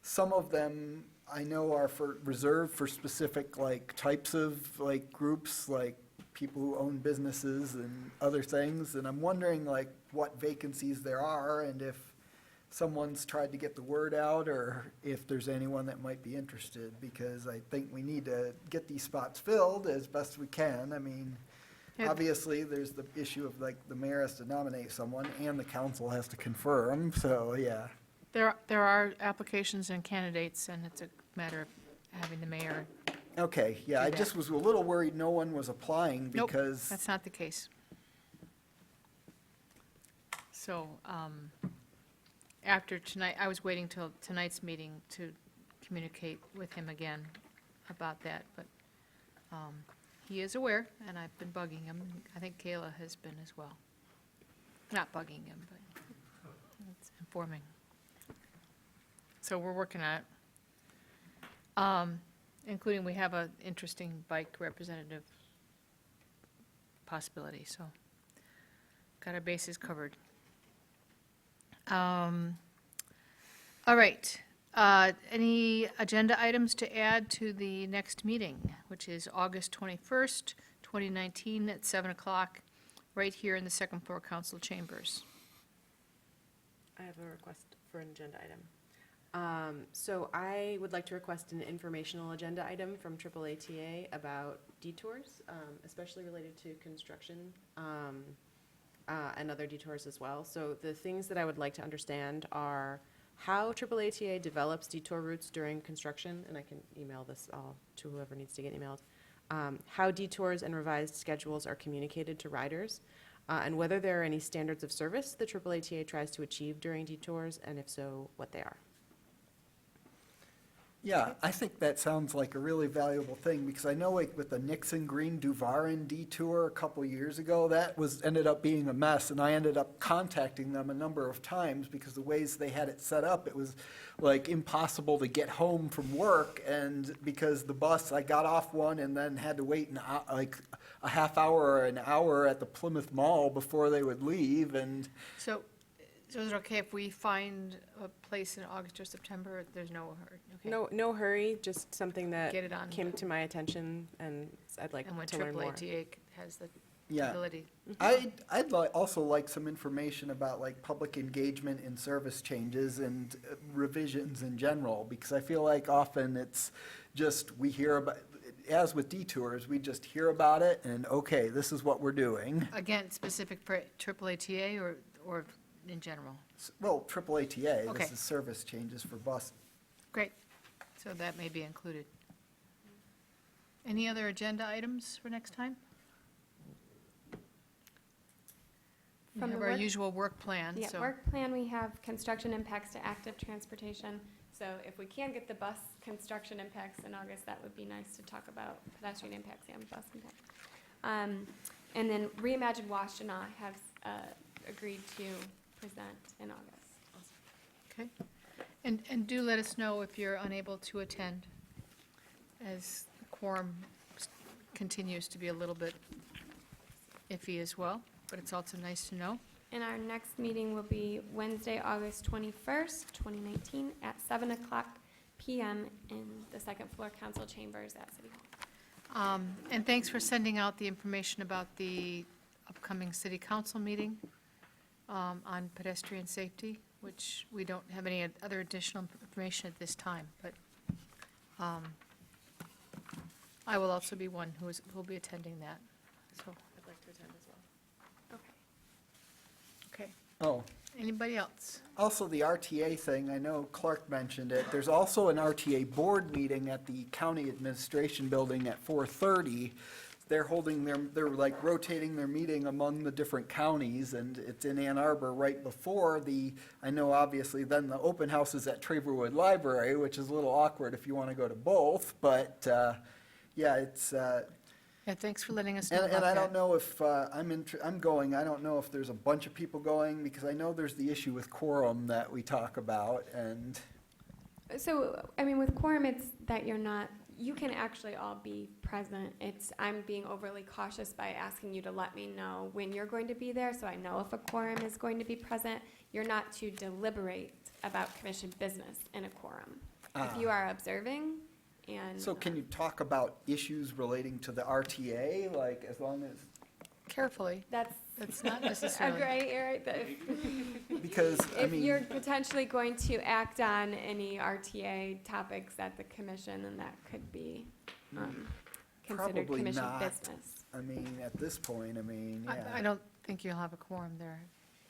some of them I know are reserved for specific, like, types of, like, groups, like people who own businesses and other things, and I'm wondering, like, what vacancies there are, and if someone's tried to get the word out, or if there's anyone that might be interested, because I think we need to get these spots filled as best we can. I mean, Yep. obviously, there's the issue of, like, the mayor has to nominate someone, and the council has to confirm, so, yeah. There are applications and candidates, and it's a matter of having the mayor. Okay, yeah, Do I that. just was a little worried no one was applying, Nope, because that's not the case. So, after tonight, I was waiting till tonight's meeting to communicate with him again about that, but he is aware, and I've been bugging him. I think Kayla has been as well. Not bugging him, but it's informing. So we're working on it. Including, we have an interesting bike representative possibility, so got our bases covered. All right. Any agenda items to add to the next meeting, which is August 21st, 2019, at 7 o'clock, right here in the second floor council chambers? I have a request for an agenda item. So I would like to request an informational agenda item from AAATA about detours, especially related to construction, and other detours as well. So the things that I would like to understand are how AAATA develops detour routes during construction, and I can email this all to whoever needs to get emailed. How detours and revised schedules are communicated to riders, and whether there are any standards of service that AAATA tries to achieve during detours, and if so, what they are. Yeah, I think that sounds like a really valuable thing, because I know like with the Nixon Green Duvarin detour a couple years ago, ended up being a mess, and I ended up contacting them a number of times because the ways they had it set up, it was like impossible to get home from work, and because the bus, I got off one and then had to wait like a half hour or an hour at the Plymouth Mall before they would leave, and So is it okay if we find a place in August or September? There's no hurry, okay? No hurry, just something that Get it on. came to my attention, and I'd like And when to learn more. AAA has the yeah. ability. I'd also like some information about like public engagement in service changes and revisions in general, because I feel like often it's just, we hear about, as with detours, we just hear about it and, okay, this is what we're doing. Again, specific for AAA or in general? Well, AAA TA, Okay. this is service changes for bus. Great, so that may be included. Any other agenda items for next time? We From have the our work- usual work plan, Yeah, so. work plan, we have construction impacts to active transportation. So if we can get the bus construction impacts in August, that would be nice to talk about pedestrian impacts and bus impacts. And then Reimagine Washtenaw has agreed to present in August. Okay, and do let us know if you're unable to attend, as the quorum continues to be a little bit iffy as well, but it's also nice to know. And our next meeting will be Wednesday, August 21st, 2019, at 7:00 PM in the second floor council chambers at City Hall. And thanks for sending out the information about the upcoming city council meeting on pedestrian safety, which we don't have any other additional information at this time, but I will also be one who will be attending that, so, I'd like to attend as well. Okay. okay. Oh, Anybody else? also the RTA thing, I know Clark mentioned it. There's also an RTA board meeting at the county administration building at 4:30. They're they're like rotating their meeting among the different counties, and it's in Ann Arbor right before I know obviously then the open house is at Traverwood Library, which is a little awkward if you want to go to both, but, yeah, it's, Yeah, thanks for letting us know about and I don't that. know if, I'm going, I don't know if there's a bunch of people going, because I know there's the issue with quorum that we talk about, and, So, I mean, with quorum, it's that you can actually all be present. I'm being overly cautious by asking you to let me know when you're going to be there, so I know if a quorum is going to be present. You're not to deliberate about commission business in a quorum. If you are observing and. so can you talk about issues relating to the RTA, like, as long as, Carefully, That's that's not a necessarily. gray area. But if- because, I If mean. you're potentially going to act on any RTA topics at the commission, then that could be considered Probably commission not. business. I mean, at this point, I mean, yeah. I don't think you'll have a quorum there,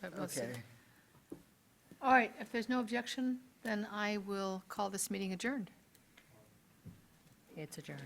but we'll see. Okay. All right, if there's no objection, then I will call this meeting adjourned. It's adjourned.